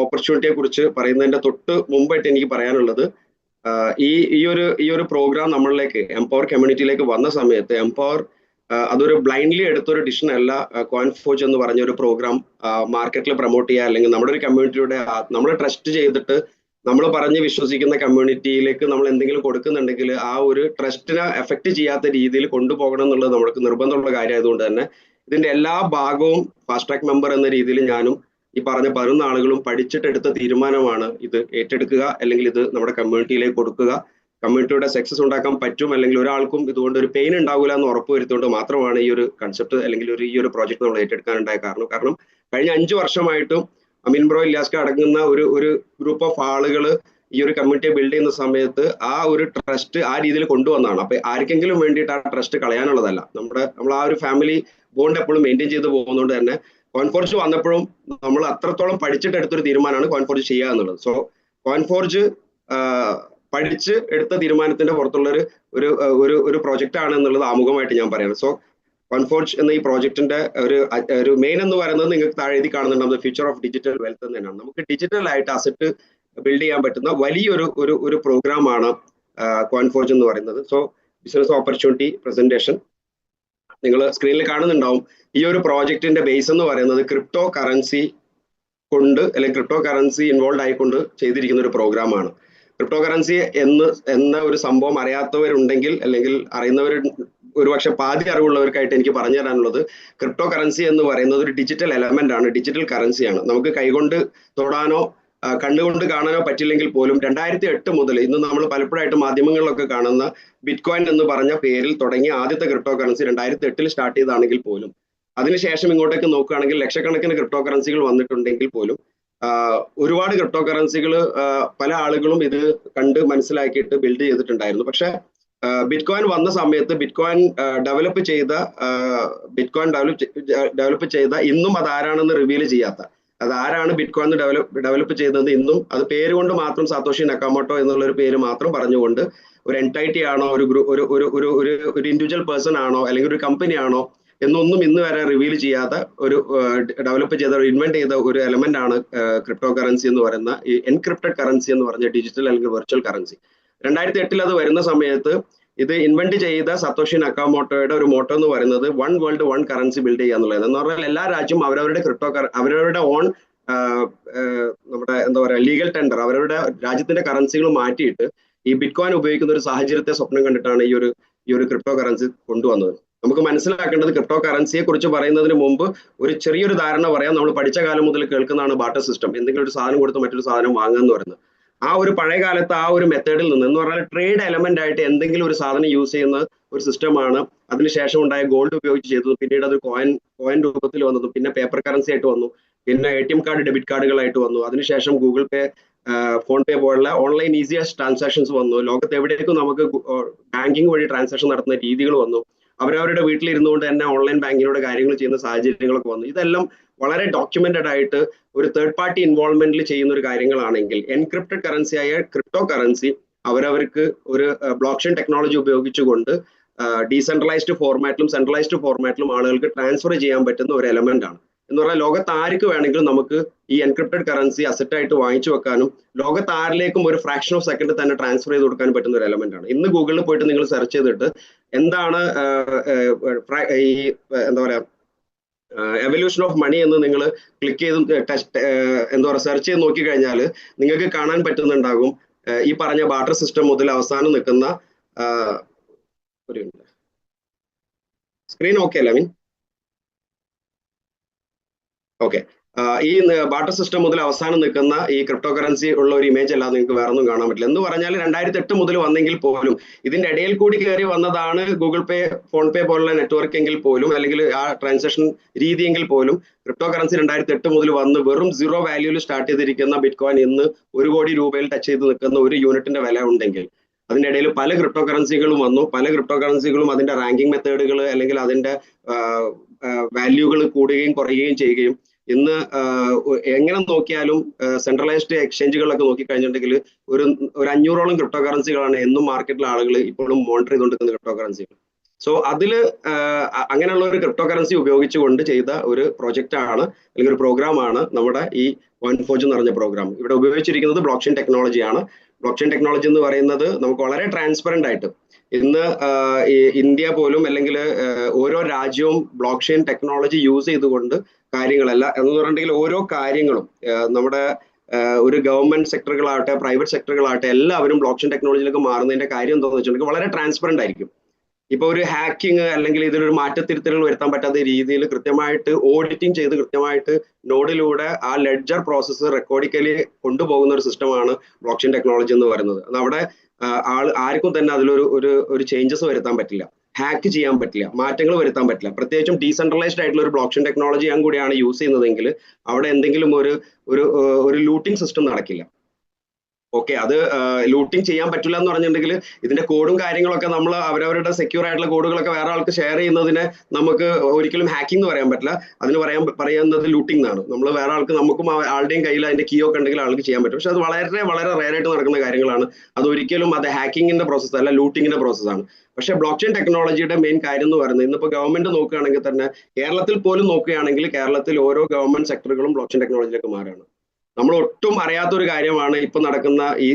ഓപ്പർച്യൂണിറ്റിയെ കുറിച്ച് പറയുന്നതിന്റെ തൊട്ട് മുമ്പായിട്ട് എനിക്ക് പറയാനുള്ളത് ഈ ഒരു പ്രോഗ്രാം നമ്മളിലേക്ക് എംപവർ കമ്മ്യൂണിറ്റിയിലേക്ക് വന്ന സമയത്ത് എംപവർ അതൊരു ബ്ലൈൻഡ്ലി എടുത്തൊരു ഡിസിഷൻ അല്ല. കോയിൻഫോർജ് എന്ന് പറഞ്ഞ ഒരു പ്രോഗ്രാം മാർക്കറ്റിൽ പ്രൊമോട്ട് ചെയ്യുക, അല്ലെങ്കിൽ നമ്മുടെ ഒരു കമ്മ്യൂണിറ്റിയുടെ നമ്മൾ ട്രസ്റ്റ് ചെയ്തിട്ട് നമ്മൾ പറഞ്ഞ് വിശ്വസിക്കുന്ന കമ്മ്യൂണിറ്റിയിലേക്ക് നമ്മൾ എന്തെങ്കിലും കൊടുക്കുന്നുണ്ടെങ്കിൽ ആ ഒരു ട്രസ്റ്റിനെ എഫക്ട് ചെയ്യാത്ത രീതിയിൽ കൊണ്ടുപോകണം എന്നുള്ളത് നമുക്ക് നിർബന്ധമുള്ള കാര്യമായതുകൊണ്ട് തന്നെ ഇതിന്റെ എല്ലാ ഭാഗവും ഫാസ്റ്റ് ട്രാക്ക് മെമ്പർ എന്ന രീതിയിൽ ഞാനും ഈ പറഞ്ഞ 11 ആളുകളും പഠിച്ചിട്ടെടുത്ത തീരുമാനമാണ് ഇത് ഏറ്റെടുക്കുക, അല്ലെങ്കിൽ ഇത് നമ്മുടെ കമ്മ്യൂണിറ്റിയിലേക്ക് കൊടുക്കുക. കമ്മ്യൂണിറ്റിയുടെ സക്സസ് ഉണ്ടാക്കാൻ പറ്റും, അല്ലെങ്കിൽ ഒരാൾക്കും ഇതുകൊണ്ട് ഒരു പെയിൻ ഉണ്ടാവില്ല എന്ന് ഉറപ്പുവരുത്തുകൊണ്ട് മാത്രമാണ് ഈ ഒരു കൺസെപ്റ്റ് അല്ലെങ്കിൽ ഈ ഒരു പ്രോജക്ട് നമ്മൾ ഏറ്റെടുക്കാനുണ്ടായ കാരണം കഴിഞ്ഞ 5 വർഷമായിട്ടും അമീൻ ബ്രോ, ഇല്ലാസ്ക അടങ്ങുന്ന ഒരു ഗ്രൂപ്പ് ഓഫ് ആളുകൾ ഈ ഒരു കമ്മ്യൂണിറ്റിയെ ബിൽഡ് ചെയ്യുന്ന സമയത്ത് ആ ഒരു ട്രസ്റ്റ് ആ രീതിയിൽ കൊണ്ടുവന്നതാണ്. അപ്പൊ ആർക്കെങ്കിലും വേണ്ടിയിട്ട് ആ ട്രസ്റ്റ് കളയാനുള്ളതല്ല. നമ്മൾ ആ ഒരു ഫാമിലി ബോണ്ട് എപ്പോഴും മെയിൻറ്റെയിൻ ചെയ്ത് പോകുന്നതുകൊണ്ട് തന്നെ കോയിൻഫോർജ് വന്നപ്പോഴും നമ്മൾ അത്രത്തോളം പഠിച്ചിട്ട് എടുത്തൊരു തീരുമാനമാണ് കോയിൻഫോർജ് ചെയ്യുക എന്നുള്ളത്. സോ കോയിൻഫോർജ് പഠിച്ച് എടുത്ത തീരുമാനത്തിന്റെ പുറത്തുള്ള ഒരു പ്രോജക്റ്റ് ആണ് എന്നുള്ളത് ആമുഖമായിട്ട് ഞാൻ പറയുന്നത്. സോ കോയിൻഫോർജ് എന്ന ഈ പ്രോജക്റ്റിന്റെ ഒരു മെയിൻ എന്ന് പറയുന്നത് നിങ്ങൾക്ക് താഴെ എഴുതി കാണുന്നുണ്ട്, ഫ്യൂച്ചർ ഓഫ് ഡിജിറ്റൽ വെൽത്ത് തന്നെയാണ്. നമുക്ക് ഡിജിറ്റൽ ആയിട്ട് അസറ്റ് ബിൽഡ് ചെയ്യാൻ പറ്റുന്ന വലിയൊരു പ്രോഗ്രാമാണ് കോയിൻഫോർജ് എന്ന് പറയുന്നത്. സോ ബിസിനസ് ഓപ്പർച്യൂണിറ്റി പ്രസന്റേഷൻ നിങ്ങൾ സ്ക്രീനിൽ കാണുന്നുണ്ടാവും. ഈ ഒരു പ്രോജക്റ്റിന്റെ ബേസ് എന്ന് പറയുന്നത് ക്രിപ്റ്റോ കറൻസി കൊണ്ട് അല്ലെങ്കിൽ ക്രിപ്റ്റോ കറൻസി ഇൻവോൾവ് ആയിക്കൊണ്ട് ചെയ്തിരിക്കുന്ന ഒരു പ്രോഗ്രാമാണ്. ക്രിപ്റ്റോ കറൻസി എന്ന ഒരു സംഭവം അറിയാത്തവരുണ്ടെങ്കിൽ അല്ലെങ്കിൽ അറിയുന്നവർ ഒരുപക്ഷെ പാതി അറിവുള്ളവർക്കായിട്ട് എനിക്ക് പറഞ്ഞു തരാനുള്ളത്, ക്രിപ്റ്റോ കറൻസി എന്ന് പറയുന്നത് ഒരു ഡിജിറ്റൽ എലമെന്റ് ആണ്, ഡിജിറ്റൽ കറൻസിയാണ്. നമുക്ക് കൈകൊണ്ട് തൊടാനോ കണ്ണുകൊണ്ട് കാണാനോ പറ്റില്ലെങ്കിൽ പോലും 2008 മുതൽ ഇന്ന് നമ്മൾ പലപ്പോഴായിട്ട് മാധ്യമങ്ങളിലൊക്കെ കാണുന്ന ബിറ്റ്കോയിൻ എന്ന് പറഞ്ഞ പേരിൽ തുടങ്ങിയ ആദ്യത്തെ ക്രിപ്റ്റോ കറൻസി 2008 സ്റ്റാർട്ട് ചെയ്താണെങ്കിൽ പോലും അതിനുശേഷം ഇങ്ങോട്ടേക്ക് നോക്കുകയാണെങ്കിൽ ലക്ഷക്കണക്കിന് ക്രിപ്റ്റോ കറൻസികൾ വന്നിട്ടുണ്ടെങ്കിൽ പോലും ഒരുപാട് ക്രിപ്റ്റോ കറൻസികൾ പല ആളുകളും ഇത് കണ്ട് മനസ്സിലാക്കിയിട്ട് ബിൽഡ് ചെയ്തിട്ടുണ്ടായിരുന്നു. പക്ഷെ ബിറ്റ്കോയിൻ വന്ന സമയത്ത് ബിറ്റ്കോയിൻ ഡെവലപ്പ് ചെയ്ത ഇന്നും അതാരാണെന്ന് റിവീൽ ചെയ്യാത്ത, അതാരാണ് ബിറ്റ്കോയിൻ ഡെവലപ്പ് ചെയ്തത് ഇന്നും അത് പേര് കൊണ്ട് മാത്രം സാത്തോഷി നക്കാമോട്ടോ എന്നുള്ള ഒരു പേര് മാത്രം പറഞ്ഞുകൊണ്ട് ഒരു എൻറ്റൈറ്റി ആണോ, ഒരു ഇൻഡിവിജ്വൽ പേഴ്സൺ ആണോ, അല്ലെങ്കിൽ ഒരു കമ്പനി ആണോ എന്നൊന്നും ഇന്ന് വരെ റിവീൽ ചെയ്യാത്ത ഒരു ഡെവലപ്പ് ചെയ്ത ഇൻവെന്റ് ചെയ്ത ഒരു എലമെന്റ് ആണ് ക്രിപ്റ്റോ കറൻസി എന്ന് പറയുന്ന ഈ എൻക്രിപ്റ്റഡ് കറൻസി എന്ന് പറഞ്ഞ ഡിജിറ്റൽ അല്ലെങ്കിൽ വെർച്വൽ കറൻസി. 2008 അത് വരുന്ന സമയത്ത് ഇത് ഇൻവെന്റ് ചെയ്ത സത്തോഷി നക്കാമോട്ടോയുടെ ഒരു മോട്ടോ എന്ന് പറയുന്നത് one world one currency build ചെയ്യുക എന്നുള്ളത്. എന്ന് പറഞ്ഞാൽ എല്ലാ രാജ്യവും അവരവരുടെ ഓൺ നമ്മുടെ എന്താ പറയുക ലീഗൽ ടെൻഡർ അവരവരുടെ രാജ്യത്തിന്റെ കറൻസികൾ മാറ്റിയിട്ട് ഈ ബിറ്റ്കോയിൻ ഉപയോഗിക്കുന്ന ഒരു സാഹചര്യത്തെ സ്വപ്നം കണ്ടിട്ടാണ് ഈ ഒരു ക്രിപ്റ്റോ കറൻസി കൊണ്ടുവന്നത്. നമുക്ക് മനസ്സിലാക്കേണ്ടത് ക്രിപ്റ്റോ കറൻസിയെ കുറിച്ച് പറയുന്നതിന് മുമ്പ് ഒരു ചെറിയൊരു ധാരണ പറയാം. നമ്മൾ പഠിച്ച കാലം മുതൽ കേൾക്കുന്നതാണ് ബാർട്ടർ സിസ്റ്റം, എന്തെങ്കിലും ഒരു സാധനം കൊടുത്ത് മറ്റൊരു സാധനം വാങ്ങുക എന്ന് പറയുന്നത്. ആ ഒരു പഴയ കാലത്ത് ആ ഒരു മെത്തേഡിൽ നിന്ന് എന്ന് പറഞ്ഞാൽ ട്രേഡ് എലമെന്റ് ആയിട്ട് എന്തെങ്കിലും ഒരു സാധനം യൂസ് ചെയ്യുന്ന ഒരു സിസ്റ്റമാണ് അതിനുശേഷം ഉണ്ടായ ഗോൾഡ് ഉപയോഗിച്ച് ചെയ്തത്. പിന്നീട് അത് കോയിൻ രൂപത്തിൽ വന്നതും പിന്നെ പേപ്പർ കറൻസി ആയിട്ട് വന്നു, പിന്നെ ATM കാർഡ് ഡെബിറ്റ് കാർഡുകളായിട്ട് വന്നു. അതിനുശേഷം ഗൂഗിൾ പേ, ഫോൺ പേ പോലുള്ള ഓൺലൈൻ ഈസിയസ്റ്റ് ട്രാൻസാക്ഷൻസ് വന്നു. ലോകത്ത് എവിടേക്കും നമുക്ക് ബാങ്കിങ് വഴി ട്രാൻസാക്ഷൻ നടത്തുന്ന രീതികൾ വന്നു. അവരവരുടെ വീട്ടിലിരുന്നുകൊണ്ട് തന്നെ ഓൺലൈൻ ബാങ്കിങ്ങിലൂടെ കാര്യങ്ങൾ ചെയ്യുന്ന സാഹചര്യങ്ങളൊക്കെ വന്നു. ഇതെല്ലാം വളരെ ഡോക്യുമെന്റഡ് ആയിട്ട് ഒരു തേർഡ് പാർട്ടി ഇൻവോൾവ്മെന്റിൽ ചെയ്യുന്ന ഒരു കാര്യങ്ങളാണെങ്കിൽ എൻക്രിപ്റ്റഡ് കറൻസി ആയ ക്രിപ്റ്റോ കറൻസി അവരവർക്ക് ഒരു ബ്ലോക്ക് ചെയിൻ ടെക്നോളജി ഉപയോഗിച്ചുകൊണ്ട് ഡീസെൻട്രലൈസ്ഡ് ഫോർമാറ്റിലും സെൻട്രലൈസ്ഡ് ഫോർമാറ്റിലും ആളുകൾക്ക് ട്രാൻസ്ഫർ ചെയ്യാൻ പറ്റുന്ന ഒരു എലമെന്റ് ആണ്. എന്ന് പറഞ്ഞാൽ ലോകത്ത് ആർക്ക് വേണമെങ്കിലും നമുക്ക് ഈ എൻക്രിപ്റ്റഡ് കറൻസി അസറ്റ് ആയിട്ട് വാങ്ങിച്ചു വെക്കാനും ലോകത്ത് ആരിലേക്കും ഒരു ഫ്രാക്ഷൻ ഓഫ് സെക്കൻഡ് തന്നെ ട്രാൻസ്ഫർ ചെയ്ത് കൊടുക്കാൻ പറ്റുന്ന ഒരു എലമെന്റ് ആണ്. ഇന്ന് ഗൂഗിളിൽ പോയിട്ട് നിങ്ങൾ സെർച്ച് ചെയ്തിട്ട് എന്താണ് ഈ എന്താ പറയാ എവല്യൂഷൻ ഓഫ് മണി എന്ന് നിങ്ങൾ ക്ലിക്ക് ചെയ്ത് എന്താ പറയുക സെർച്ച് ചെയ്ത് നോക്കിക്കഴിഞ്ഞാൽ നിങ്ങൾക്ക് കാണാൻ പറ്റുന്നുണ്ടാകും ഈ പറഞ്ഞ ബാർട്ടർ സിസ്റ്റം മുതൽ അവസാനം നിൽക്കുന്ന ഒരു സ്ക്രീൻ ഓക്കെ അല്ല മീൻ ഓക്കെ ഈ ബാർട്ടർ സിസ്റ്റം മുതൽ അവസാനം നിൽക്കുന്ന ഈ ക്രിപ്റ്റോ കറൻസി ഉള്ള ഒരു ഇമേജ് അല്ലാതെ നിങ്ങൾക്ക് വേറെ ഒന്നും കാണാൻ പറ്റില്ല. എന്ന് പറഞ്ഞാൽ 2008 മുതൽ വന്നെങ്കിൽ പോലും ഇതിന്റെ ഇടയിൽ കൂടി കയറി വന്നതാണ് ഗൂഗിൾ പേ, ഫോൺ പേ പോലുള്ള നെറ്റ്വർക്ക് എങ്കിൽ പോലും അല്ലെങ്കിൽ ആ ട്രാൻസാക്ഷൻ രീതിയെങ്കിൽ പോലും ക്രിപ്റ്റോ കറൻസി 2008 മുതൽ വന്ന് വെറും 0 വാല്യൂവിൽ സ്റ്റാർട്ട് ചെയ്തിരിക്കുന്ന ബിറ്റ്കോയിൻ ഇന്ന് 1 കോടി രൂപയിൽ ടച്ച് ചെയ്ത് നിൽക്കുന്ന ഒരു യൂണിറ്റിന്റെ വില ഉണ്ടെങ്കിൽ അതിന്റെ ഇടയിൽ പല ക്രിപ്റ്റോ കറൻസികളും വന്നു. പല ക്രിപ്റ്റോ കറൻസികളും അതിന്റെ റാങ്കിങ് മെത്തേഡുകൾ അല്ലെങ്കിൽ അതിന്റെ വാല്യൂകൾ കൂടുകയും കുറയുകയും ചെയ്യുകയും ഇന്ന് എങ്ങനെ നോക്കിയാലും സെൻട്രലൈസ്ഡ് എക്സ്ചേഞ്ചുകളിലൊക്കെ നോക്കിക്കഴിഞ്ഞിട്ടുണ്ടെങ്കിൽ ഒരു 500ഓളം ക്രിപ്റ്റോ കറൻസികളാണ് എന്നും മാർക്കറ്റിലെ ആളുകൾ ഇപ്പോഴും മോണിറ്റർ ചെയ്തുകൊണ്ടിരിക്കുന്ന ക്രിപ്റ്റോ കറൻസികൾ. സോ അതിൽ അങ്ങനെയുള്ള ഒരു ക്രിപ്റ്റോ കറൻസി ഉപയോഗിച്ചുകൊണ്ട് ചെയ്ത ഒരു പ്രൊജക്റ്റ് ആണ് അല്ലെങ്കിൽ ഒരു പ്രോഗ്രാം ആണ് നമ്മുടെ ഈ കോയിൻഫോർജ് എന്ന് പറഞ്ഞ പ്രോഗ്രാം. ഇവിടെ ഉപയോഗിച്ചിരിക്കുന്നത് ബ്ലോക്ക് ചെയിൻ ടെക്നോളജിയാണ്. ബ്ലോക്ക് ചെയിൻ ടെക്നോളജി എന്ന് പറയുന്നത് നമുക്ക് വളരെ ട്രാൻസ്പെറന്റ് ആയിട്ട് ഇന്ന് ഇന്ത്യ പോലും അല്ലെങ്കിൽ ഓരോ രാജ്യവും ബ്ലോക്ക് ചെയിൻ ടെക്നോളജി യൂസ് ചെയ്തുകൊണ്ട് കാര്യങ്ങളല്ല എന്ന് പറഞ്ഞിട്ടുണ്ടെങ്കിൽ ഓരോ കാര്യങ്ങളും നമ്മുടെ ഒരു ഗവൺമെന്റ് സെക്ടറുകളാവട്ടെ പ്രൈവറ്റ് സെക്ടറുകളാവട്ടെ എല്ലാവരും ബ്ലോക്ക് ചെയിൻ ടെക്നോളജിയിലേക്ക് മാറുന്നതിന്റെ കാര്യം എന്താണെന്ന് വെച്ചിട്ടുണ്ടെങ്കിൽ വളരെ ട്രാൻസ്പെറന്റ് ആയിരിക്കും. ഇപ്പൊ ഒരു ഹാക്കിങ് അല്ലെങ്കിൽ ഇതിലൊരു മാറ്റത്തിരുത്തലുകൾ വരുത്താൻ പറ്റാത്ത രീതിയിൽ കൃത്യമായിട്ട് ഓഡിറ്റിംഗ് ചെയ്ത് കൃത്യമായിട്ട് നോഡിലൂടെ ആ ലെഡ്ജർ പ്രോസസ്സ് റെക്കോർഡിക്കലി കൊണ്ടുപോകുന്ന ഒരു സിസ്റ്റമാണ് ബ്ലോക്ക് ചെയിൻ ടെക്നോളജി എന്ന് പറയുന്നത്. അവിടെ ആർക്കും തന്നെ അതിലൊരു ചേഞ്ചസ് വരുത്താൻ പറ്റില്ല, ഹാക്ക് ചെയ്യാൻ പറ്റില്ല, മാറ്റങ്ങൾ വരുത്താൻ പറ്റില്ല. പ്രത്യേകിച്ചും ഡീസെൻട്രലൈസ്ഡ് ആയിട്ടുള്ള ഒരു ബ്ലോക്ക് ചെയിൻ ടെക്നോളജി കൂടിയാണ് യൂസ് ചെയ്യുന്നതെങ്കിൽ അവിടെ എന്തെങ്കിലും ഒരു ലൂട്ടിംഗ് സിസ്റ്റം നടക്കില്ല. ഓക്കെ, അത് ലൂട്ടിങ് ചെയ്യാൻ പറ്റില്ല എന്ന് പറഞ്ഞിട്ടുണ്ടെങ്കിൽ ഇതിന്റെ കോഡും കാര്യങ്ങളൊക്കെ നമ്മൾ അവരവരുടെ സെക്യൂർ ആയിട്ടുള്ള കോഡുകളൊക്കെ വേറെ ആൾക്ക് ഷെയർ ചെയ്യുന്നതിനെ നമുക്ക് ഒരിക്കലും ഹാക്കിംഗ് എന്ന് പറയാൻ പറ്റില്ല. അതിന് പറയുന്നത് ലൂട്ടിംഗ് എന്നാണ്. നമ്മൾ വേറെ ആൾക്ക് നമുക്കും ആളുടെയും കയ്യിൽ അതിന്റെ കീ ഒക്കെ ഉണ്ടെങ്കിൽ ആൾക്ക് ചെയ്യാൻ പറ്റും. പക്ഷെ അത് വളരെ വളരെ റെയർ ആയിട്ട് നടക്കുന്ന കാര്യങ്ങളാണ്. അത് ഒരിക്കലും അത് ഹാക്കിങ്ങിന്റെ പ്രോസസ്സ് അല്ല, ലൂട്ടിങ്ങിന്റെ പ്രോസസ്സാണ്. പക്ഷെ ബ്ലോക്ക് ചെയിൻ ടെക്നോളജിയുടെ മെയിൻ കാര്യം എന്ന് പറയുന്നത് ഇന്നിപ്പോൾ ഗവൺമെന്റ് നോക്കുകയാണെങ്കിൽ തന്നെ കേരളത്തിൽ പോലും നോക്കുകയാണെങ്കിൽ കേരളത്തിൽ ഓരോ ഗവൺമെന്റ് സെക്ടറുകളും ബ്ലോക്ക് ചെയിൻ ടെക്നോളജിയിലേക്ക് മാറുകയാണ്. നമ്മൾ ഒട്ടും അറിയാത്തൊരു കാര്യമാണ് ഇപ്പൊ നടക്കുന്ന ഈ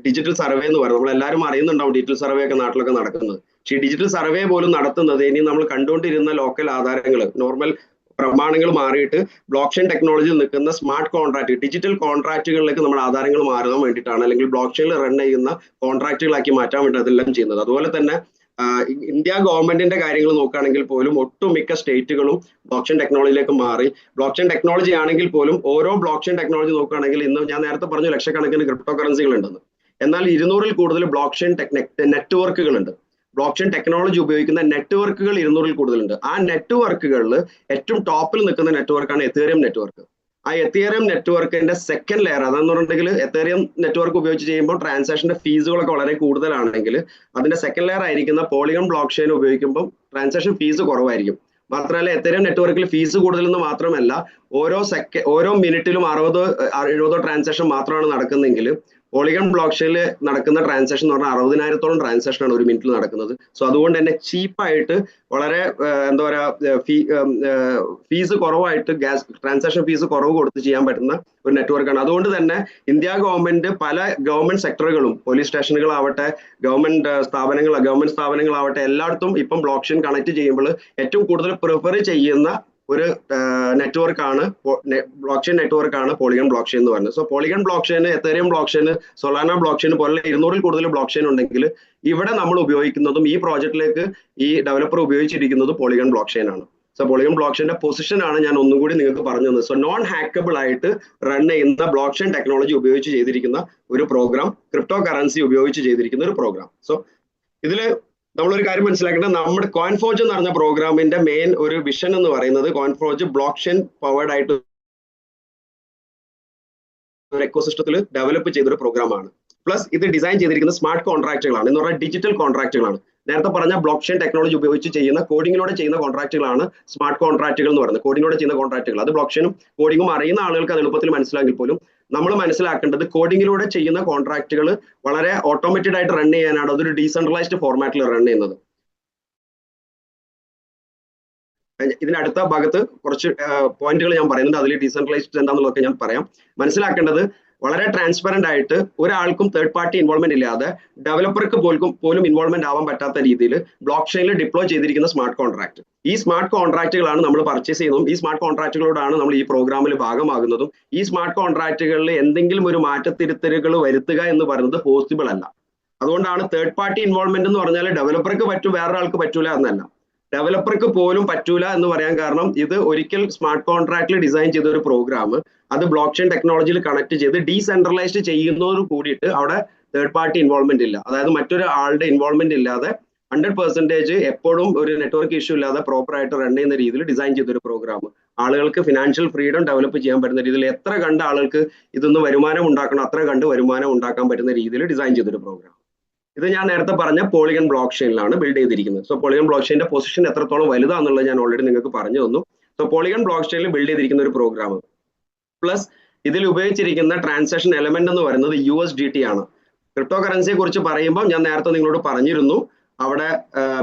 ഡിജിറ്റൽ സർവേ എന്ന് പറയുന്നത്. നമ്മൾ എല്ലാവരും അറിയുന്നുണ്ടാവും ഡിജിറ്റൽ സർവേ ഒക്കെ നാട്ടിലൊക്കെ നടക്കുന്നത്. പക്ഷേ ഈ ഡിജിറ്റൽ സർവേ പോലും നടത്തുന്നത് ഇനി നമ്മൾ കണ്ടുകൊണ്ടിരുന്ന ലോക്കൽ ആധാരങ്ങൾ നോർമൽ പ്രമാണങ്ങൾ മാറിയിട്ട് ബ്ലോക്ക് ചെയിൻ ടെക്നോളജിയിൽ നിൽക്കുന്ന സ്മാർട്ട് കോൺട്രാക്ട് ഡിജിറ്റൽ കോൺട്രാക്റ്റുകളിലേക്ക് നമ്മുടെ ആധാരങ്ങൾ മാറാൻ വേണ്ടിയിട്ടാണ്, അല്ലെങ്കിൽ ബ്ലോക്ക് ചെയിനിൽ റൺ ചെയ്യുന്ന കോൺട്രാക്റ്റുകളാക്കി മാറ്റാൻ വേണ്ടി അതെല്ലാം ചെയ്യുന്നത്. അതുപോലെ തന്നെ ഇന്ത്യ ഗവൺമെന്റിന്റെ കാര്യങ്ങൾ നോക്കുകയാണെങ്കിൽ പോലും ഒട്ടുമിക്ക സ്റ്റേറ്റുകളും ബ്ലോക്ക് ചെയിൻ ടെക്നോളജിയിലേക്ക് മാറി. ബ്ലോക്ക് ചെയിൻ ടെക്നോളജി ആണെങ്കിൽ പോലും ഓരോ ബ്ലോക്ക് ചെയിൻ ടെക്നോളജി നോക്കുകയാണെങ്കിൽ ഇന്ന് ഞാൻ നേരത്തെ പറഞ്ഞു ലക്ഷക്കണക്കിന് ക്രിപ്റ്റോ കറൻസികൾ ഉണ്ടെന്ന്. എന്നാൽ 200-ൽ കൂടുതൽ ബ്ലോക്ക് ചെയിൻ നെറ്റ്വർക്കുകൾ ഉണ്ട്. ബ്ലോക്ക് ചെയിൻ ടെക്നോളജി ഉപയോഗിക്കുന്ന നെറ്റ്വർക്കുകൾ 200-ൽ കൂടുതലുണ്ട്. ആ നെറ്റ്വർക്കുകളിൽ ഏറ്റവും ടോപ്പിൽ നിൽക്കുന്ന നെറ്റ്വർക്കാണ് എത്തേറിയം നെറ്റ്വർക്ക്. ആ എത്തേറിയം നെറ്റ്വർക്കിന്റെ സെക്കൻഡ് ലെയർ അതെന്ന് പറഞ്ഞിട്ടുണ്ടെങ്കിൽ എത്തേറിയം നെറ്റ്വർക്ക് ഉപയോഗിച്ച് ചെയ്യുമ്പോൾ ട്രാൻസാക്ഷന്റെ ഫീസുകളൊക്കെ വളരെ കൂടുതലാണെങ്കിൽ അതിന്റെ സെക്കൻഡ് ലെയർ ആയിരിക്കുന്ന പോളിഗൺ ബ്ലോക്ക് ചെയിൻ ഉപയോഗിക്കുമ്പോൾ ട്രാൻസാക്ഷൻ ഫീസ് കുറവായിരിക്കും. മാത്രമല്ല എത്തേറിയം നെറ്റ്വർക്കിൽ ഫീസ് കൂടുതലെന്ന് മാത്രമല്ല ഓരോ മിനിറ്റിലും 60-70 ട്രാൻസാക്ഷൻ മാത്രമാണ് നടക്കുന്നതെങ്കിൽ പോളിഗൺ ബ്ലോക്ക് ചെയിനിൽ നടക്കുന്ന ട്രാൻസാക്ഷൻ എന്ന് പറഞ്ഞാൽ 60,000-ഓളം ട്രാൻസാക്ഷൻ ആണ് ഒരു മിനിറ്റിൽ നടക്കുന്നത്. സോ അതുകൊണ്ട് തന്നെ ചീപ്പായിട്ട് വളരെ എന്താ പറയുക ഫീസ് കുറവായിട്ട് ട്രാൻസാക്ഷൻ ഫീസ് കുറവ് കൊടുത്ത് ചെയ്യാൻ പറ്റുന്ന ഒരു നെറ്റ്വർക്കാണ്. അതുകൊണ്ട് തന്നെ ഇന്ത്യ ഗവൺമെന്റ് പല ഗവൺമെന്റ് സെക്ടറുകളും പോലീസ് സ്റ്റേഷനുകളാവട്ടെ ഗവൺമെന്റ് സ്ഥാപനങ്ങളാവട്ടെ എല്ലായിടത്തും ഇപ്പം ബ്ലോക്ക് ചെയിൻ കണക്ട് ചെയ്യുമ്പോൾ ഏറ്റവും കൂടുതൽ പ്രിഫർ ചെയ്യുന്ന ഒരു നെറ്റ്വർക്കാണ് ബ്ലോക്ക് ചെയിൻ നെറ്റ്വർക്കാണ് പോളിഗൺ ബ്ലോക്ക് ചെയിൻ എന്ന് പറയുന്നത്. So polygon block chain Ethereum block chain Solana block chain പോലുള്ള 200-ൽ കൂടുതൽ ബ്ലോക്ക് ചെയിൻ ഉണ്ടെങ്കിൽ ഇവിടെ നമ്മൾ ഉപയോഗിക്കുന്നതും ഈ പ്രോജക്റ്റിലേക്ക് ഈ ഡെവലപ്പർ ഉപയോഗിച്ചിരിക്കുന്നത് പോളിഗൺ ബ്ലോക്ക് ചെയിൻ ആണ്. സോ പോളിഗൺ ബ്ലോക്ക് ചെയിന്റെ പൊസിഷൻ ആണ് ഞാൻ ഒന്നും കൂടി നിങ്ങൾക്ക് പറഞ്ഞു തന്നത്. സോ നോൺ ഹാക്കബിൾ ആയിട്ട് റൺ ചെയ്യുന്ന ബ്ലോക്ക് ചെയിൻ ടെക്നോളജി ഉപയോഗിച്ച് ചെയ്തിരിക്കുന്ന ഒരു പ്രോഗ്രാം, ക്രിപ്റ്റോ കറൻസി ഉപയോഗിച്ച് ചെയ്തിരിക്കുന്ന ഒരു പ്രോഗ്രാം. സോ ഇതില് നമ്മളൊരു കാര്യം മനസ്സിലാക്കേണ്ടത് നമ്മുടെ കോയിൻഫോർജ് എന്ന് പറഞ്ഞ പ്രോഗ്രാമിന്റെ മെയിൻ ഒരു വിഷൻ എന്ന് പറയുന്നത് കോയിൻഫോർജ് ബ്ലോക്ക് ചെയിൻ പവേർഡ് ആയിട്ട് ഒരു എക്കോസിസ്റ്റത്തിൽ ഡെവലപ്പ് ചെയ്തൊരു പ്രോഗ്രാമാണ്. പ്ലസ് ഇത് ഡിസൈൻ ചെയ്തിരിക്കുന്ന സ്മാർട്ട് കോൺട്രാക്റ്റുകളാണ് എന്ന് പറഞ്ഞാൽ ഡിജിറ്റൽ കോൺട്രാക്റ്റുകളാണ്. നേരത്തെ പറഞ്ഞ ബ്ലോക്ക് ചെയിൻ ടെക്നോളജി ഉപയോഗിച്ച് ചെയ്യുന്ന കോഡിങ്ങിലൂടെ ചെയ്യുന്ന കോൺട്രാക്റ്റുകളാണ് സ്മാർട്ട് കോൺട്രാക്റ്റുകൾ എന്ന് പറയുന്നത്. കോഡിങ്ങിലൂടെ ചെയ്യുന്ന കോൺട്രാക്റ്റുകൾ അത് ബ്ലോക്ക് ചെയിനും കോഡിങ്ങും അറിയുന്ന ആളുകൾക്ക് അത് എളുപ്പത്തിൽ മനസ്സിലാക്കി പോലും നമ്മൾ മനസ്സിലാക്കേണ്ടത് കോഡിങ്ങിലൂടെ ചെയ്യുന്ന കോൺട്രാക്റ്റുകൾ വളരെ ഓട്ടോമേറ്റഡ് ആയിട്ട് റൺ ചെയ്യാനാണ് അതൊരു ഡീസെൻട്രലൈസ്ഡ് ഫോർമാറ്റിൽ റൺ ചെയ്യുന്നത്. ഇതിനടുത്ത ഭാഗത്ത് കുറച്ച് പോയിന്റുകൾ ഞാൻ പറയുന്നുണ്ട്. അതിൽ ഡീസെൻട്രലൈസ്ഡ് എന്താണെന്നുള്ളതൊക്കെ ഞാൻ പറയാം. മനസ്സിലാക്കേണ്ടത് വളരെ ട്രാൻസ്പെറന്റ് ആയിട്ട് ഒരാൾക്കും തേർഡ് പാർട്ടി ഇൻവോൾവ്മെന്റ് ഇല്ലാതെ ഡെവലപ്പർക്ക് പോലും ഇൻവോൾവ്മെന്റ് ആവാൻ പറ്റാത്ത രീതിയിൽ ബ്ലോക്ക് ചെയിനിൽ ഡിപ്ലോയ് ചെയ്തിരിക്കുന്ന സ്മാർട്ട് കോൺട്രാക്ട്. ഈ സ്മാർട്ട് കോൺട്രാക്റ്റുകളാണ് നമ്മൾ പർച്ചേസ് ചെയ്യുന്നതും ഈ സ്മാർട്ട് കോൺട്രാക്റ്റുകളോടാണ് നമ്മൾ ഈ പ്രോഗ്രാമിൽ ഭാഗമാകുന്നതും. ഈ സ്മാർട്ട് കോൺട്രാക്റ്റുകളിൽ എന്തെങ്കിലും ഒരു മാറ്റത്തിരുത്തലുകൾ വരുത്തുക എന്ന് പറയുന്നത് പോസിബിൾ അല്ല. അതുകൊണ്ടാണ് തേർഡ് പാർട്ടി ഇൻവോൾവ്മെന്റ് എന്ന് പറഞ്ഞാൽ ഡെവലപ്പർക്ക് പറ്റും വേറൊരാൾക്ക് പറ്റൂല എന്നല്ല. ഡെവലപ്പർക്ക് പോലും പറ്റൂല എന്ന് പറയാൻ കാരണം ഇത് ഒരിക്കൽ സ്മാർട്ട് കോൺട്രാക്റ്റിൽ ഡിസൈൻ ചെയ്ത ഒരു പ്രോഗ്രാം അത് ബ്ലോക്ക് ചെയിൻ ടെക്നോളജിയിൽ കണക്ട് ചെയ്ത് ഡീസെൻട്രലൈസ്ഡ് ചെയ്യുന്നതോട് കൂടിയിട്ട് അവിടെ തേർഡ് പാർട്ടി ഇൻവോൾവ്മെന്റ് ഇല്ല. അതായത് മറ്റൊരു ആളുടെ ഇൻവോൾവ്മെന്റ് ഇല്ലാതെ 100% എപ്പോഴും ഒരു നെറ്റ്വർക്ക് ഇഷ്യൂ ഇല്ലാതെ പ്രോപ്പർ ആയിട്ട് റൺ ചെയ്യുന്ന രീതിയിൽ ഡിസൈൻ ചെയ്തൊരു പ്രോഗ്രാം. ആളുകൾക്ക് ഫിനാൻഷ്യൽ ഫ്രീഡം ഡെവലപ്പ് ചെയ്യാൻ പറ്റുന്ന രീതിയിൽ എത്ര കണ്ട് ആളുകൾക്ക് ഇതൊന്ന് വരുമാനം ഉണ്ടാക്കണം അത്ര കണ്ട് വരുമാനം ഉണ്ടാക്കാൻ പറ്റുന്ന രീതിയിൽ ഡിസൈൻ ചെയ്തൊരു പ്രോഗ്രാം. ഇത് ഞാൻ നേരത്തെ പറഞ്ഞ പോളിഗൺ ബ്ലോക്ക് ചെയിനിലാണ് ബിൽഡ് ചെയ്തിരിക്കുന്നത്. സോ പോളിഗൺ ബ്ലോക്ക് ചെയിന്റെ പൊസിഷൻ എത്രത്തോളം വലുതാണെന്നുള്ളത് ഞാൻ ഓൾറെഡി നിങ്ങൾക്ക് പറഞ്ഞു തന്നു. സോ പോളിഗൺ ബ്ലോക്ക് ചെയിനിൽ ബിൽഡ് ചെയ്തിരിക്കുന്ന ഒരു പ്രോഗ്രാം പ്ലസ് ഇതിൽ ഉപയോഗിച്ചിരിക്കുന്ന ട്രാൻസാക്ഷൻ എലമെന്റ് എന്ന് പറയുന്നത് USDT ആണ്. ക്രിപ്റ്റോ കറൻസിയെ കുറിച്ച് പറയുമ്പോൾ ഞാൻ നേരത്തെ നിങ്ങളോട് പറഞ്ഞിരുന്നു അവിടെ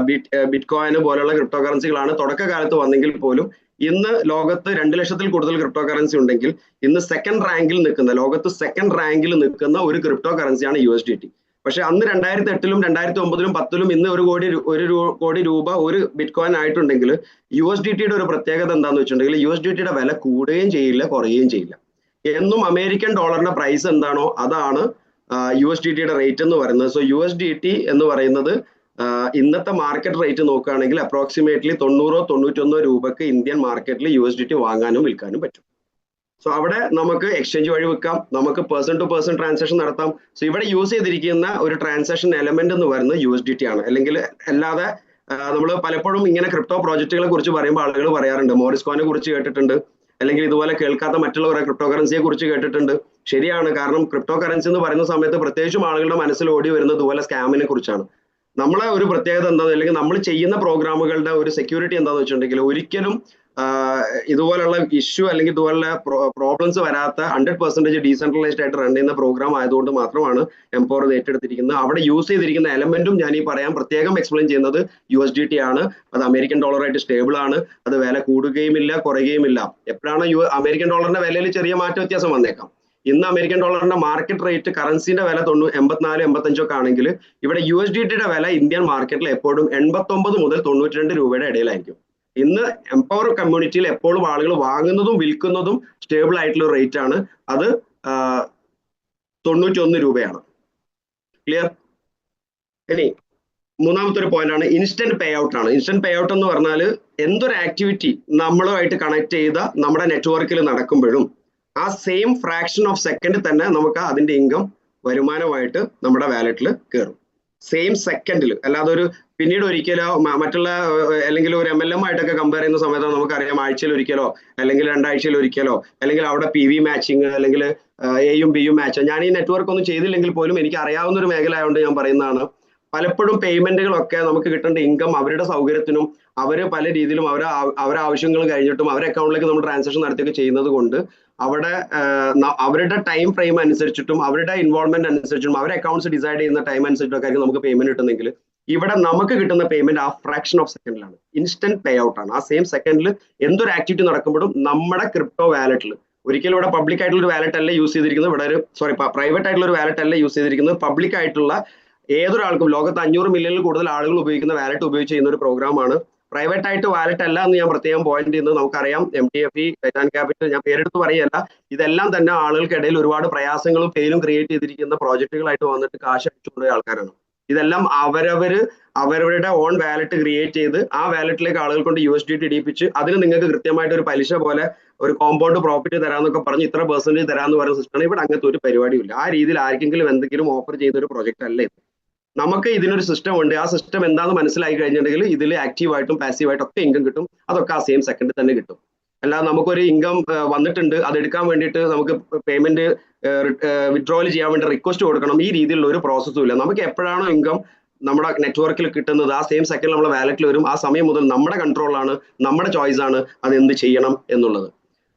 ബിറ്റ് കോയിന് പോലുള്ള ക്രിപ്റ്റോ കറൻസികളാണ് തുടക്കകാലത്ത് വന്നെങ്കിൽ പോലും ഇന്ന് ലോകത്ത് 2 ലക്ഷത്തിൽ കൂടുതൽ ക്രിപ്റ്റോ കറൻസി ഉണ്ടെങ്കിൽ ഇന്ന് ലോകത്ത് സെക്കൻഡ് റാങ്കിൽ നിൽക്കുന്ന ഒരു ക്രിപ്റ്റോ കറൻസിയാണ് USDT. പക്ഷെ അന്ന് 2008-ലും 2009-ലും 2010-ലും ഇന്ന് ഒരു കോടി രൂപ ഒരു ബിറ്റ് കോയിൻ ആയിട്ടുണ്ടെങ്കിൽ USDTയുടെ ഒരു പ്രത്യേകത എന്താണെന്ന് വെച്ചിട്ടുണ്ടെങ്കിൽ USDTയുടെ വില കൂടുകയും ചെയ്യില്ല, കുറയുകയും ചെയ്യില്ല. എന്നും അമേരിക്കൻ ഡോളറിന്റെ പ്രൈസ് എന്താണോ അതാണ് USDTയുടെ റേറ്റ് എന്ന് പറയുന്നത്. സോ USDT എന്ന് പറയുന്നത് ഇന്നത്തെ മാർക്കറ്റ് റേറ്റ് നോക്കുകയാണെങ്കിൽ അപ്രോക്സിമേറ്റ്ലി 90-91 രൂപക്ക് ഇന്ത്യൻ മാർക്കറ്റിൽ USDT വാങ്ങാനും വിൽക്കാനും പറ്റും. സോ അവിടെ നമുക്ക് എക്സ്ചേഞ്ച് വഴി വിൽക്കാം, നമുക്ക് പേഴ്സൺ ടു പേഴ്സൺ ട്രാൻസാക്ഷൻ നടത്താം. സോ ഇവിടെ യൂസ് ചെയ്തിരിക്കുന്ന ഒരു ട്രാൻസാക്ഷൻ എലമെന്റ് എന്ന് പറയുന്നത് USDT ആണ്. അല്ലെങ്കിൽ അല്ലാതെ നമ്മൾ പലപ്പോഴും ഇങ്ങനെ ക്രിപ്റ്റോ പ്രോജക്റ്റുകളെ കുറിച്ച് പറയുമ്പോൾ ആളുകൾ പറയാറുണ്ട് മോറിസ്കോനെ കുറിച്ച് കേട്ടിട്ടുണ്ട്, അല്ലെങ്കിൽ ഇതുപോലെ കേൾക്കാത്ത മറ്റുള്ള കുറെ ക്രിപ്റ്റോ കറൻസിയെ കുറിച്ച് കേട്ടിട്ടുണ്ട്. ശരിയാണ്, കാരണം ക്രിപ്റ്റോ കറൻസി എന്ന് പറയുന്ന സമയത്ത് പ്രത്യേകിച്ചും ആളുകളുടെ മനസ്സിൽ ഓടി വരുന്നത് ഇതുപോലെ സ്കാമിനെ കുറിച്ചാണ്. നമ്മളെ ഒരു പ്രത്യേകത എന്താണെന്ന്, അല്ലെങ്കിൽ നമ്മൾ ചെയ്യുന്ന പ്രോഗ്രാമുകളുടെ ഒരു സെക്യൂരിറ്റി എന്താണെന്ന് വെച്ചിട്ടുണ്ടെങ്കിൽ ഒരിക്കലും ഇതുപോലുള്ള ഇഷ്യൂ അല്ലെങ്കിൽ ഇതുപോലുള്ള പ്രോബ്ലംസ് വരാത്ത 100% ഡീസെൻട്രലൈസ്ഡ് ആയിട്ട് റൺ ചെയ്യുന്ന പ്രോഗ്രാം ആയതുകൊണ്ട് മാത്രമാണ് എംപവർ ഏറ്റെടുത്തിരിക്കുന്നത്. അവിടെ യൂസ് ചെയ്തിരിക്കുന്ന എലമെന്റും ഞാൻ ഈ പ്രത്യേകം എക്സ്പ്ലെയിൻ ചെയ്യുന്നത് USDT ആണ്. അത് അമേരിക്കൻ ഡോളറായിട്ട് സ്റ്റേബിൾ ആണ്, അത് വില കൂടുകയുമില്ല, കുറയുകയുമില്ല. എപ്പോഴാണ് അമേരിക്കൻ ഡോളറിന്റെ വിലയിൽ ചെറിയ മാറ്റ വ്യത്യാസം വന്നേക്കാം. ഇന്ന് അമേരിക്കൻ ഡോളറിന്റെ മാർക്കറ്റ് റേറ്റ് കറൻസിന്റെ വില 84-85 ഒക്കെ ആണെങ്കിൽ ഇവിടെ USDTയുടെ വില ഇന്ത്യൻ മാർക്കറ്റിൽ എപ്പോഴും 89 മുതൽ 92 രൂപയുടെ ഇടയിലായിരിക്കും. ഇന്ന് എംപവർ കമ്മ്യൂണിറ്റിയിൽ എപ്പോഴും ആളുകൾ വാങ്ങുന്നതും വിൽക്കുന്നതും സ്റ്റേബിൾ ആയിട്ടുള്ള റേറ്റ് ആണ്. അത് 91 രൂപയാണ്. ക്ലിയർ? ഇനി മൂന്നാമത്തെ ഒരു പോയിന്റ് ആണ് ഇൻസ്റ്റന്റ് പേ ഔട്ട് ആണ്. ഇൻസ്റ്റന്റ് പേ ഔട്ട് എന്ന് പറഞ്ഞാൽ എന്തൊരു ആക്ടിവിറ്റി നമ്മളുമായിട്ട് കണക്ട് ചെയ്ത നമ്മുടെ നെറ്റ്വർക്കിൽ നടക്കുമ്പോഴും ആ സെയിം ഫ്രാക്ഷൻ ഓഫ് സെക്കൻഡ് തന്നെ നമുക്ക് അതിന്റെ ഇൻകം വരുമാനമായിട്ട് നമ്മുടെ വാലറ്റിൽ കയറും. സെയിം സെക്കൻഡിൽ, അല്ലാതെ ഒരു പിന്നീട് ഒരിക്കലോ മറ്റുള്ള അല്ലെങ്കിൽ ഒരു MLM ആയിട്ടൊക്കെ കമ്പയർ ചെയ്യുന്ന സമയത്ത് നമുക്കറിയാം ആഴ്ചയിൽ ഒരിക്കലോ അല്ലെങ്കിൽ 2 ആഴ്ചയിൽ ഒരിക്കലോ അല്ലെങ്കിൽ അവിടെ PV മാച്ചിങ് അല്ലെങ്കിൽ Aയും Bയും മാച്ച്. ഞാൻ ഈ നെറ്റ്വർക്ക് ഒന്നും ചെയ്തില്ലെങ്കിൽ പോലും എനിക്ക് അറിയാവുന്ന ഒരു മേഖല ആയതുകൊണ്ട് ഞാൻ പറയുന്നതാണ്. പലപ്പോഴും പേയ്മെന്റുകളൊക്കെ നമുക്ക് കിട്ടേണ്ട ഇൻകം അവരുടെ സൗകര്യത്തിനും അവർ പല രീതിയിലും അവരുടെ ആവശ്യങ്ങൾ കഴിഞ്ഞിട്ടും അവരുടെ അക്കൗണ്ടിലേക്ക് നമ്മൾ ട്രാൻസാക്ഷൻ നടത്തുകയൊക്കെ ചെയ്യുന്നത് കൊണ്ട് അവിടെ അവരുടെ ടൈം ഫ്രെയിം അനുസരിച്ചിട്ടും അവരുടെ ഇൻവോൾവ്മെന്റ് അനുസരിച്ചിട്ടും അവരുടെ അക്കൗണ്ട്സ് ഡിസൈഡ് ചെയ്യുന്ന ടൈം അനുസരിച്ചിട്ടൊക്കെ ആയിരിക്കും നമുക്ക് പേയ്മെന്റ് കിട്ടുന്നെങ്കിൽ ഇവിടെ നമുക്ക് കിട്ടുന്ന പേയ്മെന്റ് ആ ഫ്രാക്ഷൻ ഓഫ് സെക്കൻഡിലാണ്. ഇൻസ്റ്റന്റ് പേ ഔട്ട് ആണ്. ആ സെയിം സെക്കൻഡിൽ എന്തൊരു ആക്ടിവിറ്റി നടക്കുമ്പോഴും നമ്മുടെ ക്രിപ്റ്റോ വാലറ്റിൽ, ഒരിക്കലും ഇവിടെ പബ്ലിക് ആയിട്ടുള്ള ഒരു വാലറ്റ് അല്ല യൂസ് ചെയ്തിരിക്കുന്നത്, ഇവിടെ ഒരു പ്രൈവറ്റ് ആയിട്ടുള്ള ഒരു വാലറ്റ് അല്ല യൂസ് ചെയ്തിരിക്കുന്നത്, പബ്ലിക് ആയിട്ടുള്ള ഏതൊരാൾക്കും ലോകത്ത് 500 മില്യണിൽ കൂടുതൽ ആളുകൾ ഉപയോഗിക്കുന്ന വാലറ്റ് ഉപയോഗിച്ച് ചെയ്യുന്ന ഒരു പ്രോഗ്രാമാണ്. പ്രൈവറ്റ് ആയിട്ട് വാലറ്റ് അല്ല എന്ന് ഞാൻ പ്രത്യേകം പോയിന്റ് ചെയ്യുന്നത്. നമുക്കറിയാം MTFE, ടൈറ്റാൻ ക്യാപിറ്റൽ, ഞാൻ പേരെടുത്ത് പറയല്ല, ഇതെല്ലാം തന്നെ ആളുകൾക്കിടയിൽ ഒരുപാട് പ്രയാസങ്ങളും പെയിനും ക്രിയേറ്റ് ചെയ്തിരിക്കുന്ന പ്രോജക്റ്റുകളായിട്ട് വന്നിട്ട് കാശ് അടിച്ചുകൊണ്ടുപോയ ആൾക്കാരാണ്. ഇതെല്ലാം അവരവരുടെ ഓൺ വാലറ്റ് ക്രിയേറ്റ് ചെയ്ത് ആ വാലറ്റിലേക്ക് ആളുകൾ കൊണ്ട് USDT ഇടിപ്പിച്ച് അതിന് നിങ്ങൾക്ക് കൃത്യമായിട്ട് ഒരു പലിശ പോലെ ഒരു കോമ്പൗണ്ട് പ്രോഫിറ്റ് തരാന്നൊക്കെ പറഞ്ഞ് ഇത്ര പെർസെന്റേജ് തരാന്ന് പറയുന്ന സിസ്റ്റമാണ്. ഇവിടെ അങ്ങനത്തെ ഒരു പരിപാടിയില്ല. ആ രീതിയിൽ ആർക്കെങ്കിലും എന്തെങ്കിലും ഓഫർ ചെയ്ത ഒരു പ്രൊജക്ട് അല്ല ഇത്. നമുക്ക് ഇതിനൊരു സിസ്റ്റം ഉണ്ട്. ആ സിസ്റ്റം എന്താണെന്ന് മനസ്സിലാക്കി കഴിഞ്ഞിട്ടുണ്ടെങ്കിൽ ഇതിൽ ആക്റ്റീവായിട്ടും പാസീവായിട്ടും ഒക്കെ ഇൻകം കിട്ടും. അതൊക്കെ ആ സെയിം സെക്കൻഡിൽ തന്നെ കിട്ടും. അല്ലാതെ നമുക്കൊരു ഇൻകം വന്നിട്ടുണ്ട്, അത് എടുക്കാൻ വേണ്ടിയിട്ട് നമുക്ക് പേയ്മെന്റ് വിഡ്രോവൽ ചെയ്യാൻ വേണ്ടി റിക്വസ്റ്റ് കൊടുക്കണം, ഈ രീതിയിലുള്ള ഒരു പ്രോസസ്സും ഇല്ല. നമുക്ക് എപ്പോഴാണോ ഇൻകം നമ്മുടെ നെറ്റ്വർക്കിൽ കിട്ടുന്നത് ആ സെയിം സെക്കൻഡ് നമ്മുടെ വാലറ്റിൽ വരും. ആ സമയം മുതൽ നമ്മുടെ കൺട്രോളാണ്, നമ്മുടെ ചോയ്സ് ആണ് അത് എന്ത് ചെയ്യണം എന്നുള്ളത്.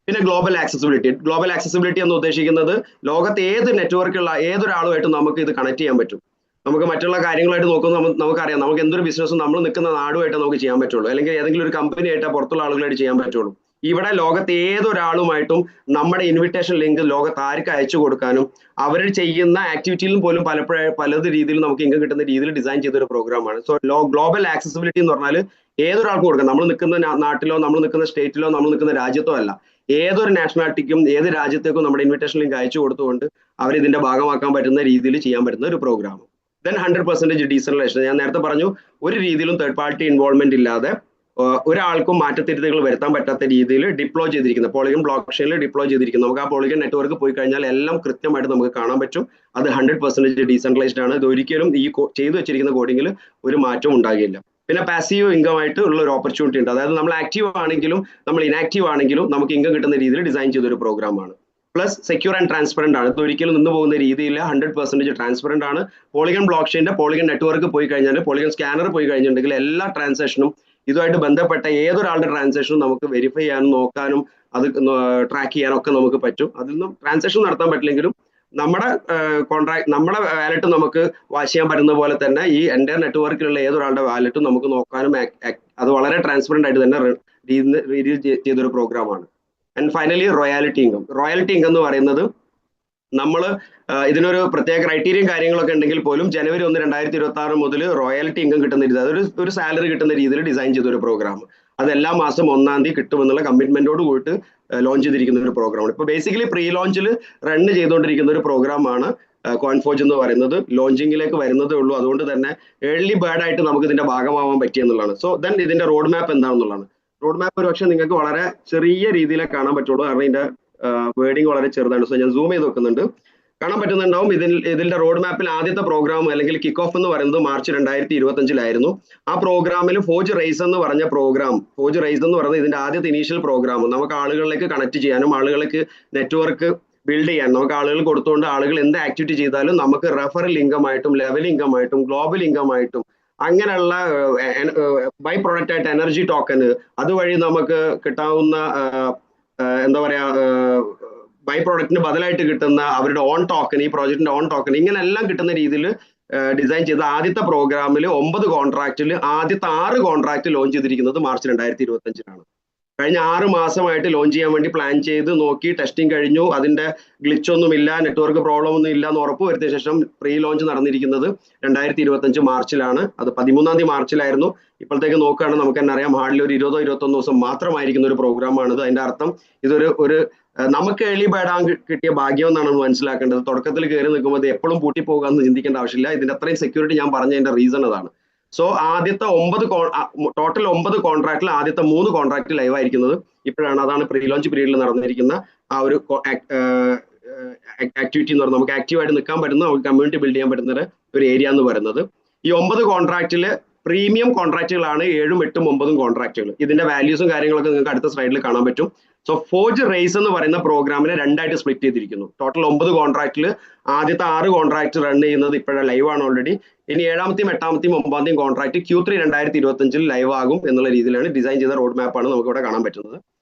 പിന്നെ ഗ്ലോബൽ ആക്സസിബിലിറ്റി എന്ന് ഉദ്ദേശിക്കുന്നത് ലോകത്ത് ഏത് നെറ്റ്വർക്കുള്ള ഏതൊരാളുമായിട്ട് നമുക്ക് ഇത് കണക്ട് ചെയ്യാൻ പറ്റും. നമുക്ക് മറ്റുള്ള കാര്യങ്ങളായിട്ട് നോക്കുമ്പോൾ നമുക്കറിയാം നമുക്ക് എന്തൊരു ബിസിനസ്സും നമ്മൾ നിൽക്കുന്ന നാടുമായിട്ട് നമുക്ക് ചെയ്യാൻ പറ്റുള്ളൂ, അല്ലെങ്കിൽ ഏതെങ്കിലും ഒരു കമ്പനി ആയിട്ട് പുറത്തുള്ള ആളുകളായിട്ട് ചെയ്യാൻ പറ്റുള്ളൂ. ഇവിടെ ലോകത്ത് ഏതൊരാളുമായിട്ടും നമ്മുടെ ഇൻവിറ്റേഷൻ ലിങ്ക് ലോകത്ത് ആർക്ക് അയച്ചു കൊടുക്കാനും അവർ ചെയ്യുന്ന ആക്ടിവിറ്റിയിലും പോലും പലത് രീതിയിൽ നമുക്ക് ഇൻകം കിട്ടുന്ന രീതിയിൽ ഡിസൈൻ ചെയ്തൊരു പ്രോഗ്രാമാണ്. സോ ഗ്ലോബൽ ആക്സസിബിലിറ്റി എന്ന് പറഞ്ഞാൽ ഏതൊരാൾക്കും കൊടുക്കാം. നമ്മൾ നിൽക്കുന്ന നാട്ടിലോ നമ്മൾ നിൽക്കുന്ന സ്റ്റേറ്റിലോ നമ്മൾ നിൽക്കുന്ന രാജ്യത്തോ അല്ല, ഏതൊരു നാഷണാലിറ്റിക്കും ഏത് രാജ്യത്തേക്കും നമ്മുടെ ഇൻവിറ്റേഷൻ ലിങ്ക് അയച്ചു കൊടുത്തുകൊണ്ട് അവർ ഇതിന്റെ ഭാഗമാക്കാൻ പറ്റുന്ന രീതിയിൽ ചെയ്യാൻ പറ്റുന്ന ഒരു പ്രോഗ്രാം. Then 100% decentralisation. ഞാൻ നേരത്തെ പറഞ്ഞു, ഒരു രീതിയിലും തേർഡ് പാർട്ടി ഇൻവോൾവ്മെന്റ് ഇല്ലാതെ ഒരാൾക്കും മാറ്റത്തിരുത്തുകൾ വരുത്താൻ പറ്റാത്ത രീതിയിൽ ഡിപ്ലോയ് ചെയ്തിരിക്കുന്ന പോളിഗൺ ബ്ലോക്ക് ചെയിനിൽ ഡിപ്ലോയ് ചെയ്തിരിക്കുന്നത്. നമുക്ക് ആ പോളിഗൺ നെറ്റ്വർക്ക് പോയി കഴിഞ്ഞാൽ എല്ലാം കൃത്യമായിട്ട് നമുക്ക് കാണാൻ പറ്റും. അത് 100% ഡീസെൻട്രലൈസ്ഡ് ആണ്. ഇത് ഒരിക്കലും ഈ ചെയ്തു വെച്ചിരിക്കുന്ന കോഡിങ്ങിൽ ഒരു മാറ്റവും ഉണ്ടാകില്ല. പിന്നെ പാസീവ് ഇൻകം ആയിട്ട് ഉള്ള ഒരു ഓപ്പർച്യൂണിറ്റി ഉണ്ട്. അതായത് നമ്മൾ ആക്റ്റീവ് ആണെങ്കിലും നമ്മൾ ഇനാക്റ്റീവ് ആണെങ്കിലും നമുക്ക് ഇൻകം കിട്ടുന്ന രീതിയിൽ ഡിസൈൻ ചെയ്തൊരു പ്രോഗ്രാമാണ്. പ്ലസ് സെക്യൂർ ആൻഡ് ട്രാൻസ്പെറന്റ് ആണ്. ഇത് ഒരിക്കലും നിന്ന് പോകുന്ന രീതിയിൽ 100% ട്രാൻസ്പെറന്റ് ആണ്. പോളിഗൺ ബ്ലോക്ക് ചെയിന്റെ പോളിഗൺ നെറ്റ്വർക്ക് പോയി കഴിഞ്ഞാൽ, പോളിഗൺ സ്കാനർ പോയി കഴിഞ്ഞിട്ടുണ്ടെങ്കിൽ എല്ലാ ട്രാൻസാക്ഷനും ഇതുമായിട്ട് ബന്ധപ്പെട്ട ഏതൊരാളുടെ ട്രാൻസാക്ഷനും നമുക്ക് വെരിഫൈ ചെയ്യാനും നോക്കാനും അത് ട്രാക്ക് ചെയ്യാനും ഒക്കെ നമുക്ക് പറ്റും. അതിൽ നിന്നും ട്രാൻസാക്ഷൻ നടത്താൻ പറ്റില്ലെങ്കിലും നമ്മുടെ നമ്മുടെ വാലറ്റ് നമുക്ക് വാച്ച് ചെയ്യാൻ പറ്റുന്ന പോലെ തന്നെ ഈ എൻ്റെ നെറ്റ്വർക്കിലുള്ള ഏതൊരാളുടെ വാലറ്റും നമുക്ക് നോക്കാനും അത് വളരെ ട്രാൻസ്പെറന്റ് ആയിട്ട് തന്നെ രീതിയിൽ ചെയ്തൊരു പ്രോഗ്രാമാണ്. And finally royalty income. Royalty income എന്ന് പറയുന്നത് നമ്മൾ ഇതിനൊരു പ്രത്യേക ക്രൈറ്റീരിയയും കാര്യങ്ങളൊക്കെ ഉണ്ടെങ്കിൽ പോലും ജനുവരി 1, 2026 മുതൽ റോയാലിറ്റി ഇൻകം കിട്ടുന്ന രീതി, അതൊരു സാലറി കിട്ടുന്ന രീതിയിൽ ഡിസൈൻ ചെയ്തൊരു പ്രോഗ്രാം. അത് എല്ലാ മാസം 1-ാം തീയതി കിട്ടുമെന്നുള്ള കമ്മിറ്റ്മെന്റോട് കൂടിയിട്ട് ലോഞ്ച് ചെയ്തിരിക്കുന്ന ഒരു പ്രോഗ്രാമാണ്. ഇപ്പൊ ബേസിക്കലി പ്രീ ലോഞ്ചിൽ റൺ ചെയ്തുകൊണ്ടിരിക്കുന്ന ഒരു പ്രോഗ്രാമാണ് കോയിൻഫോർജ് എന്ന് പറയുന്നത്. ലോഞ്ചിങ്ങിലേക്ക് വരുന്നതേ ഉള്ളൂ. അതുകൊണ്ട് തന്നെ ഏർലി ബേർഡ് ആയിട്ട് നമുക്ക് ഇതിന്റെ ഭാഗമാവാൻ പറ്റിയെന്നുള്ളതാണ്. സോ ദെൻ ഇതിന്റെ റോഡ് മാപ്പ് എന്താണെന്നുള്ളതാണ്. റോഡ് മാപ്പ് ഒരു പക്ഷേ നിങ്ങൾക്ക് വളരെ ചെറിയ രീതിയിലേ കാണാൻ പറ്റുള്ളൂ, കാരണം ഇതിന്റെ വേർഡിങ് വളരെ ചെറുതാണ്. സോ ഞാൻ സൂം ചെയ്ത് വെക്കുന്നുണ്ട്, കാണാൻ പറ്റുന്നുണ്ടാവും. ഇതിന്റെ റോഡ് മാപ്പിൽ ആദ്യത്തെ പ്രോഗ്രാം അല്ലെങ്കിൽ കിക്ക് ഓഫ് എന്ന് പറയുന്നത് മാർച്ച് 2025 ആ പ്രോഗ്രാമിൽ ഫോർജ് റൈസ് എന്ന് പറഞ്ഞ പ്രോഗ്രാം, ഫോർജ് റൈസ് എന്ന് പറയുന്നത് ഇതിന്റെ ആദ്യത്തെ ഇനീഷ്യൽ പ്രോഗ്രാം, നമുക്ക് ആളുകളിലേക്ക് കണക്ട് ചെയ്യാനും ആളുകൾക്ക് നെറ്റ്വർക്ക് ബിൽഡ് ചെയ്യാൻ, നമുക്ക് ആളുകൾ കൊടുത്തുകൊണ്ട് ആളുകൾ എന്ത് ആക്ടിവിറ്റി ചെയ്താലും നമുക്ക് റെഫറൽ ഇൻകം ആയിട്ടും ലെവൽ ഇൻകം ആയിട്ടും ഗ്ലോബൽ ഇൻകം ആയിട്ടും അങ്ങനെയുള്ള ബൈ പ്രൊഡക്റ്റ് ആയിട്ട് എനർജി ടോക്കന് അതുവഴി നമുക്ക് കിട്ടാവുന്ന എന്താ പറയാ ബൈ പ്രോഡക്റ്റിന് ബദലായിട്ട് കിട്ടുന്ന അവരുടെ ഓൺ ടോക്കൺ, ഈ പ്രോജക്റ്റിന്റെ ഓൺ ടോക്കൺ, ഇങ്ങനെല്ലാം കിട്ടുന്ന രീതിയിൽ ഡിസൈൻ ചെയ്ത ആദ്യത്തെ പ്രോഗ്രാമിൽ 9 കോൺട്രാക്റ്റിൽ ആദ്യത്തെ 6 കോൺട്രാക്ട് ലോഞ്ച് ചെയ്തിരിക്കുന്നത് മാർച്ച് 2025 കഴിഞ്ഞ 6 മാസമായിട്ട് ലോഞ്ച് ചെയ്യാൻ വേണ്ടി പ്ലാൻ ചെയ്ത് നോക്കി, ടെസ്റ്റിംഗ് കഴിഞ്ഞു, അതിന്റെ ഗ്ലിച്ച് ഒന്നുമില്ല, നെറ്റ്വർക്ക് പ്രോബ്ലം ഒന്നും ഇല്ല എന്ന് ഉറപ്പ് വരുത്തിയ ശേഷം പ്രീ ലോഞ്ച് നടന്നിരിക്കുന്നത് 2025 മാർച്ചിലാണ്. അത് 13-ാം തീയതി മാർച്ചിലായിരുന്നു. ഇപ്പോഴത്തേക്ക് നോക്കുകയാണെങ്കിൽ നമുക്ക് തന്നെ അറിയാം ഹാർഡ്ലി ഒരു 20-21 ദിവസം മാത്രമായിരിക്കുന്ന ഒരു പ്രോഗ്രാമാണിത്. അതിന്റെ അർത്ഥം ഇതൊരു നമുക്ക് ഏർലി ബേർഡ് ആകാൻ കിട്ടിയ ഭാഗ്യം എന്നാണ് നമ്മൾ മനസ്സിലാക്കേണ്ടത്. തുടക്കത്തിൽ കയറി നിൽക്കുമ്പോൾ ഇത് എപ്പോഴും പൂട്ടി പോകാമെന്ന് ചിന്തിക്കേണ്ട ആവശ്യമില്ല. ഇതിന്റെ അത്രയും സെക്യൂരിറ്റി ഞാൻ പറഞ്ഞതിന്റെ റീസൺ അതാണ്. സോ ആദ്യത്തെ ടോട്ടൽ 9 കോൺട്രാക്റ്റിൽ ആദ്യത്തെ 3 കോൺട്രാക്ട് ലൈവ് ആയിരിക്കുന്നത് ഇപ്പോഴാണ്. അതാണ് പ്രീ ലോഞ്ച് പീരീഡിൽ നടന്നിരിക്കുന്ന ആ ഒരു ആക്ടിവിറ്റി എന്ന് പറയുന്നത്. നമുക്ക് ആക്റ്റീവായിട്ട് നിൽക്കാൻ പറ്റുന്ന, നമുക്ക് കമ്മ്യൂണിറ്റി ബിൽഡ് ചെയ്യാൻ പറ്റുന്ന ഒരു ഏരിയ എന്ന് പറയുന്നത്. ഈ 9 കോൺട്രാക്റ്റിൽ പ്രീമിയം കോൺട്രാക്റ്റുകളാണ് 7ഉം 8ഉം 9ഉം കോൺട്രാക്റ്റുകൾ. ഇതിന്റെ വാല്യൂസും കാര്യങ്ങളൊക്കെ നിങ്ങൾക്ക് അടുത്ത സ്ലൈഡിൽ കാണാൻ പറ്റും. സോ ഫോർജ് റേസ് എന്ന് പറയുന്ന പ്രോഗ്രാമിനെ 2ആയിട്ട് സ്പ്ലിറ്റ് ചെയ്തിരിക്കുന്നു. ടോട്ടൽ 9 കോൺട്രാക്റ്റിൽ ആദ്യത്തെ 6 കോൺട്രാക്ട് റൺ ചെയ്യുന്നത് ഇപ്പോഴാണ് ലൈവ് ആണ് ഓൾറെഡി. ഇനി 7-ാമത്തെയും 8-ാമത്തെയും 9-ാമത്തെയും കോൺട്രാക്ട് Q3 2025 ലൈവ് ആകും എന്നുള്ള രീതിയിലാണ് ഡിസൈൻ ചെയ്ത റോഡ് മാപ്പാണ് നമുക്ക് ഇവിടെ കാണാൻ പറ്റുന്നത്.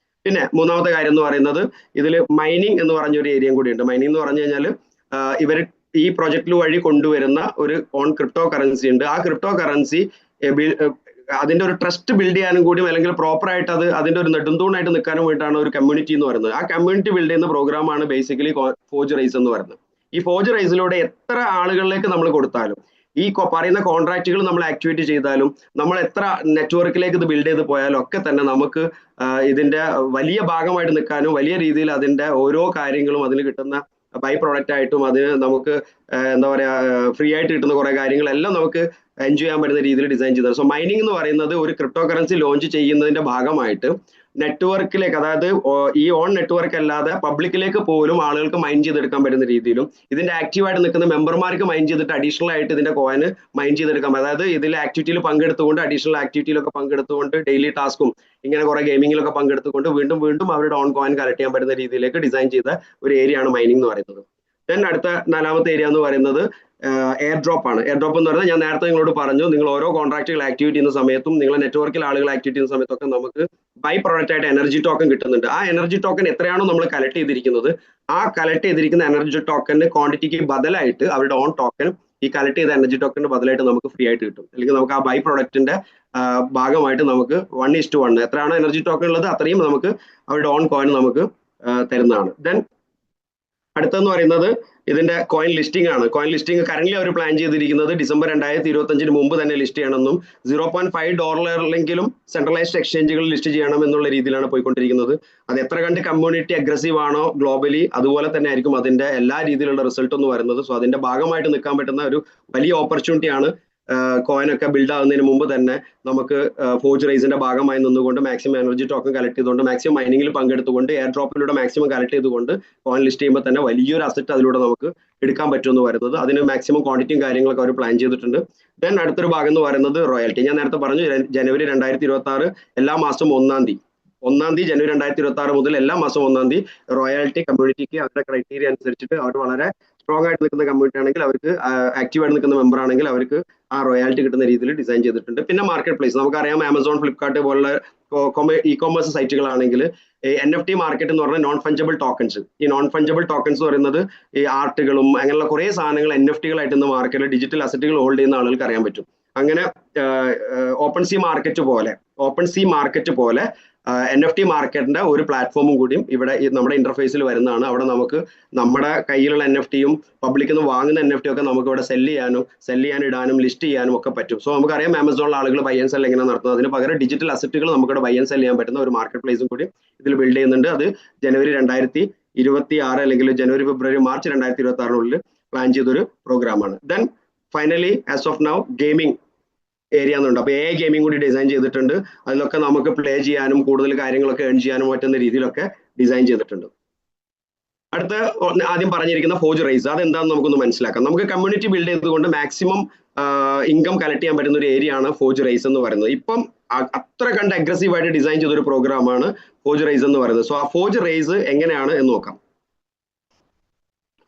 പിന്നെ 3-ാമത്തെ കാര്യം എന്ന് പറയുന്നത് ഇതിൽ മൈനിങ് എന്ന് പറഞ്ഞ ഒരു ഏരിയയും കൂടിയുണ്ട്. മൈനിങ് എന്ന് പറഞ്ഞു കഴിഞ്ഞാൽ ഇവർ ഈ പ്രൊജക്റ്റിൽ വഴി കൊണ്ടുവരുന്ന ഒരു ഓൺ ക്രിപ്റ്റോ കറൻസി ഉണ്ട്. ആ ക്രിപ്റ്റോ കറൻസി അതിന്റെ ഒരു ട്രസ്റ്റ് ബിൽഡ് ചെയ്യാനും കൂടി, അല്ലെങ്കിൽ പ്രോപ്പർ ആയിട്ട് അതിന്റെ ഒരു നെടുന്തൂണായിട്ട് നിൽക്കാനും വേണ്ടിയിട്ടാണ് ഒരു കമ്മ്യൂണിറ്റി എന്ന് പറയുന്നത്. ആ കമ്മ്യൂണിറ്റി ബിൽഡ് ചെയ്യുന്ന പ്രോഗ്രാമാണ് ബേസിക്കലി ഫോർജ് റൈസ് എന്ന് പറയുന്നത്. ഈ ഫോർജ് റൈസിലൂടെ എത്ര ആളുകളിലേക്ക് നമ്മൾ കൊടുത്താലും, ഈ പറയുന്ന കോൺട്രാക്റ്റുകൾ നമ്മൾ ആക്ടിവേറ്റ് ചെയ്താലും, നമ്മൾ എത്ര നെറ്റ്വർക്കിലേക്ക് ഇത് ബിൽഡ് ചെയ്ത് പോയാലും ഒക്കെ തന്നെ നമുക്ക് ഇതിന്റെ വലിയ ഭാഗമായിട്ട് നിൽക്കാനും വലിയ രീതിയിൽ അതിന്റെ ഓരോ കാര്യങ്ങളും അതിന് കിട്ടുന്ന ബൈ പ്രോഡക്റ്റ് ആയിട്ടും അതിന് നമുക്ക് എന്താ പറയാ ഫ്രീ ആയിട്ട് കിട്ടുന്ന കുറെ കാര്യങ്ങളെല്ലാം നമുക്ക് എൻജോയ് ചെയ്യാൻ പറ്റുന്ന രീതിയിൽ ഡിസൈൻ ചെയ്തത്. സോ മൈനിങ് എന്ന് പറയുന്നത് ഒരു ക്രിപ്റ്റോ കറൻസി ലോഞ്ച് ചെയ്യുന്നതിന്റെ ഭാഗമായിട്ട് നെറ്റ്വർക്കിലേക്ക്, അതായത് ഈ ഓൺ നെറ്റ്വർക്ക് അല്ലാതെ പബ്ലിക്കിലേക്ക് പോലും ആളുകൾക്ക് മൈൻ ചെയ്തെടുക്കാൻ പറ്റുന്ന രീതിയിലും, ഇതിന്റെ ആക്റ്റീവായിട്ട് നിൽക്കുന്ന മെമ്പർമാർക്ക് മൈൻ ചെയ്തിട്ട് അഡീഷണൽ ആയിട്ട് ഇതിന്റെ കോയിന് മൈൻ ചെയ്തെടുക്കാം. അതായത് ഇതിൽ ആക്ടിവിറ്റിയിൽ പങ്കെടുത്തുകൊണ്ട് അഡീഷണൽ ആക്ടിവിറ്റിയിലൊക്കെ പങ്കെടുത്തുകൊണ്ട് ഡെയിലി ടാസ്കും ഇങ്ങനെ കുറെ ഗെയിമിങ്ങിലൊക്കെ പങ്കെടുത്തുകൊണ്ട് വീണ്ടും വീണ്ടും അവരുടെ ഓൺ കോയിൻ കളക്ട് ചെയ്യാൻ പറ്റുന്ന രീതിയിലേക്ക് ഡിസൈൻ ചെയ്ത ഒരു ഏരിയ ആണ് മൈനിങ് എന്ന് പറയുന്നത്. ദെൻ അടുത്ത 4-ാമത്തെ ഏരിയ എന്ന് പറയുന്നത് എയർ ഡ്രോപ്പ് ആണ്. എയർ ഡ്രോപ്പ് എന്ന് പറയുന്നത് ഞാൻ നേരത്തെ നിങ്ങളോട് പറഞ്ഞു, നിങ്ങൾ ഓരോ കോൺട്രാക്റ്റുകൾ ആക്ടിവേറ്റ് ചെയ്യുന്ന സമയത്തും നിങ്ങളെ നെറ്റ്വർക്കിൽ ആളുകൾ ആക്ടിവേറ്റ് ചെയ്യുന്ന സമയത്തൊക്കെ നമുക്ക് ബൈ പ്രോഡക്റ്റ് ആയിട്ട് എനർജി ടോക്കൺ കിട്ടുന്നുണ്ട്. ആ എനർജി ടോക്കൺ എത്രയാണോ നമ്മൾ കളക്ട് ചെയ്തിരിക്കുന്നത്, ആ കളക്ട് ചെയ്തിരിക്കുന്ന എനർജി ടോക്കന്റെ ക്വാണ്ടിറ്റിക്ക് ബദലായിട്ട് അവരുടെ ഓൺ ടോക്കൺ ഈ കളക്ട് ചെയ്ത എനർജി ടോക്കന്റെ ബദലായിട്ട് നമുക്ക് ഫ്രീ ആയിട്ട് കിട്ടും. അല്ലെങ്കിൽ നമുക്ക് ആ ബൈ പ്രോഡക്റ്റിന്റെ ഭാഗമായിട്ട് നമുക്ക് 1:1 എത്രയാണോ എനർജി ടോക്കൺ ഉള്ളത് അത്രയും നമുക്ക് അവരുടെ ഓൺ കോയിൻ നമുക്ക് തരുന്നതാണ്. ദെൻ അടുത്തെന്ന് പറയുന്നത് ഇതിന്റെ കോയിൻ ലിസ്റ്റിംഗ് ആണ്. കോയിൻ ലിസ്റ്റിംഗ് കറന്റ് അവർ പ്ലാൻ ചെയ്തിരിക്കുന്നത് ഡിസംബർ 2025 മുമ്പ് തന്നെ ലിസ്റ്റ് ചെയ്യണമെന്നും $0.5 സെൻട്രലൈസ്ഡ് എക്സ്ചേഞ്ചുകൾ ലിസ്റ്റ് ചെയ്യണം എന്നുള്ള രീതിയിലാണ് പോയിക്കൊണ്ടിരിക്കുന്നത്. അത് എത്ര കണ്ട് കമ്മ്യൂണിറ്റി അഗ്രസീവ് ആണോ ഗ്ലോബലി, അതുപോലെ തന്നെ ആയിരിക്കും അതിന്റെ എല്ലാ രീതിയിലുള്ള റിസൾട്ട് എന്ന് പറയുന്നത്. സോ അതിന്റെ ഭാഗമായിട്ട് നിൽക്കാൻ പറ്റുന്ന ഒരു വലിയ ഓപ്പർച്യൂണിറ്റിയാണ്. കോയിനൊക്കെ ബിൽഡ് ആകുന്നതിന് മുമ്പ് തന്നെ നമുക്ക് ഫോർജ് റൈസിന്റെ ഭാഗമായി നിന്നുകൊണ്ട് മാക്സിമം എനർജി ടോക്കൺ കളക്ട് ചെയ്തുകൊണ്ട് മാക്സിമം മൈനിങ്ങിൽ പങ്കെടുത്തുകൊണ്ട് എയർ ഡ്രോപ്പിലൂടെ മാക്സിമം കളക്ട് ചെയ്തുകൊണ്ട് കോയിൻ ലിസ്റ്റ് ചെയ്യുമ്പോൾ തന്നെ വലിയൊരു അസറ്റ് അതിലൂടെ നമുക്ക് എടുക്കാൻ പറ്റുമെന്ന് പറയുന്നത്. അതിന് മാക്സിമം ക്വാണ്ടിറ്റിയും കാര്യങ്ങളൊക്കെ അവർ പ്ലാൻ ചെയ്തിട്ടുണ്ട്. ദെൻ അടുത്തൊരു ഭാഗം എന്ന് പറയുന്നത് റോയൽറ്റി. ഞാൻ നേരത്തെ പറഞ്ഞു ജനുവരി 2026 എല്ലാ മാസവും 1-ാം തീയതി ജനുവരി 2026 മുതൽ എല്ലാ മാസവും 1-ാം തീയതി റോയൽറ്റി കമ്മ്യൂണിറ്റിക്ക് അവരുടെ ക്രൈറ്റീരിയ അനുസരിച്ചിട്ട് അവർ വളരെ സ്ട്രോങ് ആയിട്ട് നിൽക്കുന്ന കമ്മ്യൂണിറ്റി ആണെങ്കിൽ അവർക്ക് ആക്റ്റീവായിട്ട് നിൽക്കുന്ന മെമ്പർ ആണെങ്കിൽ അവർക്ക് ആ റോയാലിറ്റി കിട്ടുന്ന രീതിയിൽ ഡിസൈൻ ചെയ്തിട്ടുണ്ട്. പിന്നെ മാർക്കറ്റ് പ്ലേസ് നമുക്കറിയാം, ആമസോൺ, ഫ്ലിപ്കാർട്ട് പോലുള്ള ഇ-കൊമേഴ്സ് സൈറ്റുകളാണെങ്കിൽ NFT മാർക്കറ്റ് എന്ന് പറഞ്ഞാൽ നോൺ ഫഞ്ചബിൾ ടോക്കൺസ്. ഈ നോൺ ഫഞ്ചബിൾ ടോക്കൺസ് എന്ന് പറയുന്നത് ഈ ആർട്ടുകളും അങ്ങനെയുള്ള കുറെ സാധനങ്ങൾ NFT കളായിട്ട് ഇന്ന് മാർക്കറ്റിൽ ഡിജിറ്റൽ അസറ്റുകൾ ഹോൾഡ് ചെയ്യുന്ന ആളുകൾക്ക് അറിയാൻ പറ്റും. അങ്ങനെ ഓപ്പൺ സി മാർക്കറ്റ് പോലെ NFT മാർക്കറ്റിന്റെ ഒരു പ്ലാറ്റ്ഫോമും കൂടിയും ഇവിടെ നമ്മുടെ ഇന്റർഫേസിൽ വരുന്നതാണ്. അവിടെ നമുക്ക് നമ്മുടെ കയ്യിലുള്ള NFT-യും പബ്ലിക്കിൽ നിന്ന് വാങ്ങുന്ന NFT ഒക്കെ നമുക്ക് ഇവിടെ സെൽ ചെയ്യാനും ഇടാനും ലിസ്റ്റ് ചെയ്യാനും ഒക്കെ പറ്റും. സോ നമുക്കറിയാം ആമസോണിലെ ആളുകൾ ബൈ ആൻഡ് സെൽ എങ്ങനെ നടത്തുന്നത്. അതിന് പകരം ഡിജിറ്റൽ അസറ്റുകൾ നമുക്കിവിടെ ബൈ ആൻഡ് സെൽ ചെയ്യാൻ പറ്റുന്ന ഒരു മാർക്കറ്റ് പ്ലേസും കൂടി ഇതിൽ ബിൽഡ് ചെയ്യുന്നുണ്ട്. അത് ജനുവരി 2026 അല്ലെങ്കിൽ ജനുവരി ഫെബ്രുവരി മാർച്ച് 2026 പ്ലാൻ ചെയ്തൊരു പ്രോഗ്രാമാണ്. Then finally as of now gaming area എന്നുണ്ട്. അപ്പോൾ AI ഗെയിമിംഗ് കൂടി ഡിസൈൻ ചെയ്തിട്ടുണ്ട്. അതിലൊക്കെ നമുക്ക് പ്ലേ ചെയ്യാനും കൂടുതൽ കാര്യങ്ങളൊക്കെ ഏൺ ചെയ്യാനും പറ്റുന്ന രീതിയിലൊക്കെ ഡിസൈൻ ചെയ്തിട്ടുണ്ട്. അടുത്ത ആദ്യം പറഞ്ഞിരിക്കുന്ന ഫോജ് റൈസ്, അതെന്താണെന്ന് നമുക്കൊന്ന് മനസ്സിലാക്കാം. നമുക്ക് കമ്മ്യൂണിറ്റി ബിൽഡ് ചെയ്തുകൊണ്ട് മാക്സിമം ഇൻകം കളക്ട് ചെയ്യാൻ പറ്റുന്ന ഒരു ഏരിയ ആണ് ഫോജ് റൈസ് എന്ന് പറയുന്നത്. ഇപ്പം അത്ര കണ്ട് അഗ്രസീവ് ആയിട്ട് ഡിസൈൻ ചെയ്തൊരു പ്രോഗ്രാമാണ് ഫോജ് റൈസ് എന്ന് പറയുന്നത്. സോ ആ ഫോജ് റൈസ് എങ്ങനെയാണ് എന്ന് നോക്കാം.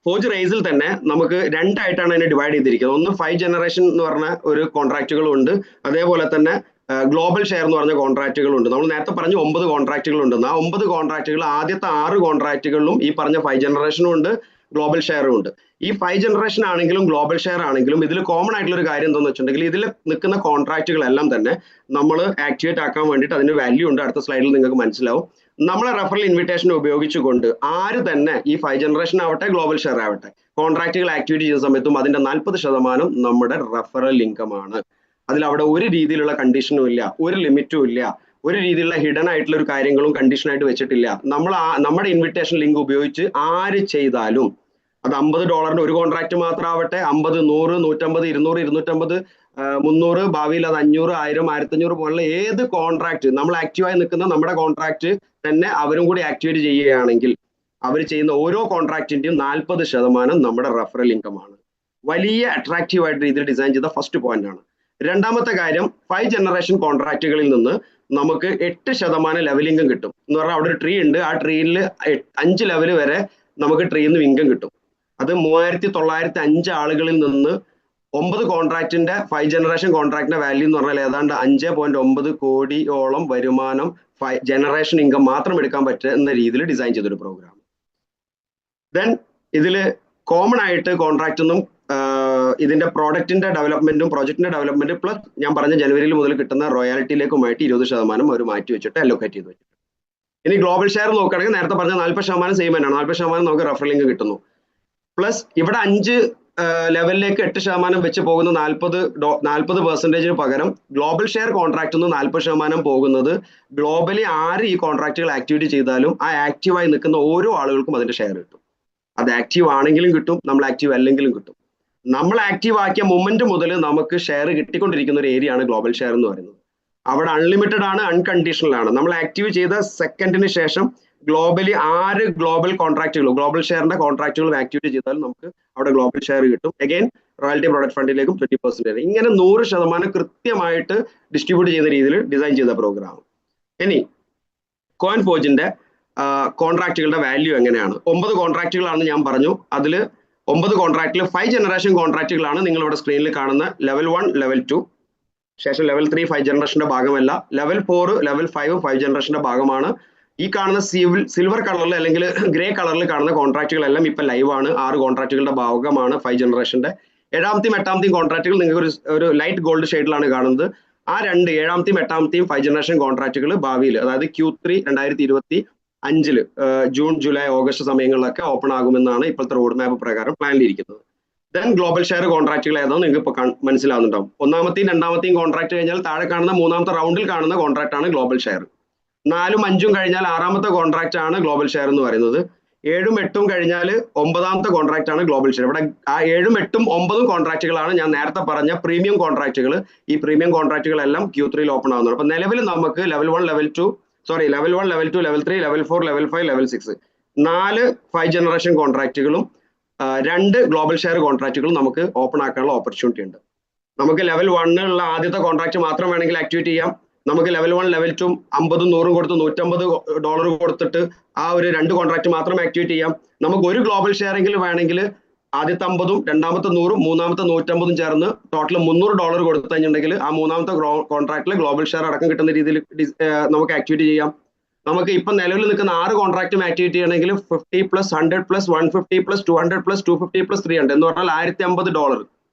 ഫോജ് റൈസിൽ തന്നെ നമുക്ക് രണ്ടായിട്ടാണ് അതിനെ ഡിവൈഡ് ചെയ്തിരിക്കുന്നത്. ഒന്ന് 5 ജനറേഷൻ എന്ന് പറഞ്ഞ ഒരു കോൺട്രാക്റ്റുകളും ഉണ്ട്, അതേപോലെ തന്നെ ഗ്ലോബൽ ഷെയർ എന്ന് പറഞ്ഞ കോൺട്രാക്റ്റുകളുണ്ട്. നമ്മൾ നേരത്തെ പറഞ്ഞു 9 കോൺട്രാക്റ്റുകളുണ്ടെന്ന്. ആ 9 കോൺട്രാക്റ്റുകൾ ആദ്യത്തെ 6 കോൺട്രാക്റ്റുകളിലും ഈ പറഞ്ഞ 5 ജനറേഷനും ഉണ്ട്, ഗ്ലോബൽ ഷെയറും ഉണ്ട്. ഈ 5 ജനറേഷൻ ആണെങ്കിലും ഗ്ലോബൽ ഷെയർ ആണെങ്കിലും ഇതിൽ കോമൺ ആയിട്ടുള്ള ഒരു കാര്യം എന്താണെന്ന് വെച്ചിട്ടുണ്ടെങ്കിൽ ഇതിൽ നിൽക്കുന്ന കോൺട്രാക്റ്റുകളെല്ലാം തന്നെ നമ്മൾ ആക്ടിവേറ്റ് ആക്കാൻ വേണ്ടിയിട്ട് അതിന് വാല്യൂ ഉണ്ട്. അടുത്ത സ്ലൈഡിൽ നിങ്ങൾക്ക് മനസ്സിലാവും. നമ്മളെ റെഫറൽ ഇൻവിറ്റേഷൻ ഉപയോഗിച്ചുകൊണ്ട് ആര് തന്നെ ഈ 5 ജനറേഷൻ ആവട്ടെ ഗ്ലോബൽ ഷെയർ ആവട്ടെ കോൺട്രാക്റ്റുകൾ ആക്ടിവേറ്റ് ചെയ്യുന്ന സമയത്തും അതിന്റെ 40% നമ്മുടെ റെഫറൽ ഇൻകം ആണ്. അതിൽ അവിടെ ഒരു രീതിയിലുള്ള കണ്ടീഷനും ഇല്ല, ഒരു ലിമിറ്റും ഇല്ല, ഒരു രീതിയിലുള്ള ഹിഡൻ ആയിട്ടുള്ള ഒരു കാര്യങ്ങളും കണ്ടീഷനായിട്ട് വെച്ചിട്ടില്ല. നമ്മുടെ ഇൻവിറ്റേഷൻ ലിങ്ക് ഉപയോഗിച്ച് ആര് ചെയ്താലും അത് $50 ഒരു കോൺട്രാക്ട് മാത്രമാവട്ടെ, 50, 100, 150, 200, 250, 300, ഭാവിയിൽ അത് 500, 1000, 1500 പോലുള്ള ഏത് കോൺട്രാക്ട് നമ്മൾ ആക്റ്റീവായി നിൽക്കുന്ന നമ്മുടെ കോൺട്രാക്ട് തന്നെ അവരും കൂടി ആക്ടിവേറ്റ് ചെയ്യുകയാണെങ്കിൽ അവർ ചെയ്യുന്ന ഓരോ കോൺട്രാക്റ്റിന്റെയും 40% നമ്മുടെ റെഫറൽ ഇൻകം ആണ്. വലിയ അട്രാക്റ്റീവ് ആയിട്ട് രീതിയിൽ ഡിസൈൻ ചെയ്ത ഫസ്റ്റ് പോയിന്റ് ആണ്. രണ്ടാമത്തെ കാര്യം 5 ജനറേഷൻ കോൺട്രാക്റ്റുകളിൽ നിന്ന് നമുക്ക് 8% ലെവൽ ഇൻകം കിട്ടും എന്ന് പറഞ്ഞാൽ അവിടെ ഒരു ട്രീ ഉണ്ട്. ആ ട്രീയിൽ 5 ലെവൽ വരെ നമുക്ക് ട്രീയിൽ നിന്ന് ഇൻകം കിട്ടും. അത് 3905 ആളുകളിൽ നിന്ന് 9 കോൺട്രാക്റ്റിന്റെ 5 ജനറേഷൻ കോൺട്രാക്ടിന്റെ വാല്യൂ എന്ന് പറഞ്ഞാൽ ഏതാണ്ട് 5.9 കോടിയോളം വരുമാനം ജനറേഷൻ ഇൻകം മാത്രം എടുക്കാൻ പറ്റുന്ന രീതിയിൽ ഡിസൈൻ ചെയ്തൊരു പ്രോഗ്രാം. ദെൻ ഇതിൽ കോമൺ ആയിട്ട് കോൺട്രാക്ട് ഒന്നും ഇതിന്റെ പ്രോഡക്റ്റിന്റെ ഡെവലപ്മെന്റും പ്രോജക്റ്റിന്റെ ഡെവലപ്മെന്റ് പ്ലസ് ഞാൻ പറഞ്ഞ ജനുവരിയിൽ മുതൽ കിട്ടുന്ന റോയാലിറ്റിയിലേക്കുമായിട്ട് 20% അവർ മാറ്റി വെച്ചിട്ട് അലോക്കേറ്റ് ചെയ്ത് വെച്ചിട്ടുണ്ട്. ഇനി ഗ്ലോബൽ ഷെയർ നോക്കുകയാണെങ്കിൽ നേരത്തെ പറഞ്ഞ 40% സെയിം തന്നെയാണ്. 40% നമുക്ക് റെഫറൽ ഇൻകം കിട്ടുന്നു. പ്ലസ് ഇവിടെ 5 ലെവലിലേക്ക് 8% വെച്ച് പോകുന്ന 40% പകരം ഗ്ലോബൽ ഷെയർ കോൺട്രാക്ട് നിന്ന് 40% പോകുന്നത് ഗ്ലോബലി ആര് ഈ കോൺട്രാക്റ്റുകൾ ആക്ടിവേറ്റ് ചെയ്താലും ആ ആക്റ്റീവായി നിൽക്കുന്ന ഓരോ ആളുകൾക്കും അതിന്റെ ഷെയർ കിട്ടും. അത് ആക്റ്റീവ് ആണെങ്കിലും കിട്ടും, നമ്മൾ ആക്റ്റീവ് അല്ലെങ്കിലും കിട്ടും. നമ്മൾ ആക്റ്റീവ് ആക്കിയ മൊമെന്റ് മുതൽ നമുക്ക് ഷെയർ കിട്ടിക്കൊണ്ടിരിക്കുന്ന ഒരു ഏരിയ ആണ് ഗ്ലോബൽ ഷെയർ എന്ന് പറയുന്നത്. അവിടെ അൺലിമിറ്റഡ് ആണ്, അൺകണ്ടീഷണൽ ആണ്. നമ്മൾ ആക്റ്റീവ് ചെയ്ത സെക്കൻഡിന് ശേഷം ഗ്ലോബലി ആര് ഗ്ലോബൽ ഷെയറിന്റെ കോൺട്രാക്റ്റുകൾ ആക്ടിവേറ്റ് ചെയ്താലും നമുക്ക് അവിടെ ഗ്ലോബൽ ഷെയർ കിട്ടും. അഗൈൻ റോയൽറ്റി പ്രൊഡക്റ്റ് ഫണ്ടിലേക്കും 20%. ഇങ്ങനെ 100% കൃത്യമായിട്ട് ഡിസ്ട്രിബ്യൂട്ട് ചെയ്യുന്ന രീതിയിൽ ഡിസൈൻ ചെയ്ത പ്രോഗ്രാം. ഇനി കോയിൻഫോർജിന്റെ കോൺട്രാക്റ്റുകളുടെ വാല്യൂ എങ്ങനെയാണ്? 9 കോൺട്രാക്റ്റുകളാണെന്ന് ഞാൻ പറഞ്ഞു. അതിൽ 9 കോൺട്രാക്റ്റിൽ 5 ജനറേഷൻ കോൺട്രാക്റ്റുകളാണ് നിങ്ങൾ ഇവിടെ സ്ക്രീനിൽ കാണുന്ന ലെവൽ 1, ലെവൽ 2, ശേഷം ലെവൽ 3 5 ജനറേഷന്റെ ഭാഗമല്ല, ലെവൽ 4, ലെവൽ 5 5 ജനറേഷന്റെ ഭാഗമാണ്. ഈ കാണുന്ന സിൽവർ കളറിൽ അല്ലെങ്കിൽ ഗ്രേ കളറിൽ കാണുന്ന കോൺട്രാക്റ്റുകളെല്ലാം ഇപ്പൊ ലൈവ് ആണ്. 6 കോൺട്രാക്റ്റുകളുടെ ഭാഗമാണ് 5 ജനറേഷന്റെ. 7ാമത്തെയും 8ാമത്തെയും കോൺട്രാക്റ്റുകൾ നിങ്ങൾക്ക് ഒരു ലൈറ്റ് ഗോൾഡ് ഷെയ്ഡിലാണ് കാണുന്നത്. ആ 7ാമത്തെയും 8ാമത്തെയും 5 ജനറേഷൻ കോൺട്രാക്റ്റുകൾ ഭാവിയിൽ അതായത് Q3 2025 ജൂൺ ജൂലൈ ഓഗസ്റ്റ് സമയങ്ങളിലൊക്കെ ഓപ്പൺ ആകുമെന്നാണ് ഇപ്പോഴത്തെ റോഡ് മാപ്പ് പ്രകാരം പ്ലാനിലിരിക്കുന്നത്. ദെൻ ഗ്ലോബൽ ഷെയർ കോൺട്രാക്റ്റുകൾ ഏതാണെന്ന് നിങ്ങൾക്ക് ഇപ്പോൾ മനസ്സിലാവുന്നുണ്ടാവും. 1ാമത്തെയും 2ാമത്തെയും കോൺട്രാക്ട് കഴിഞ്ഞാൽ താഴെ കാണുന്ന 3ാമത്തെ റൗണ്ടിൽ കാണുന്ന കോൺട്രാക്ട് ആണ് ഗ്ലോബൽ ഷെയർ. 4ഉം 5ഉം കഴിഞ്ഞാൽ 6ാമത്തെ കോൺട്രാക്ട് ആണ് ഗ്ലോബൽ ഷെയർ എന്ന് പറയുന്നത്. 7ഉം 8ഉം കഴിഞ്ഞാൽ 9ാമത്തെ കോൺട്രാക്ട് ആണ് ഗ്ലോബൽ ഷെയർ. ഇവിടെ ആ 7ഉം 8ഉം 9ഉം കോൺട്രാക്റ്റുകളാണ് ഞാൻ നേരത്തെ പറഞ്ഞ പ്രീമിയം കോൺട്രാക്റ്റുകൾ. ഈ പ്രീമിയം കോൺട്രാക്റ്റുകളെല്ലാം Q3 ഓപ്പൺ ആവുന്നതാണ്. അപ്പൊ നിലവിൽ നമുക്ക് level 1, level 2, level 3, level 4, level 5, level 6 4 5 generation കോൺട്രാക്റ്റുകളും 2 ഗ്ലോബൽ ഷെയർ കോൺട്രാക്റ്റുകളും നമുക്ക് ഓപ്പൺ ആക്കാനുള്ള ഓപ്പർച്യൂണിറ്റി ഉണ്ട്. നമുക്ക് ലെവൽ 1 ആദ്യത്തെ കോൺട്രാക്ട് മാത്രം വേണമെങ്കിൽ ആക്ടിവേറ്റ് ചെയ്യാം. നമുക്ക് ലെവൽ 1, ലെവൽ 2 50ഉം 100ഉം കൊടുത്ത് $150 കൊടുത്തിട്ട് ആ ഒരു 2 കോൺട്രാക്ട് മാത്രം ആക്ടിവേറ്റ് ചെയ്യാം. നമുക്ക് ഒരു ഗ്ലോബൽ ഷെയർ എങ്കിലും വേണമെങ്കിൽ ആദ്യത്തെ 50ഉം രണ്ടാമത്തെ 100ഉം മൂന്നാമത്തെ 150ഉം ചേർന്ന് ടോട്ടൽ $300 കൊടുത്തു കഴിഞ്ഞിട്ടുണ്ടെങ്കിൽ ആ മൂന്നാമത്തെ കോൺട്രാക്റ്റിൽ ഗ്ലോബൽ ഷെയർ അടക്കം കിട്ടുന്ന രീതിയിൽ നമുക്ക് ആക്ടിവേറ്റ് ചെയ്യാം. നമുക്ക് ഇപ്പൊ നിലവിൽ നിൽക്കുന്ന 6 കോൺട്രാക്റ്റും ആക്ടിവേറ്റ് ചെയ്യണമെങ്കിൽ 50 plus 100 plus 150 plus 200 plus 250 plus 300 എന്ന് പറഞ്ഞാൽ $1050.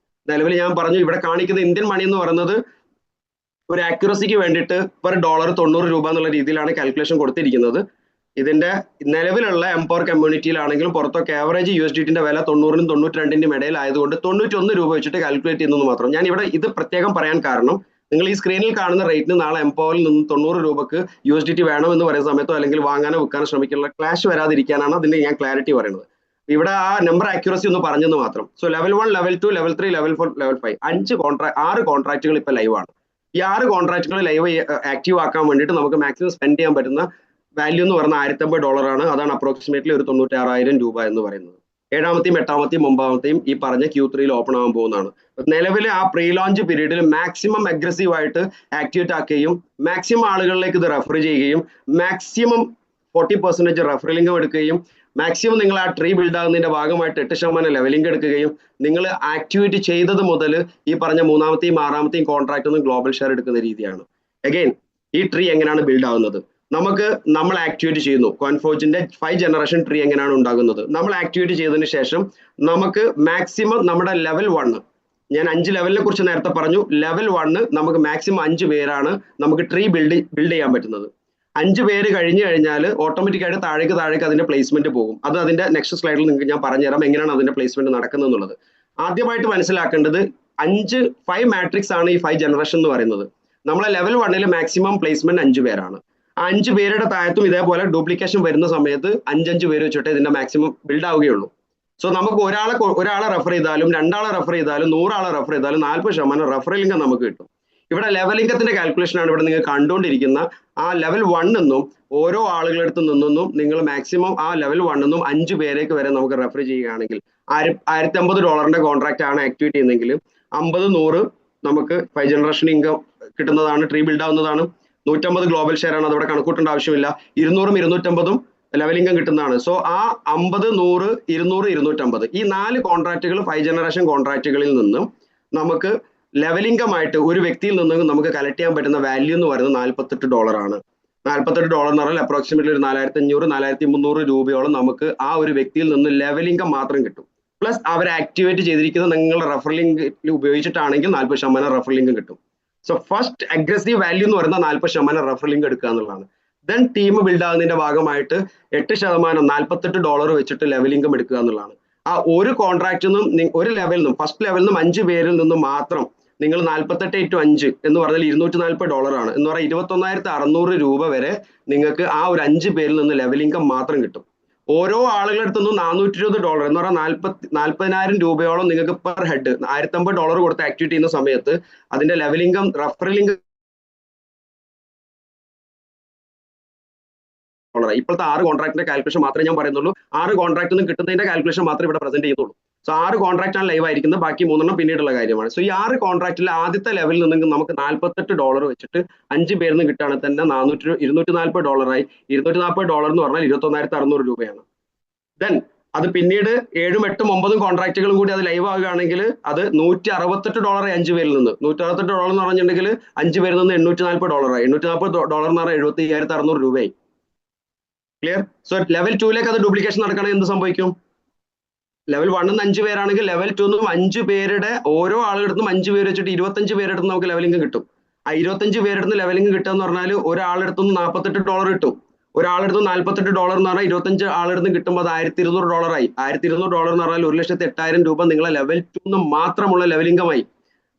നിലവിൽ ഞാൻ പറഞ്ഞു ഇവിടെ കാണിക്കുന്ന ഇന്ത്യൻ മണി എന്ന് പറയുന്നത് ഒരു ആക്യുറസിക്ക് വേണ്ടിയിട്ട് പെർ ഡോളർ 90 രൂപ എന്നുള്ള രീതിയിലാണ് കാൽക്കുലേഷൻ കൊടുത്തിരിക്കുന്നത്. ഇതിന്റെ നിലവിലുള്ള എംപവർ കമ്മ്യൂണിറ്റിയിലാണെങ്കിലും പുറത്തൊക്കെ ആവറേജ് USDTന്റെ വില 90നും 92ന്റെയും ഇടയിൽ ആയതുകൊണ്ട് 91 രൂപ വെച്ചിട്ട് കാൽക്കുലേറ്റ് ചെയ്യുന്നത് മാത്രം. ഞാൻ ഇവിടെ ഇത് പ്രത്യേകം പറയാൻ കാരണം നിങ്ങൾ ഈ സ്ക്രീനിൽ കാണുന്ന റേറ്റിന് നാളെ എംപവറിൽ നിന്ന് 90 രൂപക്ക് USDT വേണമെന്ന് പറയുന്ന സമയത്തോ അല്ലെങ്കിൽ വാങ്ങാനോ വിൽക്കാനോ ശ്രമിക്കാനുള്ള ക്ലാഷ് വരാതിരിക്കാനാണ് അതിന്റെ ഞാൻ ക്ലാരിറ്റി പറയുന്നത്. ഇവിടെ ആ നമ്പർ ആക്യുറസി ഒന്ന് പറഞ്ഞെന്ന് മാത്രം. So level 1, level 2, level 3, level 4, level 5 6 കോൺട്രാക്റ്റുകൾ ഇപ്പൊ ലൈവ് ആണ്. ഈ 6 കോൺട്രാക്റ്റുകൾ ലൈവ് ആക്റ്റീവ് ആക്കാൻ വേണ്ടിയിട്ട് നമുക്ക് മാക്സിമം സ്പെൻഡ് ചെയ്യാൻ പറ്റുന്ന വാല്യൂ എന്ന് പറയുന്ന $1050 ആണ്. അതാണ് അപ്രോക്സിമേറ്റ്ലി ഒരു 96,000 രൂപ എന്ന് പറയുന്നത്. 7ാമത്തെയും 8ാമത്തെയും 9ാമത്തെയും ഈ പറഞ്ഞ Q3 ഓപ്പൺ ആവാൻ പോകുന്നതാണ്. നിലവിൽ ആ പ്രീ ലോഞ്ച് പീരീഡിൽ മാക്സിമം അഗ്രസീവ് ആയിട്ട് ആക്ടിവേറ്റ് ആക്കുകയും മാക്സിമം ആളുകളിലേക്ക് ഇത് റെഫർ ചെയ്യുകയും മാക്സിമം 40% റെഫറൽ ഇൻകം എടുക്കുകയും മാക്സിമം നിങ്ങൾ ആ ട്രീ ബിൽഡ് ആകുന്നതിന്റെ ഭാഗമായിട്ട് 8% ലെവലിംഗ് എടുക്കുകയും നിങ്ങൾ ആക്ടിവേറ്റ് ചെയ്തത് മുതൽ ഈ പറഞ്ഞ 3ാമത്തെയും 6ാമത്തെയും കോൺട്രാക്ട് ഒന്നും ഗ്ലോബൽ ഷെയർ എടുക്കുന്ന രീതിയാണ്. അഗൈൻ ഈ ട്രീ എങ്ങനെയാണ് ബിൽഡ് ആവുന്നത്? നമ്മൾ ആക്ടിവേറ്റ് ചെയ്യുന്നു. കോയിൻഫോർജിന്റെ 5 ജനറേഷൻ ട്രീ എങ്ങനെയാണ് ഉണ്ടാകുന്നത്? നമ്മൾ ആക്ടിവേറ്റ് ചെയ്തതിന് ശേഷം നമുക്ക് മാക്സിമം നമ്മുടെ ലെവൽ 1, ഞാൻ 5 ലെവലിനെ കുറിച്ച് നേരത്തെ പറഞ്ഞു. ലെവൽ 1 നമുക്ക് മാക്സിമം 5 പേരാണ് നമുക്ക് ട്രീ ബിൽഡ് ചെയ്യാൻ പറ്റുന്നത്. 5 പേര് കഴിഞ്ഞു കഴിഞ്ഞാൽ ഓട്ടോമാറ്റിക്കായിട്ട് താഴേക്ക് അതിന്റെ പ്ലേസ്മെന്റ് പോകും. അത് അതിന്റെ നെക്സ്റ്റ് സ്ലൈഡിൽ നിങ്ങൾക്ക് ഞാൻ പറഞ്ഞുതരാം എങ്ങനെയാണ് അതിന്റെ പ്ലേസ്മെന്റ് നടക്കുന്നത് എന്നുള്ളത്. ആദ്യമായിട്ട് മനസ്സിലാക്കേണ്ടത് 5 മാട്രിക്സ് ആണ് ഈ 5 ജനറേഷൻ എന്ന് പറയുന്നത്. നമ്മളെ ലെവൽ 1 മാക്സിമം പ്ലേസ്മെന്റ് 5 പേരാണ്. ആ 5 പേരുടെ താഴത്തും ഇതേപോലെ ഡ്യൂപ്ലിക്കേഷൻ വരുന്ന സമയത്ത് 5 പേര് വെച്ചിട്ട് ഇതിന്റെ മാക്സിമം ബിൽഡ് ആവുകയുള്ളൂ. സോ നമുക്ക് ഒരാളെ റെഫർ ചെയ്താലും 2 ആളെ റെഫർ ചെയ്താലും 100 ആളെ റെഫർ ചെയ്താലും 40% റെഫറൽ ഇൻകം നമുക്ക് കിട്ടും. ഇവിടെ ലെവൽ ഇൻകത്തിന്റെ കാൽക്കുലേഷൻ ആണ് ഇവിടെ നിങ്ങൾ കണ്ടുകൊണ്ടിരിക്കുന്ന. ആ ലെവൽ 1 എന്നും ഓരോ ആളുകളെടുത്ത് നിന്നും നിങ്ങൾ മാക്സിമം ആ ലെവൽ 1 എന്നും 5 പേരേക്ക് വരെ നമുക്ക് റെഫർ ചെയ്യുകയാണെങ്കിൽ $1050 കോൺട്രാക്ട് ആണ് ആക്ടിവേറ്റ് ചെയ്യുന്നതെങ്കിൽ 50-100 നമുക്ക് 5 ജനറേഷൻ ഇൻകം കിട്ടുന്നതാണ്, ട്രീ ബിൽഡ് ആവുന്നതാണ്. 150 ഗ്ലോബൽ ഷെയർ ആണ്, അതവിടെ കണക്കൂട്ടേണ്ട ആവശ്യമില്ല. 200ഉം 250ഉം ലെവൽ ഇൻകം കിട്ടുന്നതാണ്. സോ ആ 50, 100, 200, 250 ഈ 4 കോൺട്രാക്റ്റുകൾ 5 ജനറേഷൻ കോൺട്രാക്റ്റുകളിൽ നിന്നും നമുക്ക് ലെവൽ ഇൻകം ആയിട്ട് ഒരു വ്യക്തിയിൽ നിന്നും നമുക്ക് കളക്ട് ചെയ്യാൻ പറ്റുന്ന വാല്യൂ എന്ന് പറയുന്നത് $48 ആണ്. $48 എന്ന് പറഞ്ഞാൽ അപ്രോക്സിമേറ്റ്ലി ഒരു 4500, 4300 രൂപയോളം നമുക്ക് ആ ഒരു വ്യക്തിയിൽ നിന്ന് ലെവൽ ഇൻകം മാത്രം കിട്ടും. പ്ലസ് അവർ ആക്ടിവേറ്റ് ചെയ്തിരിക്കുന്ന നിങ്ങളുടെ റെഫറൽ ലിങ്ക് ഉപയോഗിച്ചിട്ടാണെങ്കിൽ 40% റെഫറൽ ലിങ്ക് കിട്ടും. സോ ഫസ്റ്റ് അഗ്രസീവ് വാല്യൂ എന്ന് പറയുന്നത് 40% റെഫറൽ ലിങ്ക് എടുക്കുക എന്നുള്ളതാണ്. ദെൻ ടീം ബിൽഡ് ആകുന്നതിന്റെ ഭാഗമായിട്ട് 8% $48 വെച്ചിട്ട് ലെവൽ ഇൻകം എടുക്കുക എന്നുള്ളതാണ്. ആ ഒരു കോൺട്രാക്റ്റിൽ നിന്നും ഒരു ലെവലിൽ നിന്നും ഫസ്റ്റ് ലെവലിൽ നിന്നും 5 പേരിൽ നിന്നും മാത്രം നിങ്ങൾ 48x5 എന്ന് പറഞ്ഞാൽ $240 ആണ്. എന്ന് പറഞ്ഞാൽ 21,600 രൂപ വരെ നിങ്ങൾക്ക് ആ ഒരു 5 പേരിൽ നിന്ന് ലെവൽ ഇൻകം മാത്രം കിട്ടും. ഓരോ ആളുകളുടെ അടുത്തുനിന്നും $420 എന്ന് പറഞ്ഞാൽ 40,000 രൂപയോളം നിങ്ങൾക്ക് പെർ ഹെഡ് $1050 കൊടുത്ത് ആക്ടിവേറ്റ് ചെയ്യുന്ന സമയത്ത് അതിന്റെ ലെവൽ ഇൻകം റെഫറൽ ഇൻകം ഇപ്പോഴത്തെ 6 കോൺട്രാക്ടിന്റെ കാൽക്കുലേഷൻ മാത്രമേ ഞാൻ പറയുന്നുള്ളൂ. 6 കോൺട്രാക്ട് നിന്ന് കിട്ടുന്നതിന്റെ കാൽക്കുലേഷൻ മാത്രമേ ഇവിടെ പ്രസന്റ് ചെയ്യുന്നുള്ളൂ. സോ 6 കോൺട്രാക്ട് ആണ് ലൈവ് ആയിരിക്കുന്നത്, ബാക്കി 3 പിന്നീടുള്ള കാര്യമാണ്. സോ ഈ 6 കോൺട്രാക്റ്റിൽ ആദ്യത്തെ ലെവലിൽ നിന്ന് നമുക്ക് $48 വെച്ചിട്ട് 5 പേരിൽ നിന്ന് കിട്ടുകയാണെങ്കിൽ തന്നെ $240 ആയി. $240 എന്ന് പറഞ്ഞാൽ 21,600 രൂപയാണ്. ദെൻ അത് പിന്നീട് 7ഉം 8ഉം 9ഉം കോൺട്രാക്റ്റുകളും കൂടി അത് ലൈവ് ആവുകയാണെങ്കിൽ അത് $168 5 പേരിൽ നിന്ന്. $168 എന്ന് പറഞ്ഞിട്ടുണ്ടെങ്കിൽ 5 പേരിൽ നിന്ന് $840 ആയി. $840 എന്ന് പറഞ്ഞാൽ 75,600 രൂപയായി. ക്ലിയർ? സോ ലെവൽ 2ലേക്ക് അത് ഡ്യൂപ്ലിക്കേഷൻ നടക്കണമെങ്കിൽ എന്ത് സംഭവിക്കും? ലെവൽ 1 5 പേരാണെങ്കിൽ ലെവൽ 2 5 പേരുടെ ഓരോ ആളുകളെടുത്തും 5 പേര് വെച്ചിട്ട് 25 പേരെടുത്ത് നമുക്ക് ലെവലിംഗ് കിട്ടും. ആ 25 പേരെടുത്ത് ലെവലിംഗ് കിട്ടുക എന്ന് പറഞ്ഞാൽ ഒരാളെടുത്തുനിന്ന് $48 കിട്ടും. ഒരാളെടുത്ത് $48 എന്ന് പറഞ്ഞാൽ 25 ആളെടുത്ത് കിട്ടുമ്പോൾ അത് $1,200 ആയി. $1,200 എന്ന് പറഞ്ഞാൽ 1,08,000 രൂപ നിങ്ങളെ ലെവൽ 2 മാത്രമുള്ള ലെവലിംഗമായി.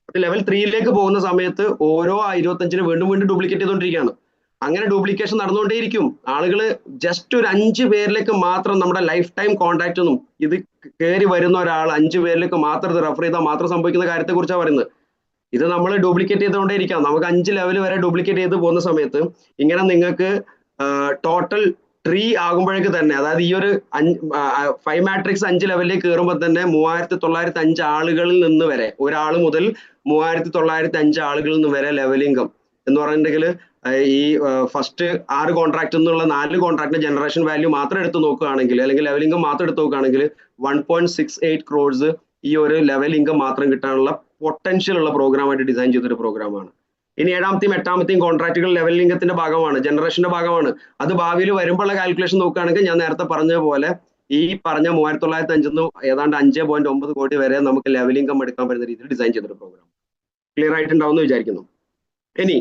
അത് ലെവൽ 3ലേക്ക് പോകുന്ന സമയത്ത് ഓരോ 25ന് വീണ്ടും ഡ്യൂപ്ലിക്കേറ്റ് ചെയ്തുകൊണ്ടിരിക്കുകയാണ്. അങ്ങനെ ഡ്യൂപ്ലിക്കേഷൻ നടന്നുകൊണ്ടേയിരിക്കും. ആളുകൾ ജസ്റ്റ് ഒരു 5 പേരിലേക്ക് മാത്രം നമ്മുടെ ലൈഫ് ടൈം കോൺടാക്ട് ഒന്നും ഇത് കയറി വരുന്ന ഒരാൾ 5 പേരിലേക്ക് മാത്രം ഇത് റെഫർ ചെയ്താൽ മാത്രം സംഭവിക്കുന്ന കാര്യത്തെ കുറിച്ചാണ് പറയുന്നത്. ഇത് നമ്മൾ ഡ്യൂപ്ലിക്കേറ്റ് ചെയ്തുകൊണ്ടേയിരിക്കാം. നമുക്ക് 5 ലെവൽ വരെ ഡ്യൂപ്ലിക്കേറ്റ് ചെയ്ത് പോകുന്ന സമയത്ത് ഇങ്ങനെ നിങ്ങൾക്ക് ടോട്ടൽ ട്രീ ആകുമ്പോഴേക്ക് തന്നെ, അതായത് ഈ ഒരു 5 മാട്രിക്സ് 5 ലെവലിലേക്ക് കയറുമ്പോൾ തന്നെ 3,905 ആളുകളിൽ നിന്ന് വരെ, ഒരാൾ മുതൽ 3,905 ആളുകളിൽ നിന്ന് വരെ ലെവൽ ഇൻകം എന്ന് പറഞ്ഞിട്ടുണ്ടെങ്കിൽ ഈ ഫസ്റ്റ് 6 കോൺട്രാക്ട് എന്നുള്ള 4 കോൺട്രാക്ടിന്റെ ജനറേഷൻ വാല്യൂ മാത്രം എടുത്ത് നോക്കുകയാണെങ്കിൽ അല്ലെങ്കിൽ ലെവൽ ഇൻകം മാത്രം എടുത്ത് നോക്കുകയാണെങ്കിൽ 1.68 crores ഈ ഒരു ലെവൽ ഇൻകം മാത്രം കിട്ടാനുള്ള പൊട്ടൻഷ്യൽ ഉള്ള പ്രോഗ്രാമായിട്ട് ഡിസൈൻ ചെയ്തൊരു പ്രോഗ്രാമാണ്. ഇനി 7ാമത്തെയും 8ാമത്തെയും കോൺട്രാക്റ്റുകൾ ലെവൽ ഇൻകത്തിന്റെ ഭാഗമാണ്, ജനറേഷന്റെ ഭാഗമാണ്. അത് ഭാവിയിൽ വരുമ്പോഴുള്ള കാൽക്കുലേഷൻ നോക്കുകയാണെങ്കിൽ ഞാൻ നേരത്തെ പറഞ്ഞതുപോലെ ഈ പറഞ്ഞ 3905 ഏതാണ്ട് 5.9 കോടി വരെ നമുക്ക് ലെവൽ ഇൻകം എടുക്കാൻ പറ്റുന്ന രീതിയിൽ ഡിസൈൻ ചെയ്തൊരു പ്രോഗ്രാം. ക്ലിയർ ആയിട്ടുണ്ടാവും എന്ന് വിചാരിക്കുന്നു. ഇനി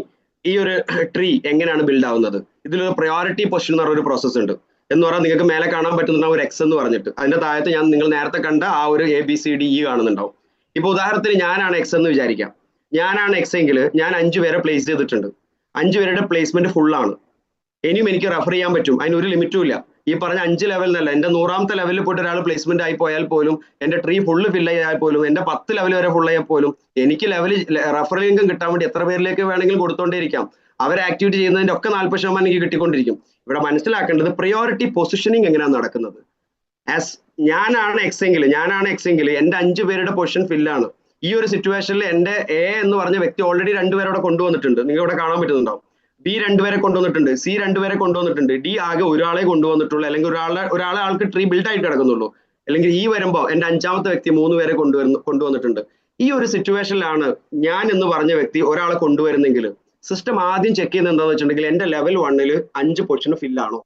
ഈ ഒരു ട്രീ എങ്ങനെയാണ് ബിൽഡ് ആവുന്നത്? ഇതിലൊരു പ്രയോറിറ്റി പൊസിഷൻ എന്ന് പറഞ്ഞൊരു പ്രോസസ് ഉണ്ട്. എന്ന് പറഞ്ഞാൽ നിങ്ങൾക്ക് മേലെ കാണാൻ പറ്റുന്ന ഒരു എക്സ് എന്ന് പറഞ്ഞിട്ട് അതിന്റെ താഴത്ത് ഞാൻ നിങ്ങൾ നേരത്തെ കണ്ട ആ ഒരു ABCDE കാണുന്നുണ്ടാവും. ഇപ്പൊ ഉദാഹരണത്തിന് ഞാനാണ് എക്സ് എന്ന് വിചാരിക്കാം. ഞാനാണ് എക്സ് എങ്കിൽ ഞാൻ 5 പേരെ പ്ലേസ് ചെയ്തിട്ടുണ്ട്. 5 പേരുടെ പ്ലേസ്മെന്റ് ഫുൾ ആണ്. ഇനിയും എനിക്ക് റെഫർ ചെയ്യാൻ പറ്റും, അതിന് ഒരു ലിമിറ്റും ഇല്ല. ഈ പറഞ്ഞ 5 ലെവലിനല്ല, എന്റെ 100ാമത്തെ ലെവലിൽ പോയിട്ട് ഒരാൾ പ്ലേസ്മെന്റ് ആയി പോയാൽ പോലും, എന്റെ ട്രീ ഫുള്ള് ഫില്ല് ആയാൽ പോലും, എന്റെ 10 ലെവൽ വരെ ഫുൾ ആയാൽ പോലും എനിക്ക് റെഫറൽ ഇൻകം കിട്ടാൻ വേണ്ടി എത്ര പേരിലേക്ക് വേണമെങ്കിലും കൊടുത്തോണ്ടേയിരിക്കാം. അവരെ ആക്ടിവിറ്റി ചെയ്യുന്നതിന്റെ ഒക്കെ 40% എനിക്ക് കിട്ടിക്കൊണ്ടിരിക്കും. ഇവിടെ മനസ്സിലാക്കേണ്ടത് പ്രയോറിറ്റി പൊസിഷനിങ് എങ്ങനെയാണ് നടക്കുന്നത്. ഞാനാണ് എക്സ് എങ്കിൽ എന്റെ 5 പേരുടെ പൊസിഷൻ ഫില്ലാണ്. ഈ ഒരു സിറ്റുവേഷനിൽ എന്റെ എ എന്ന് പറഞ്ഞ വ്യക്തി ഓൾറെഡി 2 പേരെ അവിടെ കൊണ്ടുവന്നിട്ടുണ്ട്. നിങ്ങൾ ഇവിടെ കാണാൻ പറ്റുന്നുണ്ടാവും. ബി 2 പേരെ കൊണ്ടുവന്നിട്ടുണ്ട്, സി 2 പേരെ കൊണ്ടുവന്നിട്ടുണ്ട്, ഡി ആകെ ഒരാളെ കൊണ്ടുവന്നിട്ടുള്ളൂ, അല്ലെങ്കിൽ ഒരാളെ ആൾക്ക് ട്രീ ബിൽഡ് ആയിട്ട് കിടക്കുന്നുള്ളൂ. അല്ലെങ്കിൽ ഈ വരുമ്പോൾ എന്റെ 5ാമത്തെ വ്യക്തി 3 പേരെ കൊണ്ടുവന്നിട്ടുണ്ട്. ഈ ഒരു സിറ്റുവേഷനിലാണ് ഞാൻ എന്ന് പറഞ്ഞ വ്യക്തി ഒരാളെ കൊണ്ടുവരുന്നെങ്കിൽ സിസ്റ്റം ആദ്യം ചെക്ക് ചെയ്യുന്നത് എന്താണെന്ന് വെച്ചിട്ടുണ്ടെങ്കിൽ എന്റെ ലെവൽ 1ൽ 5 പൊസിഷൻ ഫില്ലാണോ.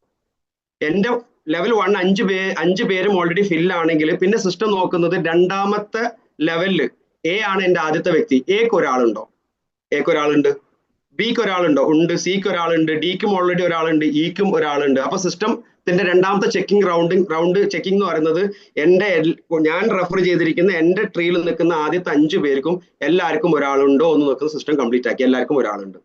എന്റെ ലെവൽ 1 5 പേരും ഓൾറെഡി ഫില്ലാണെങ്കിൽ പിന്നെ സിസ്റ്റം നോക്കുന്നത് 2ാമത്തെ ലെവലില് എ ആണ് എന്റെ ആദ്യത്തെ വ്യക്തി. എക്ക് ഒരാളുണ്ടോ? എക്ക് ഒരാളുണ്ട്. ബിക്ക് ഒരാളുണ്ടോ? ഉണ്ട്. സിക്ക് ഒരാളുണ്ട്. ഡിക്കും ഓൾറെഡി ഒരാളുണ്ട്. ഇക്കും ഒരാളുണ്ട്. അപ്പൊ സിസ്റ്റത്തിന്റെ 2ാമത്തെ ചെക്കിംഗ് റൗണ്ട് ചെക്കിംഗ് എന്ന് പറയുന്നത് ഞാൻ റെഫർ ചെയ്തിരിക്കുന്ന എന്റെ ട്രീയിൽ നിൽക്കുന്ന ആദ്യത്തെ 5 പേർക്കും എല്ലാവർക്കും ഒരാളുണ്ടോ എന്ന് നോക്കുന്ന സിസ്റ്റം കംപ്ലീറ്റ് ആക്കി. എല്ലാവർക്കും ഒരാളുണ്ട്.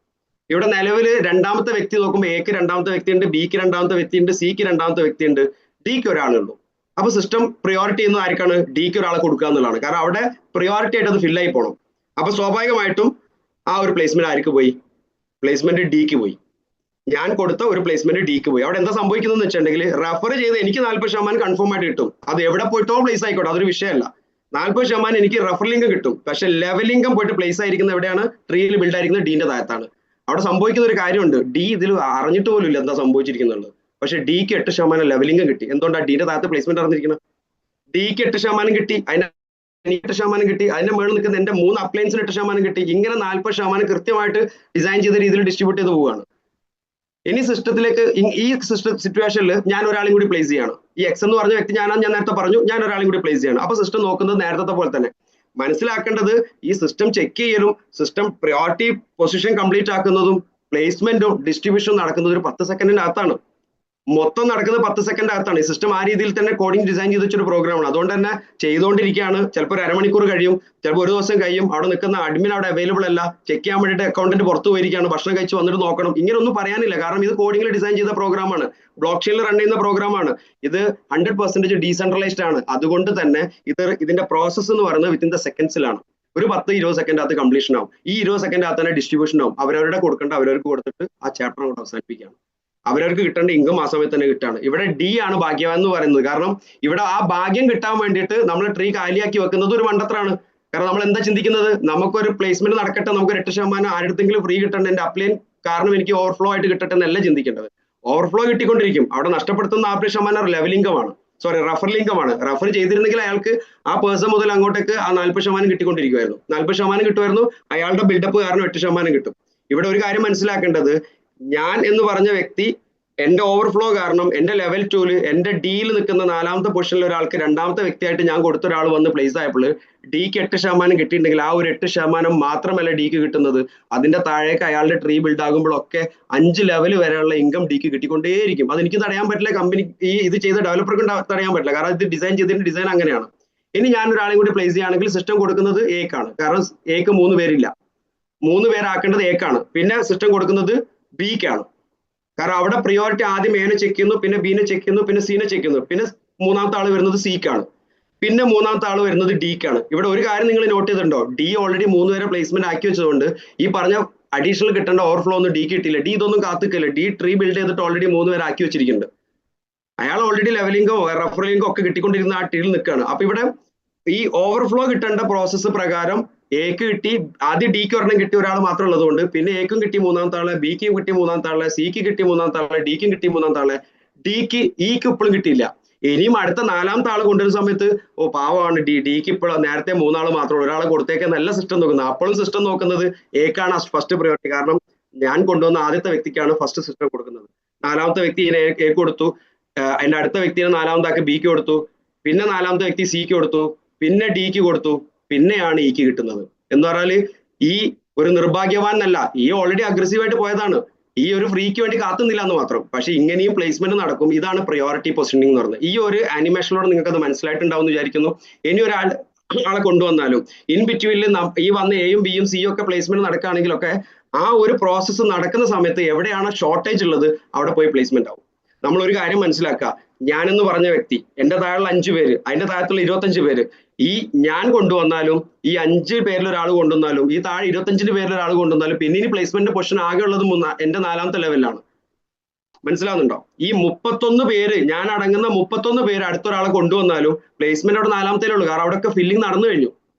ഇവിടെ നിലവിൽ 2ാമത്തെ വ്യക്തി നോക്കുമ്പോൾ എക്ക് 2ാമത്തെ വ്യക്തിയുണ്ട്, ബിക്ക് 2ാമത്തെ വ്യക്തിയുണ്ട്, സിക്ക് 2ാമത്തെ വ്യക്തിയുണ്ട്, ഡിക്ക് ഒരാളുള്ളൂ. അപ്പൊ സിസ്റ്റം പ്രിയോറിറ്റി ചെയ്യുന്നത് ആർക്കാണ്? ഡിക്ക് ഒരാളെ കൊടുക്കുക എന്നുള്ളതാണ്. കാരണം അവിടെ പ്രിയോറിറ്റി ആയിട്ട് അത് ഫില്ലായി പോകണം. അപ്പൊ സ്വാഭാവികമായിട്ടും ആ ഒരു പ്ലേസ്മെന്റ് ആർക്ക് പോയി? പ്ലേസ്മെന്റ് ഡിക്ക് പോയി. ഞാൻ കൊടുത്ത ഒരു പ്ലേസ്മെന്റ് ഡിക്ക് പോയി. അവിടെ എന്താ സംഭവിക്കുന്നതെന്ന് വെച്ചിട്ടുണ്ടെങ്കിൽ റെഫർ ചെയ്ത് എനിക്ക് 40% കൺഫേം ആയിട്ട് കിട്ടും. അത് എവിടെ പോയിട്ടോ പ്ലേസ് ആയിക്കോട്ടെ, അതൊരു വിഷയമല്ല. 40% എനിക്ക് റെഫറൽ ഇൻകം കിട്ടും. പക്ഷെ ലെവൽ ഇൻകം പോയിട്ട് പ്ലേസ് ആയിരിക്കുന്നത് എവിടെയാണ്? ട്രീയിൽ ബിൽഡ് ആയിരിക്കുന്നത് ഡിന്റെ താഴത്താണ്. അവിടെ സംഭവിക്കുന്ന ഒരു കാര്യമുണ്ട്, ഡി ഇതിൽ അറിഞ്ഞിട്ട് പോലും ഇല്ല എന്താ സംഭവിച്ചിരിക്കുന്നുള്ളത്. പക്ഷെ ഡിക്ക് 8% ലെവൽ ഇൻകം കിട്ടി. എന്തുകൊണ്ടാണ്? ഡിന്റെ താഴത്ത് പ്ലേസ്മെന്റ് അറിഞ്ഞിരിക്കുന്നത്. ഡിക്ക് 8% കിട്ടി, അതിന് 8% കിട്ടി, അതിന്റെ മുകളിൽ നിൽക്കുന്ന എന്റെ 3 അപ്ലയൻസിന് 8% കിട്ടി. ഇങ്ങനെ 40% കൃത്യമായിട്ട് ഡിസൈൻ ചെയ്ത രീതിയിൽ ഡിസ്ട്രിബ്യൂട്ട് ചെയ്ത് പോവുകയാണ്. ഇനി സിസ്റ്റത്തിലേക്ക് ഈ സിറ്റുവേഷനിൽ ഞാൻ ഒരാളെയും കൂടി പ്ലേസ് ചെയ്യാണ്. ഈ എക്സ് എന്ന് പറഞ്ഞ വ്യക്തി ഞാൻ നേരത്തെ പറഞ്ഞു, ഞാൻ ഒരാളെയും കൂടി പ്ലേസ് ചെയ്യണം. അപ്പൊ സിസ്റ്റം നോക്കുന്നത് നേരത്തെ പോലെ തന്നെ. മനസ്സിലാക്കേണ്ടത് ഈ സിസ്റ്റം ചെക്ക് ചെയ്യലും സിസ്റ്റം പ്രയോറിറ്റി പൊസിഷൻ കംപ്ലീറ്റ് ആക്കുന്നതും പ്ലേസ്മെന്റും ഡിസ്ട്രിബ്യൂഷനും നടക്കുന്നത് ഒരു 10 സെക്കൻഡിന്റെ അകത്താണ്. മൊത്തം നടക്കുന്നത് 10 സെക്കൻഡ് അകത്താണ്. ഈ സിസ്റ്റം ആ രീതിയിൽ തന്നെ കോഡിംഗ് ഡിസൈൻ ചെയ്ത് വെച്ചൊരു പ്രോഗ്രാമാണ്. അതുകൊണ്ട് തന്നെ ചെയ്തുകൊണ്ടിരിക്കുകയാണ്. ചിലപ്പോൾ ഒരു അരമണിക്കൂർ കഴിയും, ചിലപ്പോൾ ഒരു ദിവസം കഴിയും. അവിടെ നിൽക്കുന്ന അഡ്മിൻ അവിടെ അവൈലബിൾ അല്ല, ചെക്ക് ചെയ്യാൻ വേണ്ടിയിട്ട് അക്കൗണ്ടന്റ് പുറത്ത് പോയിരിക്കുകയാണ്, ഭക്ഷണം കഴിച്ച് വന്നിട്ട് നോക്കണം. ഇങ്ങനെ ഒന്നും പറയാനില്ല. കാരണം ഇത് കോഡിംഗിൽ ഡിസൈൻ ചെയ്ത പ്രോഗ്രാമാണ്, ബ്ലോക്ക് ചെയിനിൽ റൺ ചെയ്യുന്ന പ്രോഗ്രാമാണ്. ഇത് 100% ഡീസെൻട്രലൈസ്ഡ് ആണ്. അതുകൊണ്ട് തന്നെ ഇതിന്റെ പ്രോസസ്സ് എന്ന് പറയുന്നത് വിത്തിൻ ദ സെക്കൻഡ്സിലാണ്. ഒരു 10-20 സെക്കൻഡ് അകത്ത് കംപ്ലീഷൻ ആവും. ഈ 20 സെക്കൻഡ് അകത്ത് തന്നെ ഡിസ്ട്രിബ്യൂഷൻ ആവും. അവരവരുടെ കൊടുക്കേണ്ട അവരവർക്ക് കൊടുത്തിട്ട് ആ ചാപ്റ്റർ അങ്ങോട്ട് അവസാനിപ്പിക്കുകയാണ്. അവരവർക്ക് കിട്ടേണ്ട ഇൻകം ആ സമയത്ത് തന്നെ കിട്ടാണ്. ഇവിടെ ഡി ആണ് ഭാഗ്യവാൻ എന്ന് പറയുന്നത്. കാരണം ഇവിടെ ആ ഭാഗ്യം കിട്ടാൻ വേണ്ടിയിട്ട് നമ്മൾ ട്രീ കാലിയാക്കി വെക്കുന്നത് ഒരു മണ്ടത്രാണ്. കാരണം നമ്മൾ എന്താ ചിന്തിക്കുന്നത്? നമുക്കൊരു പ്ലേസ്മെന്റ് നടക്കട്ടെ, നമുക്ക് 8% ആരുടെങ്കിലും ഫ്രീ കിട്ടേണ്ട, എന്റെ അപ്ലൈൻ കാരണം എനിക്ക് ഓവർഫ്ലോ ആയിട്ട് കിട്ടട്ടെ എന്നല്ല ചിന്തിക്കേണ്ടത്. ഓവർഫ്ലോ കിട്ടിക്കൊണ്ടിരിക്കും. അവിടെ നഷ്ടപ്പെടുത്തുന്ന 40% ലെവൽ ഇൻകം ആണ്, റെഫറൽ ഇൻകം ആണ്. റെഫർ ചെയ്തിരുന്നെങ്കിൽ അയാൾക്ക് ആ പേഴ്സൺ മുതൽ അങ്ങോട്ടേക്ക് ആ 40% കിട്ടിക്കൊണ്ടിരിക്കുമായിരുന്നു. 40% കിട്ടുമായിരുന്നു. അയാളുടെ ബിൽഡപ്പ് കാരണം 8% കിട്ടും. ഇവിടെ ഒരു കാര്യം മനസ്സിലാക്കേണ്ടത്, ഞാൻ എന്ന് പറഞ്ഞ വ്യക്തി എന്റെ ഓവർഫ്ലോ കാരണം എന്റെ ലെവൽ 2 എന്റെ ഡിയിൽ നിൽക്കുന്ന 4ാമത്തെ പൊസിഷനിൽ ഒരാൾക്ക് 2ാമത്തെ വ്യക്തിയായിട്ട് ഞാൻ കൊടുത്ത ഒരാൾ വന്ന് പ്ലേസ് ആയപ്പോൾ ഡിക്ക് 8% കിട്ടിയിട്ടുണ്ടെങ്കിൽ ആ ഒരു 8% മാത്രമല്ല ഡിക്ക് കിട്ടുന്നത്. അതിന്റെ താഴേക്ക് അയാളുടെ ട്രീ ബിൽഡ് ആകുമ്പോഴൊക്കെ 5 ലെവൽ വരെയുള്ള ഇൻകം ഡിക്ക് കിട്ടിക്കൊണ്ടേയിരിക്കും. അതെനിക്ക് തടയാൻ പറ്റില്ല, കമ്പനി ഇത് ചെയ്ത ഡെവലപ്പർക്കും തടയാൻ പറ്റില്ല. കാരണം ഇത് ഡിസൈൻ ചെയ്തതിന്റെ ഡിസൈൻ അങ്ങനെയാണ്. ഇനി ഞാൻ ഒരാളെയും കൂടി പ്ലേസ് ചെയ്യുകയാണെങ്കിൽ സിസ്റ്റം കൊടുക്കുന്നത് എക്കാണ്. കാരണം എക്ക് 3 പേരില്ല, 3 പേരാക്കേണ്ടത് എക്കാണ്. പിന്നെ സിസ്റ്റം കൊടുക്കുന്നത് ബിക്കാണ്. കാരണം അവിടെ പ്രിയോറിറ്റി ആദ്യം എനെ ചെക്ക് ചെയ്യുന്നു, പിന്നെ ബിനെ ചെക്ക് ചെയ്യുന്നു, പിന്നെ സിനെ ചെക്ക് ചെയ്യുന്നു, പിന്നെ 3ാമത്തെ ആൾ വരുന്നത് സിക്കാണ്, പിന്നെ 3ാമത്തെ ആൾ വരുന്നത് ഡിക്കാണ്. ഇവിടെ ഒരു കാര്യം നിങ്ങൾ നോട്ട് ചെയ്തിട്ടുണ്ടോ? ഡി ഓൾറെഡി 3 പേരെ പ്ലേസ്മെന്റ് ആക്കി വെച്ചതുകൊണ്ട് ഈ പറഞ്ഞ അഡീഷണൽ കിട്ടേണ്ട ഓവർഫ്ലോ ഒന്നും ഡി കിട്ടില്ല. ഡി ഇതൊന്നും കാത്തിക്കില്ല. ഡി ട്രീ ബിൽഡ് ചെയ്തിട്ട് ഓൾറെഡി 3 പേരെ ആക്കി വെച്ചിരിക്കുന്നുണ്ട്. അയാൾ ഓൾറെഡി ലെവലിംഗോ റെഫറലിംഗോ ഒക്കെ കിട്ടിക്കൊണ്ടിരുന്ന ആ ടീമിൽ നിൽക്കുകയാണ്. അപ്പൊ ഇവിടെ ഈ ഓവർഫ്ലോ കിട്ടേണ്ട പ്രോസസ്സ് പ്രകാരം എക്ക് കിട്ടി, ആദ്യം ഡിക്ക് ഒരെണ്ണം കിട്ടിയ ഒരാൾ മാത്രം ഉള്ളതുകൊണ്ട് പിന്നെ എക്കും കിട്ടി 3ാമത്തെ ആളെ, ബിക്കും കിട്ടി 3ാമത്തെ ആളെ, സിക്ക് കിട്ടി 3ാമത്തെ ആളെ, ഡിക്കും കിട്ടി 3ാമത്തെ ആളെ, ഡിക്ക് ഇക്ക് ഇപ്പോഴും കിട്ടിയില്ല. ഇനിയും അടുത്ത നാലാമത്തെ ആൾ കൊണ്ടുവരുന്ന സമയത്ത് ഓ പാവമാണ് ഡിക്ക് ഇപ്പോൾ നേരത്തെ മൂന്നാൾ മാത്രമേ ഒരാളെ കൊടുത്തേക്ക് നല്ല സിസ്റ്റം നോക്കുന്നത്. അപ്പോഴും സിസ്റ്റം നോക്കുന്നത് എക്കാണ് ഫസ്റ്റ് പ്രയോറിറ്റി. കാരണം ഞാൻ കൊണ്ടുവന്ന ആദ്യത്തെ വ്യക്തിക്കാണ് ഫസ്റ്റ് സിസ്റ്റം കൊടുക്കുന്നത്. നാലാമത്തെ വ്യക്തി എ കൊടുത്തു, അതിന്റെ അടുത്ത വ്യക്തിനെ നാലാമതാക്കി ബിക്ക് കൊടുത്തു, പിന്നെ നാലാമത്തെ വ്യക്തി സിക്ക് കൊടുത്തു, പിന്നെ ഡിക്ക് കൊടുത്തു, പിന്നെയാണ് ഇക്ക് കിട്ടുന്നത്. എന്ന് പറഞ്ഞാല് ഈ ഒരു നിർഭാഗ്യവാനല്ല, ഈ ഓൾറെഡി അഗ്രസീവായിട്ട് പോയതാണ്, ഈ ഒരു ഫ്രീക്ക് വേണ്ടി കാത്തുന്നില്ല എന്ന് മാത്രം. പക്ഷെ ഇങ്ങനെയും പ്ലേസ്മെന്റ് നടക്കും. ഇതാണ് പ്രയോറിറ്റി പൊസിഷനിങ് എന്ന് പറയുന്നത്. ഈ ഒരു ആനിമേഷനിലൂടെ നിങ്ങൾക്ക് അത് മനസ്സിലായിട്ടുണ്ടാവും എന്ന് വിചാരിക്കുന്നു. ഇനി ആളെ കൊണ്ടുവന്നാലും ഇൻ ബിറ്റ്വീനിൽ ഈ വന്ന എയും ബിയും സിയും ഒക്കെ പ്ലേസ്മെന്റ് നടക്കുകയാണെങ്കിലൊക്കെ ആ ഒരു പ്രോസസ്സ് നടക്കുന്ന സമയത്ത് എവിടെയാണ് ഷോർട്ടേജ് ഉള്ളത് അവിടെ പോയി പ്ലേസ്മെന്റ് ആവും. നമ്മൾ ഒരു കാര്യം മനസ്സിലാക്കുക, ഞാനെന്ന് പറഞ്ഞ വ്യക്തി, എന്റെ താഴെയുള്ള 5 പേര്, അതിന്റെ താഴത്തുള്ള 25 പേര്, ഈ ഞാൻ കൊണ്ടുവന്നാലും ഈ 5 പേരിൽ ഒരാൾ കൊണ്ടുവന്നാലും ഈ താഴെ 25 പേരിൽ ഒരാൾ കൊണ്ടുവന്നാലും പിന്നെ ഇനി പ്ലേസ്മെന്റ് പൊസിഷൻ ആകെ ഉള്ളത് എന്റെ 4ാമത്തെ ലെവലിലാണ്. മനസ്സിലാവുന്നുണ്ടോ? ഈ 31 പേര്, ഞാൻ അടങ്ങുന്ന 31 പേര് അടുത്തൊരാളെ കൊണ്ടുവന്നാലും പ്ലേസ്മെന്റ് അവിടെ 4ാമത്തേലേ ഉള്ളൂ. കാരണം അവിടെയൊക്കെ ഫില്ലിംഗ് നടന്നു കഴിഞ്ഞു.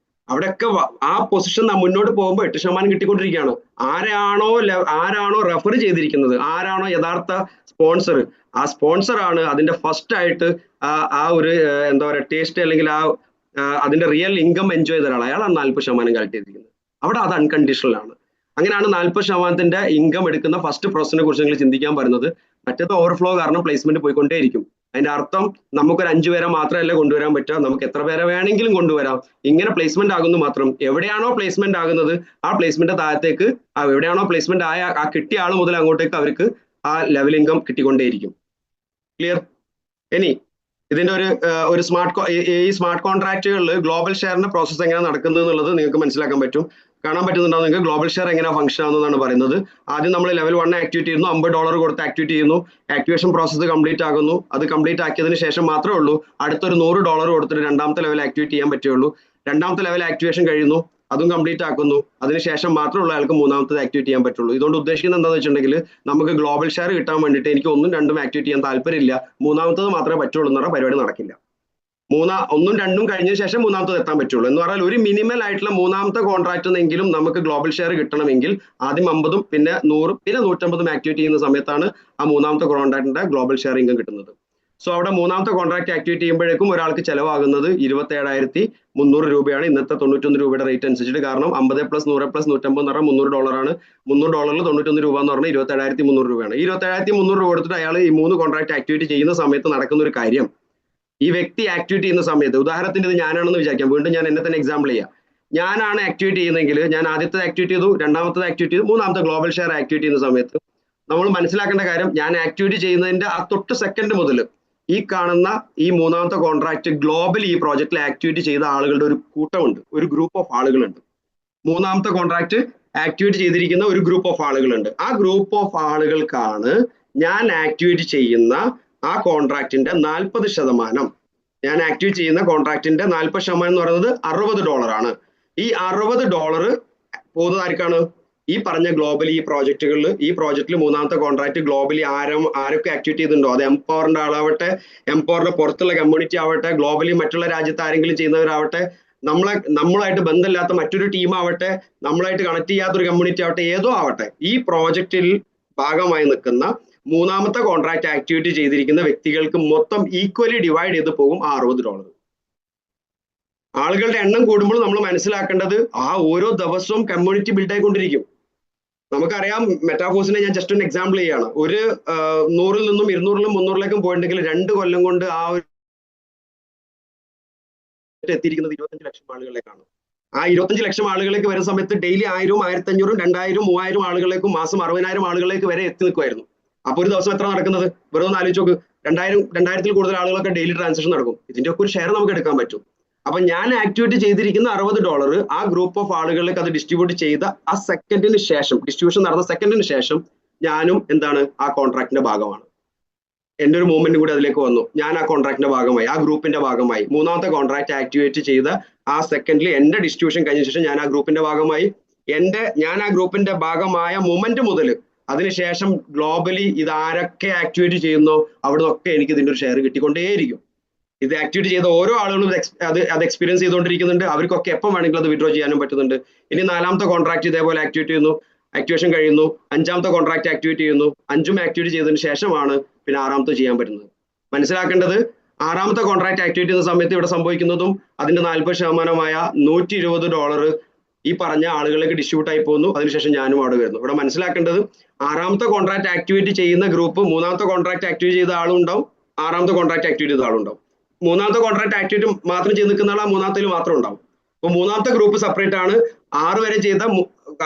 അവിടെയൊക്കെ ആ പൊസിഷൻ മുന്നോട്ട് പോകുമ്പോൾ 8% കിട്ടിക്കൊണ്ടിരിക്കുകയാണ്. ആരാണോ റെഫർ ചെയ്തിരിക്കുന്നത്, ആരാണോ യഥാർത്ഥ സ്പോൺസർ, ആ സ്പോൺസർ ആണ് അതിന്റെ ഫസ്റ്റ് ആയിട്ട് ആ ഒരു എന്താ പറയുക ടേസ്റ്റ് അല്ലെങ്കിൽ അതിന്റെ റിയൽ ഇൻകം എൻജോയ് ചെയ്ത ഒരാൾ, അയാളാണ് 40% കളക്ട് ചെയ്തിരിക്കുന്നത്. അവിടെ അത് അൺകണ്ടീഷണൽ ആണ്. അങ്ങനെയാണ് 40% ഇൻകം എടുക്കുന്ന ഫസ്റ്റ് പ്രോസസിനെ കുറിച്ച് നിങ്ങൾ ചിന്തിക്കാൻ പറയുന്നത്. മറ്റേത് ഓവർഫ്ലോ കാരണം പ്ലേസ്മെന്റ് പോയിക്കൊണ്ടേയിരിക്കും. അതിന്റെ അർത്ഥം നമുക്കൊരു 5 പേരെ മാത്രമല്ല കൊണ്ടുവരാൻ പറ്റുക, നമുക്ക് എത്ര പേരെ വേണമെങ്കിലും കൊണ്ടുവരാം. ഇങ്ങനെ പ്ലേസ്മെന്റ് ആകുന്നു മാത്രം. എവിടെയാണോ പ്ലേസ്മെന്റ് ആകുന്നത് ആ പ്ലേസ്മെന്റ് താഴത്തേക്ക്, എവിടെയാണോ പ്ലേസ്മെന്റ് ആയ ആ കിട്ടിയ ആൾ മുതൽ അങ്ങോട്ടേക്ക് അവർക്ക് ആ ലെവൽ ഇൻകം കിട്ടിക്കൊണ്ടേയിരിക്കും. ക്ലിയർ? ഇനി ഇതിന്റെ ഒരു സ്മാർട്ട് കോൺട്രാക്റ്റുകളിൽ ഗ്ലോബൽ ഷെയറിന്റെ പ്രോസസ്സ് എങ്ങനെ നടക്കുന്നത് എന്നുള്ളത് നിങ്ങൾക്ക് മനസ്സിലാക്കാൻ പറ്റും, കാണാൻ പറ്റുന്നുണ്ടാവും നിങ്ങൾക്ക്. ഗ്ലോബൽ ഷെയർ എങ്ങനെ ഫംഗ്ഷൻ ആണെന്നാണ് പറയുന്നത്. ആദ്യം നമ്മൾ ലെവൽ 1 ആക്ടിവേറ്റ് ചെയ്യുന്നു, $50 കൊടുത്ത് ആക്ടിവേറ്റ് ചെയ്യുന്നു. ആക്ടിവേഷൻ പ്രോസസ്സ് കംപ്ലീറ്റ് ആകുന്നു. അത് കംപ്ലീറ്റ് ആക്കിയതിന് ശേഷം മാത്രമേ ഉള്ളൂ അടുത്തൊരു $100 കൊടുത്തിട്ട് രണ്ടാമത്തെ ലെവൽ ആക്ടിവേറ്റ് ചെയ്യാൻ പറ്റുള്ളൂ. രണ്ടാമത്തെ ലെവൽ ആക്ടിവേഷൻ കഴിയുന്നു, അതും കംപ്ലീറ്റ് ആക്കുന്നു. അതിനുശേഷം മാത്രമേ ഉള്ള അയാൾക്ക് മൂന്നാമത്തത് ആക്ടിവേറ്റ് ചെയ്യാൻ പറ്റുള്ളൂ. ഇതുകൊണ്ട് ഉദ്ദേശിക്കുന്നത് എന്താണെന്ന് വെച്ചിട്ടുണ്ടെങ്കിൽ നമുക്ക് ഗ്ലോബൽ ഷെയർ കിട്ടാൻ വേണ്ടിയിട്ട് എനിക്ക് 1ഉം 2ഉം ആക്ടിവേറ്റ് ചെയ്യാൻ താല്പര്യമില്ല, മൂന്നാമത്തത് മാത്രമേ പറ്റുള്ളൂ എന്ന് പറഞ്ഞാൽ പരിപാടി നടക്കില്ല. 1ഉം 2ഉം കഴിഞ്ഞ ശേഷം മൂന്നാമത്തത് എത്താൻ പറ്റുള്ളൂ. എന്ന് പറഞ്ഞാൽ ഒരു മിനിമൽ ആയിട്ടുള്ള മൂന്നാമത്തെ കോൺട്രാക്ട് എങ്കിലും നമുക്ക് ഗ്ലോബൽ ഷെയർ കിട്ടണമെങ്കിൽ ആദ്യം 50ഉം പിന്നെ 100ഉം പിന്നെ 150ഉം ആക്ടിവേറ്റ് ചെയ്യുന്ന സമയത്താണ് ആ മൂന്നാമത്തെ കോൺട്രാക്ടിന്റെ ഗ്ലോബൽ ഷെയർ ഇൻകം കിട്ടുന്നത്. സോ അവിടെ മൂന്നാമത്തെ കോൺട്രാക്ട് ആക്ടിവേറ്റ് ചെയ്യുമ്പോഴേക്കും ഒരാൾക്ക് ചെലവാകുന്നത് 27,300 രൂപയാണ് ഇന്നത്തെ 91 രൂപയുടെ റേറ്റ് അനുസരിച്ചിട്ട്. കാരണം 50 + 100 + 150 എന്ന് പറഞ്ഞാൽ $300 ആണ്. $300 91 രൂപ എന്ന് പറഞ്ഞാൽ 27,300 രൂപയാണ്. 27,300 രൂപ കൊടുത്തിട്ട് അയാൾ ഈ 3 കോൺട്രാക്ട് ആക്ടിവേറ്റ് ചെയ്യുന്ന സമയത്ത് നടക്കുന്ന ഒരു കാര്യം, ഈ വ്യക്തി ആക്ടിവേറ്റ് ചെയ്യുന്ന സമയത്ത്, ഉദാഹരണത്തിന് ഇത് ഞാനാണെന്ന് വിചാരിക്കാം, വീണ്ടും ഞാൻ എന്നെ തന്നെ എക്സാമ്പിൾ ചെയ്യാം. ഞാനാണ് ആക്ടിവേറ്റ് ചെയ്യുന്നതെങ്കിൽ ഞാൻ ആദ്യത്തെ ആക്ടിവേറ്റ് ചെയ്തു, രണ്ടാമത്തത് ആക്ടിവേറ്റ് ചെയ്തു, മൂന്നാമത്തെ ഗ്ലോബൽ ഷെയർ ആക്ടിവേറ്റ് ചെയ്യുന്ന സമയത്ത് നമ്മൾ മനസ്സിലാക്കേണ്ട കാര്യം, ഞാൻ ആക്ടിവേറ്റ് ചെയ്യുന്നതിന്റെ ആ തൊട്ട് സെക്കൻഡ് മുതൽ ഈ കാണുന്ന ഈ മൂന്നാമത്തെ കോൺട്രാക്ട് ഗ്ലോബലി ഈ പ്രോജക്റ്റിൽ ആക്ടിവേറ്റ് ചെയ്ത ആളുകളുടെ ഒരു കൂട്ടമുണ്ട്, ഒരു ഗ്രൂപ്പ് ഓഫ് ആളുകളുണ്ട്. മൂന്നാമത്തെ കോൺട്രാക്ട് ആക്ടിവേറ്റ് ചെയ്തിരിക്കുന്ന ഒരു ഗ്രൂപ്പ് ഓഫ് ആളുകളുണ്ട്. ആ ഗ്രൂപ്പ് ഓഫ് ആളുകൾക്കാണ് ഞാൻ ആക്ടിവേറ്റ് ചെയ്യുന്ന ആ കോൺട്രാക്റ്റിന്റെ 40%, ഞാൻ ആക്ടിവേറ്റ് ചെയ്യുന്ന കോൺട്രാക്റ്റിന്റെ 40% എന്ന് പറയുന്നത് $60 ആണ്. ഈ $60 പോകുന്നത് ആർക്കാണ്? ഈ പറഞ്ഞ ഗ്ലോബലി ഈ പ്രോജക്റ്റിൽ മൂന്നാമത്തെ കോൺട്രാക്ട് ഗ്ലോബലി ആരൊക്കെ ആക്ടിവേറ്റ് ചെയ്തിട്ടുണ്ടോ, അത് എംപവറിന്റെ ആളാവട്ടെ, എംപവറിന്റെ പുറത്തുള്ള കമ്മ്യൂണിറ്റി ആവട്ടെ, ഗ്ലോബലി മറ്റുള്ള രാജ്യത്ത് ആരെങ്കിലും ചെയ്യുന്നവരാവട്ടെ, നമ്മളായിട്ട് ബന്ധമില്ലാത്ത മറ്റൊരു ടീം ആവട്ടെ, നമ്മളായിട്ട് കണക്ട് ചെയ്യാത്തൊരു കമ്മ്യൂണിറ്റി ആവട്ടെ, ഏതോ ആവട്ടെ, ഈ പ്രോജക്റ്റിൽ ഭാഗമായി നിൽക്കുന്ന മൂന്നാമത്തെ കോൺട്രാക്ട് ആക്ടിവേറ്റ് ചെയ്തിരിക്കുന്ന വ്യക്തികൾക്ക് മൊത്തം ഈക്വലി ഡിവൈഡ് ചെയ്ത് പോകും ആ $60. ആളുകളുടെ എണ്ണം കൂടുമ്പോൾ നമ്മൾ മനസ്സിലാക്കേണ്ടത് ആ ഓരോ ദിവസവും കമ്മ്യൂണിറ്റി ബിൽഡ് ആയിക്കൊണ്ടിരിക്കും. നമുക്കറിയാം, മെറ്റാഫോഴ്സിനെ ഞാൻ ജസ്റ്റ് ഒന്ന് എക്സാമ്പിൾ ചെയ്യാണ്. ഒരു 100-ൽ നിന്നും 200-ലും 300-ലേക്കും പോയിട്ടുണ്ടെങ്കിൽ 2 കൊല്ലം കൊണ്ട് ആ ഒരു എത്തിയിരിക്കുന്നത് 25 ലക്ഷം ആളുകളിലേക്കാണ്. ആ 25 ലക്ഷം ആളുകളിലേക്ക് വരുന്ന സമയത്ത് ഡെയിലി 1000, 1500, 2000, 3000 ആളുകളിലേക്കും മാസം 60,000 ആളുകളിലേക്ക് വരെ എത്തി നിൽക്കുമായിരുന്നു. അപ്പൊ ഒരു ദിവസം എത്ര നടക്കുന്നത്? വെറുതെ ഒന്ന് ആലോചിച്ച് നോക്ക്. 2000-ൽ കൂടുതൽ ആളുകളൊക്കെ ഡെയിലി ട്രാൻസാക്ഷൻ നടക്കും. ഇതിന്റെ ഒക്കെ ഒരു ഷെയർ നമുക്ക് എടുക്കാൻ പറ്റും. അപ്പൊ ഞാൻ ആക്ടിവേറ്റ് ചെയ്തിരിക്കുന്ന $60 ആ ഗ്രൂപ്പ് ഓഫ് ആളുകളിലേക്ക് അത് ഡിസ്ട്രിബ്യൂട്ട് ചെയ്ത ആ സെക്കൻഡിന് ശേഷം, ഡിസ്ട്രിബ്യൂഷൻ നടന്ന സെക്കൻഡിന് ശേഷം ഞാനും എന്താണ് ആ കോൺട്രാക്ടിന്റെ ഭാഗമാണ്. എന്റെ ഒരു മൂവ്മെന്റ് കൂടി അതിലേക്ക് വന്നു. ഞാൻ ആ കോൺട്രാക്ടിന്റെ ഭാഗമായി, ആ ഗ്രൂപ്പിന്റെ ഭാഗമായി. മൂന്നാമത്തെ കോൺട്രാക്ട് ആക്ടിവേറ്റ് ചെയ്ത ആ സെക്കൻഡിൽ എന്റെ ഡിസ്ട്രിബ്യൂഷൻ കഴിഞ്ഞ ശേഷം ഞാൻ ആ ഗ്രൂപ്പിന്റെ ഭാഗമായി. ഞാൻ ആ ഗ്രൂപ്പിന്റെ ഭാഗമായ മൊമെന്റ് മുതൽ അതിനുശേഷം ഗ്ലോബലി ഇത് ആരൊക്കെ ആക്ടിവേറ്റ് ചെയ്യുന്നോ അവിടെ നിന്നൊക്കെ എനിക്ക് ഇതിന്റെ ഒരു ഷെയർ കിട്ടിക്കൊണ്ടേയിരിക്കും. ഇത് ആക്ടിവേറ്റ് ചെയ്ത ഓരോ ആളുകളും അത് എക്സ്പീരിയൻസ് ചെയ്തുകൊണ്ടിരിക്കുന്നുണ്ട്. അവർക്കൊക്കെ എപ്പം വേണമെങ്കിലും അത് വിഡ്രോ ചെയ്യാനും പറ്റുന്നുണ്ട്. ഇനി 4ാമത്തെ കോൺട്രാക്ട് ഇതേപോലെ ആക്ടിവേറ്റ് ചെയ്യുന്നു, ആക്ടിവേഷൻ കഴിയുന്നു. 5ാമത്തെ കോൺട്രാക്ട് ആക്ടിവേറ്റ് ചെയ്യുന്നു, 5ഉം ആക്ടിവേറ്റ് ചെയ്തതിന് ശേഷമാണ് പിന്നെ 6ാമത്തെ ചെയ്യാൻ പറ്റുന്നത്. മനസ്സിലാക്കേണ്ടത് ആറാമത്തെ കോൺട്രാക്ട് ആക്ടിവേറ്റ് ചെയ്യുന്ന സമയത്ത് ഇവിടെ സംഭവിക്കുന്നതും അതിന്റെ 40%-മായ $120 ഈ പറഞ്ഞ ആളുകളിലേക്ക് ഡിസ്ട്രിബ്യൂട്ട് ആയി പോകുന്നു. അതിനുശേഷം ഞാനും അവിടെ വരുന്നു. ഇവിടെ മനസ്സിലാക്കേണ്ടത് ആറാമത്തെ കോൺട്രാക്ട് ആക്ടിവേറ്റ് ചെയ്യുന്ന ഗ്രൂപ്പ് മൂന്നാമത്തെ കോൺട്രാക്ട് ആക്ടിവേറ്റ് ചെയ്ത ആളും ഉണ്ടാവും, ആറാമത്തെ കോൺട്രാക്ട് ആക്ടിവേറ്റ് ചെയ്ത ആളും ഉണ്ടാവും. മൂന്നാമത്തെ കോൺട്രാക്ട് ആക്ടിവേറ്റ് മാത്രം ചെയ്ത് നിൽക്കുന്ന ആൾ മൂന്നാമത്തിൽ മാത്രം ഉണ്ടാവും. അപ്പൊ മൂന്നാമത്തെ ഗ്രൂപ്പ് സെപ്പറേറ്റ് ആണ്, 6 വരെ ചെയ്ത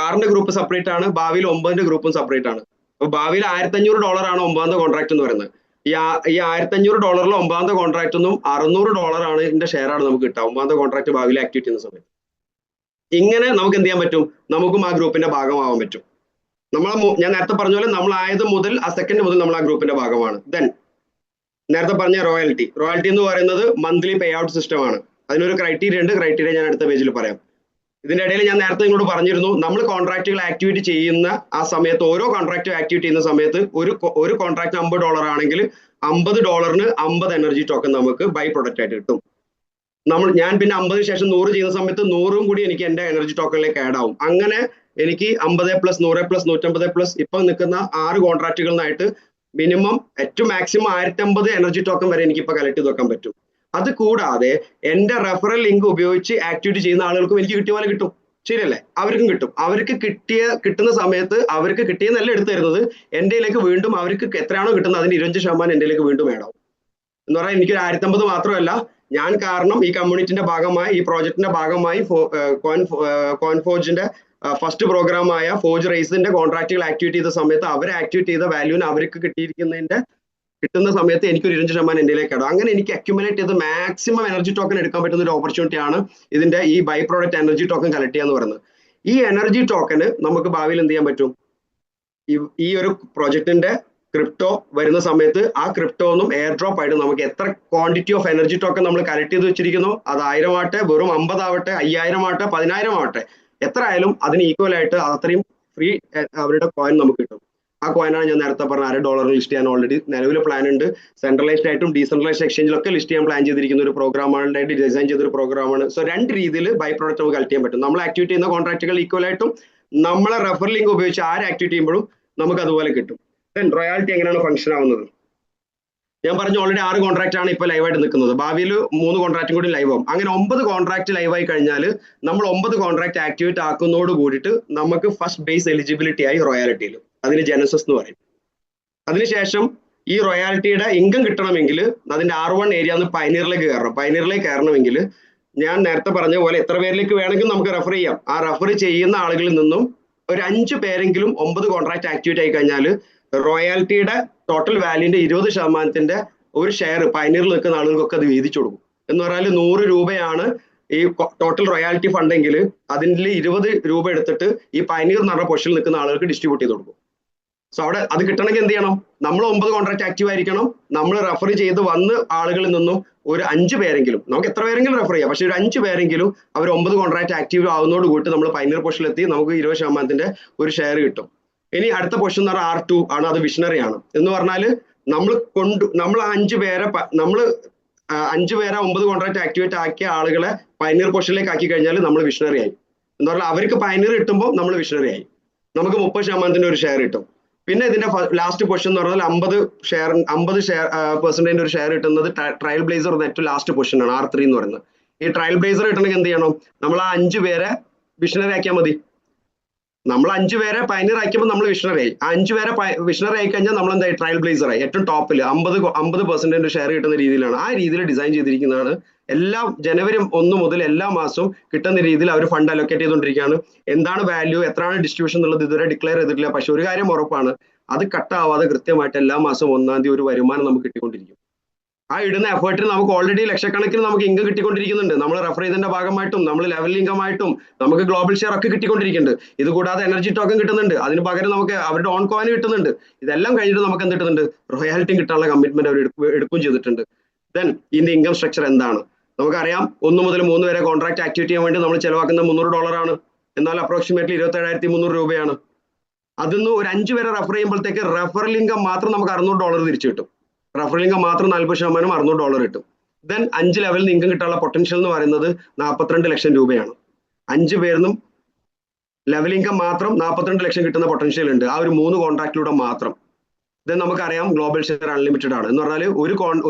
6ന്റെ ഗ്രൂപ്പ് സെപ്പറേറ്റ് ആണ്, ഭാവിയിൽ 9ന്റെ ഗ്രൂപ്പും സെപ്പറേറ്റ് ആണ്. അപ്പൊ ഭാവിയിൽ $1500 ആണ് 9ാമത്തെ കോൺട്രാക്ട് എന്ന് പറയുന്നത്. ഈ $1500 9ാമത്തെ കോൺട്രാക്ട് ഒന്നും $600 ഇതിന്റെ ഷെയർ ആണ് നമുക്ക് കിട്ടുക 9ാമത്തെ കോൺട്രാക്ട് ഭാവിയിൽ ആക്ടിവേറ്റ് ചെയ്യുന്ന സമയത്ത്. ഇങ്ങനെ നമുക്ക് എന്ത് ചെയ്യാൻ പറ്റും, നമുക്കും ആ ഗ്രൂപ്പിന്റെ ഭാഗമാവാൻ പറ്റും. ഞാൻ നേരത്തെ പറഞ്ഞ പോലെ നമ്മൾ ആയത് മുതൽ ആ സെക്കൻഡ് മുതൽ നമ്മൾ ആ ഗ്രൂപ്പിന്റെ ഭാഗമാണ്. ദെൻ നേരത്തെ പറഞ്ഞ റോയൽറ്റി എന്ന് പറയുന്നത് മന്ത്ലി പേ ഔട്ട് സിസ്റ്റം ആണ്. അതിനൊരു ക്രൈറ്റീരിയ ഉണ്ട്, ക്രൈറ്റീരിയ ഞാൻ അടുത്ത പേജിൽ പറയാം. ഇതിന്റെ ഇടയിൽ ഞാൻ നേരത്തെ നിങ്ങളോട് പറഞ്ഞിരുന്നു, നമ്മൾ കോൺട്രാക്റ്റുകൾ ആക്ടിവേറ്റ് ചെയ്യുന്ന ആ സമയത്ത് ഓരോ കോൺട്രാക്റ്റും ആക്ടിവേറ്റ് ചെയ്യുന്ന സമയത്ത് ഒരു കോൺട്രാക്ട് $50 ആണെങ്കിൽ $50 50 എനർജി ടോക്കൺ നമുക്ക് ബൈ പ്രൊഡക്റ്റ് ആയിട്ട് കിട്ടും. ഞാൻ പിന്നെ 50 ശേഷം 100 ചെയ്യുന്ന സമയത്ത് 100 കൂടി എനിക്ക് എന്റെ എനർജി ടോക്കണിലേക്ക് ആഡ് ആവും. അങ്ങനെ എനിക്ക് 50 + 100 + 150 + ഇപ്പൊ നിൽക്കുന്ന 6 കോൺട്രാക്റ്റുകളിനായിട്ട് മിനിമം ഏറ്റവും മാക്സിമം 1050 എനർജി ടോക്കൺ വരെ എനിക്ക് ഇപ്പൊ കളക്ട് ചെയ്ത് വെക്കാൻ പറ്റും. അത് കൂടാതെ എന്റെ റെഫറൽ ലിങ്ക് ഉപയോഗിച്ച് ആക്ടിവേറ്റ് ചെയ്യുന്ന ആളുകൾക്കും എനിക്ക് കിട്ടിയ പോലെ കിട്ടും. ശരിയല്ലേ? അവർക്കും കിട്ടും. അവർക്ക് കിട്ടുന്ന സമയത്ത് അവർക്ക് കിട്ടിയെന്നല്ല എടുത്തു തരുന്നത്, എന്റെയിലേക്ക് വീണ്ടും അവർക്ക് എത്രയാണോ കിട്ടുന്നത് അതിന് 25% എന്റെയിലേക്ക് വീണ്ടും ആഡ് ആവും. എന്ന് പറഞ്ഞാൽ എനിക്കൊരു 1050 മാത്രമല്ല, ഞാൻ കാരണം ഈ കമ്മ്യൂണിറ്റിന്റെ ഭാഗമായി ഈ പ്രോജക്റ്റിന്റെ ഭാഗമായി കോൺഫോജിന്റെ ഫസ്റ്റ് പ്രോഗ്രാമായ ഫോജ് റേസിന്റെ കോൺട്രാക്റ്റുകൾ ആക്ടിവേറ്റ് ചെയ്ത സമയത്ത് അവർ ആക്ടിവേറ്റ് ചെയ്ത വാല്യൂന് അവർക്ക് കിട്ടുന്ന സമയത്ത് എനിക്കൊരു 25% എന്റെയിലേക്ക് ഇടാം. അങ്ങനെ എനിക്ക് അക്യുമുലേറ്റ് ചെയ്ത് മാക്സിമം എനർജി ടോക്കൺ എടുക്കാൻ പറ്റുന്ന ഒരു ഓപ്പർച്യൂണിറ്റി ആണ് ഇതിന്റെ ഈ by product energy token collect ചെയ്യാന്ന് പറയുന്നത്. ഈ എനർജി ടോക്കന് നമുക്ക് ഭാവിയിൽ എന്ത് ചെയ്യാൻ പറ്റും, ഈ ഒരു പ്രോജക്റ്റിന്റെ ക്രിപ്റ്റോ വരുന്ന സമയത്ത് ആ ക്രിപ്റ്റോ ഒന്നും എയർ ഡ്രോപ്പ് ആയിട്ട് നമുക്ക് എത്ര ക്വാണ്ടിറ്റി ഓഫ് എനർജി ടോക്കൺ നമ്മൾ കളക്ട് ചെയ്ത് വെച്ചിരിക്കുന്നു, അത് 1000 ആവട്ടെ, വെറും 50 ആവട്ടെ, 5000 ആവട്ടെ, 10000 ആവട്ടെ, എത്ര ആയാലും അതിന് ഈക്വൽ ആയിട്ട് അത്രയും ഫ്രീ അവരുടെ കോയിൻ നമുക്ക് കിട്ടും. ആ കോയിനാണ് ഞാൻ നേരത്തെ പറഞ്ഞ $100 ലിസ്റ്റ് ചെയ്യാൻ ഓൾറെഡി നിലവിൽ പ്ലാൻ ഉണ്ട്. സെൻട്രലൈസ്ഡ് ആയിട്ടും ഡീസെൻട്രലൈസ്ഡ് എക്സ്ചേഞ്ചിലൊക്കെ ലിസ്റ്റ് ചെയ്യാൻ പ്ലാൻ ചെയ്തിരിക്കുന്ന ഒരു പ്രോഗ്രാമാണ്, ഡിസൈൻ ചെയ്തൊരു പ്രോഗ്രാമാണ്. സോ 2 രീതിയിൽ ബൈ പ്രോഡക്റ്റ് നമുക്ക് കളക്ട് ചെയ്യാൻ പറ്റും. നമ്മൾ ആക്ടിവേറ്റ് ചെയ്യുന്ന കോൺട്രാക്റ്റുകൾ ഈക്വൽ ആയിട്ടും നമ്മളെ റെഫർ ലിങ്ക് ഉപയോഗിച്ച് ആര് ആക്ടിവേറ്റ് ചെയ്യുമ്പോഴും നമുക്ക് അതുപോലെ കിട്ടും. ദെൻ റോയാലിറ്റി എങ്ങനെയാണ് ഫംഗ്ഷൻ ആവുന്നത്? ഞാൻ പറഞ്ഞു ഓൾറെഡി 6 കോൺട്രാക്ട് ആണ് ഇപ്പോൾ ലൈവായിട്ട് നിൽക്കുന്നത്. ഭാവിയിൽ 3 കോൺട്രാക്റ്റും കൂടി ലൈവ് ആവും. അങ്ങനെ 9 കോൺട്രാക്ട് ലൈവായി കഴിഞ്ഞാൽ നമ്മൾ 9 കോൺട്രാക്ട് ആക്ടിവേറ്റ് ആക്കുന്നതോട് കൂടിയിട്ട് നമുക്ക് ഫസ്റ്റ് ബേസ് എലിജിബിലിറ്റി ആയി റോയാലിറ്റിയിൽ, അതിന് ജെനസിസ് എന്ന് പറയും. അതിനുശേഷം ഈ റോയാലിറ്റിയുടെ ഇൻകം കിട്ടണമെങ്കിൽ അതിന്റെ R1 ഏരിയ പയനീറിലേക്ക് കയറണം. പയനീറിലേക്ക് കയറണമെങ്കിൽ ഞാൻ നേരത്തെ പറഞ്ഞ പോലെ എത്ര പേരിലേക്ക് വേണമെങ്കിലും നമുക്ക് റെഫർ ചെയ്യാം. ആ റെഫർ ചെയ്യുന്ന ആളുകളിൽ നിന്നും ഒരു 5 പേരെങ്കിലും 9 കോൺട്രാക്ട് ആക്ടിവേറ്റ് ആയി കഴിഞ്ഞാൽ റോയാലിറ്റിയുടെ ടോട്ടൽ വാല്യൂന്റെ 20% ഒരു ഷെയർ പയനീറിൽ നിൽക്കുന്ന ആളുകൾക്കൊക്കെ അത് വീതിച്ചു കൊടുക്കും. എന്ന് പറഞ്ഞാൽ 100 രൂപയാണ് ഈ ടോട്ടൽ റോയാലിറ്റി ഫണ്ടെങ്കിൽ അതിൽ 20 രൂപ എടുത്തിട്ട് ഈ പയനീർ എന്ന് പറഞ്ഞ പൊസിഷനിൽ നിൽക്കുന്ന ആളുകൾക്ക് ഡിസ്ട്രിബ്യൂട്ട് ചെയ്ത് കൊടുക്കും. സോ അവിടെ അത് കിട്ടണമെങ്കിൽ എന്ത് ചെയ്യണം, നമ്മൾ 9 കോൺട്രാക്ട് ആക്റ്റീവ് ആയിരിക്കണം. നമ്മൾ റെഫർ ചെയ്ത് വന്ന് ആളുകളിൽ നിന്നും ഒരു 5 പേരെങ്കിലും, നമുക്ക് എത്ര പേരെങ്കിലും റെഫർ ചെയ്യാം, പക്ഷെ ഒരു 5 പേരെങ്കിലും അവർ 9 കോൺട്രാക്ട് ആക്റ്റീവ് ആവുന്നതോട് കൂട്ടി നമ്മൾ പയനീർ പൊസിഷനിലെത്തി നമുക്ക് 20% ഒരു ഷെയർ കിട്ടും. ഇനി അടുത്ത പൊസിഷൻ എന്ന് പറഞ്ഞാൽ R2 ആണ്, അത് വിഷണറി ആണ്. എന്ന് പറഞ്ഞാൽ നമ്മൾ 5 പേരെ 9 കോൺട്രാക്ട് ആക്ടിവേറ്റ് ആക്കിയ ആളുകളെ പയനീർ പൊസിഷനിലേക്ക് ആക്കി കഴിഞ്ഞാൽ നമ്മൾ വിഷണറി ആയി. എന്ന് പറഞ്ഞാൽ അവർക്ക് പയനീർ കിട്ടുമ്പോൾ നമ്മൾ വിഷണറി ആയി, നമുക്ക് 30% ഒരു ഷെയർ കിട്ടും. പിന്നെ ഇതിന്റെ ലാസ്റ്റ് പൊസിഷൻ എന്ന് പറഞ്ഞാൽ 50% ഒരു ഷെയർ കിട്ടുന്നത് ട്രയൽ ബ്ലേസർ ഏറ്റവും ലാസ്റ്റ് പൊസിഷൻ ആണ്, R3 എന്ന് പറയുന്നത്. ഈ ട്രയൽ ബ്ലേസർ കിട്ടണമെങ്കിൽ എന്ത് ചെയ്യണം, നമ്മൾ ആ 5 പേരെ വിഷണറി ആക്കിയാൽ മതി. നമ്മൾ 5 പേരെ പയനീർ ആക്കിയപ്പോൾ നമ്മൾ വിഷണറി ആയി. ആ 5 പേരെ വിഷണറി ആയി കഴിഞ്ഞാൽ നമ്മൾ എന്തായി, ട്രയൽ ബ്ലേസർ ആയി. ഏറ്റവും ടോപ്പിൽ 50% ഷെയർ കിട്ടുന്ന രീതിയിലാണ്, ആ രീതിയിൽ ഡിസൈൻ ചെയ്തിരിക്കുന്നതാണ്. എല്ലാ ജനുവരി 1 മുതൽ എല്ലാ മാസവും കിട്ടുന്ന രീതിയിൽ അവർ ഫണ്ട് അലോക്കേറ്റ് ചെയ്തുകൊണ്ടിരിക്കുകയാണ്. എന്താണ് വാല്യൂ, എത്രയാണ് ഡിസ്ട്രിബ്യൂഷൻ എന്നുള്ളത് ഇതുവരെ ഡിക്ലെയർ ചെയ്തിട്ടില്ല. പക്ഷെ ഒരു കാര്യം ഉറപ്പാണ്, അത് കട്ടാവാതെ കൃത്യമായിട്ട് എല്ലാ മാസവും 1-ാം തീയതി ഒരു വരുമാനം നമുക്ക് കിട്ടിക്കൊണ്ടിരിക്കും. ആ ഇടുന്ന എഫേർട്ടിന് നമുക്ക് ഓൾറെഡി ലക്ഷക്കണക്കിന് നമുക്ക് ഇൻകം കിട്ടിക്കൊണ്ടിരിക്കുന്നുണ്ട്. നമ്മൾ റെഫർ ചെയ്തതിന്റെ ഭാഗമായിട്ടും നമ്മൾ ലെവൽ ഇൻകം ആയിട്ടും നമുക്ക് ഗ്ലോബൽ ഷെയർ ഒക്കെ കിട്ടിക്കൊണ്ടിരിക്കുന്നുണ്ട്. ഇത് കൂടാതെ എനർജി ടോക്കൺ കിട്ടുന്നുണ്ട്, അതിന് പകരം നമുക്ക് അവരുടെ ഓൺ കോയിൻ കിട്ടുന്നുണ്ട്. ഇതെല്ലാം കഴിഞ്ഞിട്ട് നമുക്ക് എന്ത് കിട്ടുന്നുണ്ട്, റോയാലിറ്റി കിട്ടാനുള്ള കമ്മിറ്റ്മെന്റ് അവർ എടുക്കുകയും ചെയ്തിട്ടുണ്ട്. ദെൻ ഇതിന്റെ ഇൻകം സ്ട്രക്ചർ എന്താണ് നമുക്കറിയാം. 1 മുതൽ 3 വരെ കോൺട്രാക്ട് ആക്ടിവേറ്റ് ചെയ്യാൻ വേണ്ടി നമ്മൾ ചെലവാക്കുന്ന $300 ആണ്. എന്നാൽ അപ്രോക്സിമേറ്റ്ലി 27,300 രൂപയാണ്. അതിന്ന് ഒരു 5 പേരെ റെഫർ ചെയ്യുമ്പോഴത്തേക്ക് റെഫറൽ ഇൻകം മാത്രം നമുക്ക് $600 തിരിച്ചു കിട്ടും. റെഫറൽ ഇൻകം മാത്രം 40% $600 കിട്ടും. ദെൻ 5 ലെവലിൽ ഇൻകം കിട്ടാനുള്ള പൊട്ടൻഷ്യൽ എന്ന് പറയുന്നത് 42 ലക്ഷം രൂപയാണ്. 5 പേരിനും ലെവൽ ഇൻകം മാത്രം 42 ലക്ഷം കിട്ടുന്ന പൊട്ടൻഷ്യൽ ഉണ്ട്, ആ ഒരു 3 കോൺട്രാക്റ്റിലൂടെ മാത്രം. ദെൻ നമുക്കറിയാം ഗ്ലോബൽ ഷെയർ അൺലിമിറ്റഡ് ആണ് എന്ന് പറഞ്ഞാൽ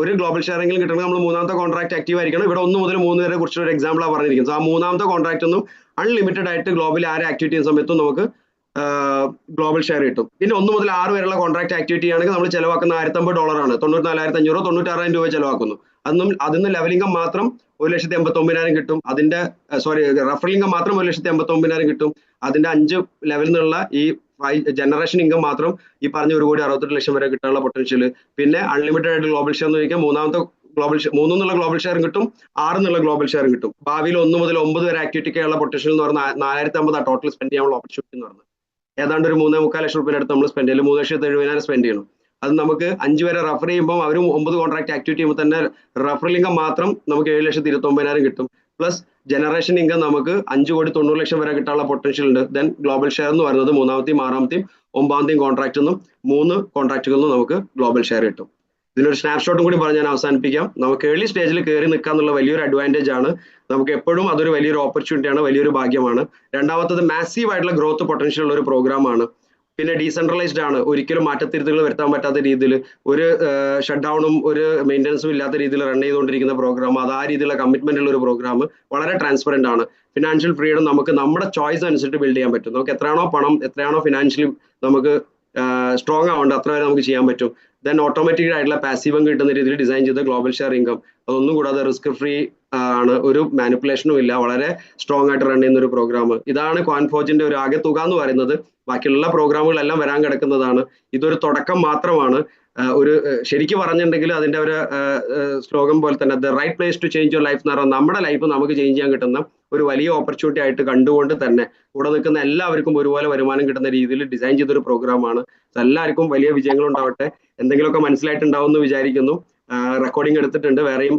ഒരു ഗ്ലോബൽ ഷെയറെങ്കിലും കിട്ടണമെങ്കിൽ നമ്മൾ മൂന്നാമത്തെ കോൺട്രാക്ട് ആക്റ്റീവ് ആയിരിക്കണം. ഇവിടെ 1 മുതൽ 3 വരെ കുറിച്ച് ഒരു എക്സാമ്പിളാണ് പറഞ്ഞിരിക്കുന്നത്. ആ മൂന്നാമത്തെ കോൺട്രാക്ട് ഒന്നും അൺലിമിറ്റഡ് ആയിട്ട് ഗ്ലോബൽ ആരെ ആക്ടിവിറ്റി ചെയ്യുന്ന സമയത്തും നമുക്ക് ഗ്ലോബൽ ഷെയർ കിട്ടും. പിന്നെ 1 മുതൽ 6 വരെയുള്ള കോൺട്രാക്ട് ആക്ടിവിറ്റി ആണെങ്കിൽ നമ്മൾ ചിലവാക്കുന്ന $1,050 ആണ്. 94,500 96,000 രൂപ ചിലവാക്കുന്നു. അതിന്ന് ലെവലിംഗം മാത്രം 1,89,000 കിട്ടും. അതിന്റെ റഫറൽ ഇൻകം മാത്രം 1,89,000 കിട്ടും. അതിന്റെ 5 ലെവലിൽ നിന്നുള്ള ഈ ജനറേഷൻ ഇൻകം മാത്രം ഈ പറഞ്ഞ 1,68,00,000 വരെ കിട്ടാനുള്ള പൊട്ടൻഷ്യൽ. പിന്നെ അൺലിമിറ്റഡ് ആയിട്ട് ഗ്ലോബൽ ഷെയർ എന്ന് ചോദിക്കാം. മൂന്നാമത്തെ ഗ്ലോബൽ ഷെയർ 3 എന്നുള്ള ഗ്ലോബൽ ഷെയർ കിട്ടും, 6 എന്നുള്ള ഗ്ലോബൽ ഷെയർ കിട്ടും. ഭാവിയിൽ 1 മുതൽ 9 വരെ ആക്ടിവിറ്റിക്കുള്ള പൊട്ടൻഷ്യൽ എന്ന് പറഞ്ഞാൽ 4,050 ടോട്ടൽ സ്പെൻഡ് ചെയ്യാനുള്ള ഓപ്പർച്യൂണിറ്റി എന്ന് പറഞ്ഞത്. ഏതാണ്ട് ഒരു 3.25 ലക്ഷം രൂപയുടെ അടുത്ത് നമ്മൾ സ്പെൻഡ് ചെയ്യലും 3,70,000 സ്പെൻഡ് ചെയ്യണം. അത് നമുക്ക് 5 വരെ റഫർ ചെയ്യുമ്പോൾ അവർ 9 കോൺട്രാക്ട് ആക്ടിവിറ്റി ചെയ്യുമ്പോൾ തന്നെ റഫറൽ ഇൻകം മാത്രം നമുക്ക് 7,29,000 കിട്ടും. പ്ലസ് ജനറേഷൻ ഇൻകം നമുക്ക് 5,90,00,000 വരെ കിട്ടാനുള്ള പൊട്ടൻഷ്യൽ ഉണ്ട്. ദെൻ ഗ്ലോബൽ ഷെയർ എന്ന് പറയുന്നത് 3ാമത്തെയും 6ാമത്തെയും 9ാമത്തെയും കോൺട്രാക്റ്റിൽ നിന്നും 3 കോൺട്രാക്റ്റുകളിൽ നിന്നും നമുക്ക് ഗ്ലോബൽ ഷെയർ കിട്ടും. ഇതിനൊരു സ്നാപ്ഷോട്ടും കൂടി പറഞ്ഞ് ഞാൻ അവസാനിപ്പിക്കാം. നമുക്ക് ഏർലി സ്റ്റേജിൽ കയറി നിൽക്കുക എന്നുള്ള വലിയൊരു അഡ്വാൻറ്റേജ് ആണ്. നമുക്ക് എപ്പോഴും അതൊരു വലിയൊരു ഓപ്പർച്യൂണിറ്റിയാണ്, വലിയൊരു ഭാഗ്യമാണ്. രണ്ടാമത്തത് മാസീവ് ആയിട്ടുള്ള ഗ്രോത്ത് പൊട്ടൻഷ്യൽ ഉള്ള ഒരു പ്രോഗ്രാമാണ്. പിന്നെ ഡീസെൻട്രലൈസ്ഡ് ആണ്. ഒരിക്കലും മാറ്റത്തിരുത്തുകൾ വരുത്താൻ പറ്റാത്ത രീതിയിൽ ഒരു ഷട്ട് ഡൗണും ഒരു മെയിൻ്റനൻസും ഇല്ലാത്ത രീതിയിൽ റൺ ചെയ്തുകൊണ്ടിരിക്കുന്ന പ്രോഗ്രാം. അത് ആ രീതിയിലുള്ള കമ്മിറ്റ്മെന്റ് ഉള്ള ഒരു പ്രോഗ്രാം. വളരെ ട്രാൻസ്പെറന്റ് ആണ്. ഫിനാൻഷ്യൽ ഫ്രീഡം നമുക്ക് നമ്മുടെ ചോയ്സ് അനുസരിച്ച് ബിൽഡ് ചെയ്യാൻ പറ്റും. നമുക്ക് എത്രയാണോ പണം, എത്രയാണോ ഫിനാൻഷ്യലി നമുക്ക് സ്ട്രോങ് ആവേണ്ട അത്ര വരെ നമുക്ക് ചെയ്യാൻ പറ്റും. ദെൻ ഓട്ടോമാറ്റിക് ആയിട്ടുള്ള പാസീവ് കിട്ടുന്ന രീതിയിൽ ഡിസൈൻ ചെയ്ത ഗ്ലോബൽ ഷെയർ ഇൻകം. അതൊന്നും കൂടാതെ റിസ്ക് ഫ്രീ ആണ്, ഒരു മാനിപ്പുലേഷനും ഇല്ല, വളരെ സ്ട്രോങ് ആയിട്ട് റൺ ചെയ്യുന്ന ഒരു പ്രോഗ്രാം. ഇതാണ് ക്വാൻഫോജിന്റെ ഒരു ആകെ തുക എന്ന് പറയുന്നത്. ബാക്കിയുള്ള പ്രോഗ്രാമുകളെല്ലാം വരാൻ കിടക്കുന്നതാണ്. ഇതൊരു തുടക്കം മാത്രമാണ്. ഒരു ശരിക്കും പറഞ്ഞിട്ടുണ്ടെങ്കിൽ അതിന്റെ ഒരു സ്ലോഗൻ പോലെ തന്നെ the right place to change your life എന്ന് പറഞ്ഞാൽ നമ്മുടെ ലൈഫ് നമുക്ക് ചേഞ്ച് ചെയ്യാൻ കിട്ടുന്ന ഒരു വലിയ ഓപ്പർച്യൂണിറ്റി ആയിട്ട് കണ്ടുകൊണ്ട് തന്നെ കൂടെ നിൽക്കുന്ന എല്ലാവർക്കും ഒരുപോലെ വരുമാനം കിട്ടുന്ന രീതിയിൽ ഡിസൈൻ ചെയ്തൊരു പ്രോഗ്രാമാണ്. എല്ലാവർക്കും വലിയ വിജയങ്ങൾ ഉണ്ടാവട്ടെ. എന്തെങ്കിലുമൊക്കെ മനസ്സിലായിട്ടുണ്ടാവും എന്ന് വിചാരിക്കുന്നു. റെക്കോർഡിംഗ് എടുത്തിട്ടുണ്ട്. വേറെയും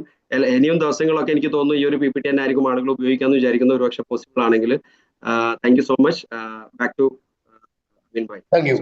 ഇനിയും ദിവസങ്ങളൊക്കെ എനിക്ക് തോന്നുന്നു ഈ ഒരു PPT തന്നെ ആയിരിക്കും ആളുകൾ ഉപയോഗിക്കാമെന്ന് വിചാരിക്കുന്നു, ഒരുപക്ഷെ പോസിബിൾ ആണെങ്കിൽ. Thank you so much. Back to win bye. Thank U.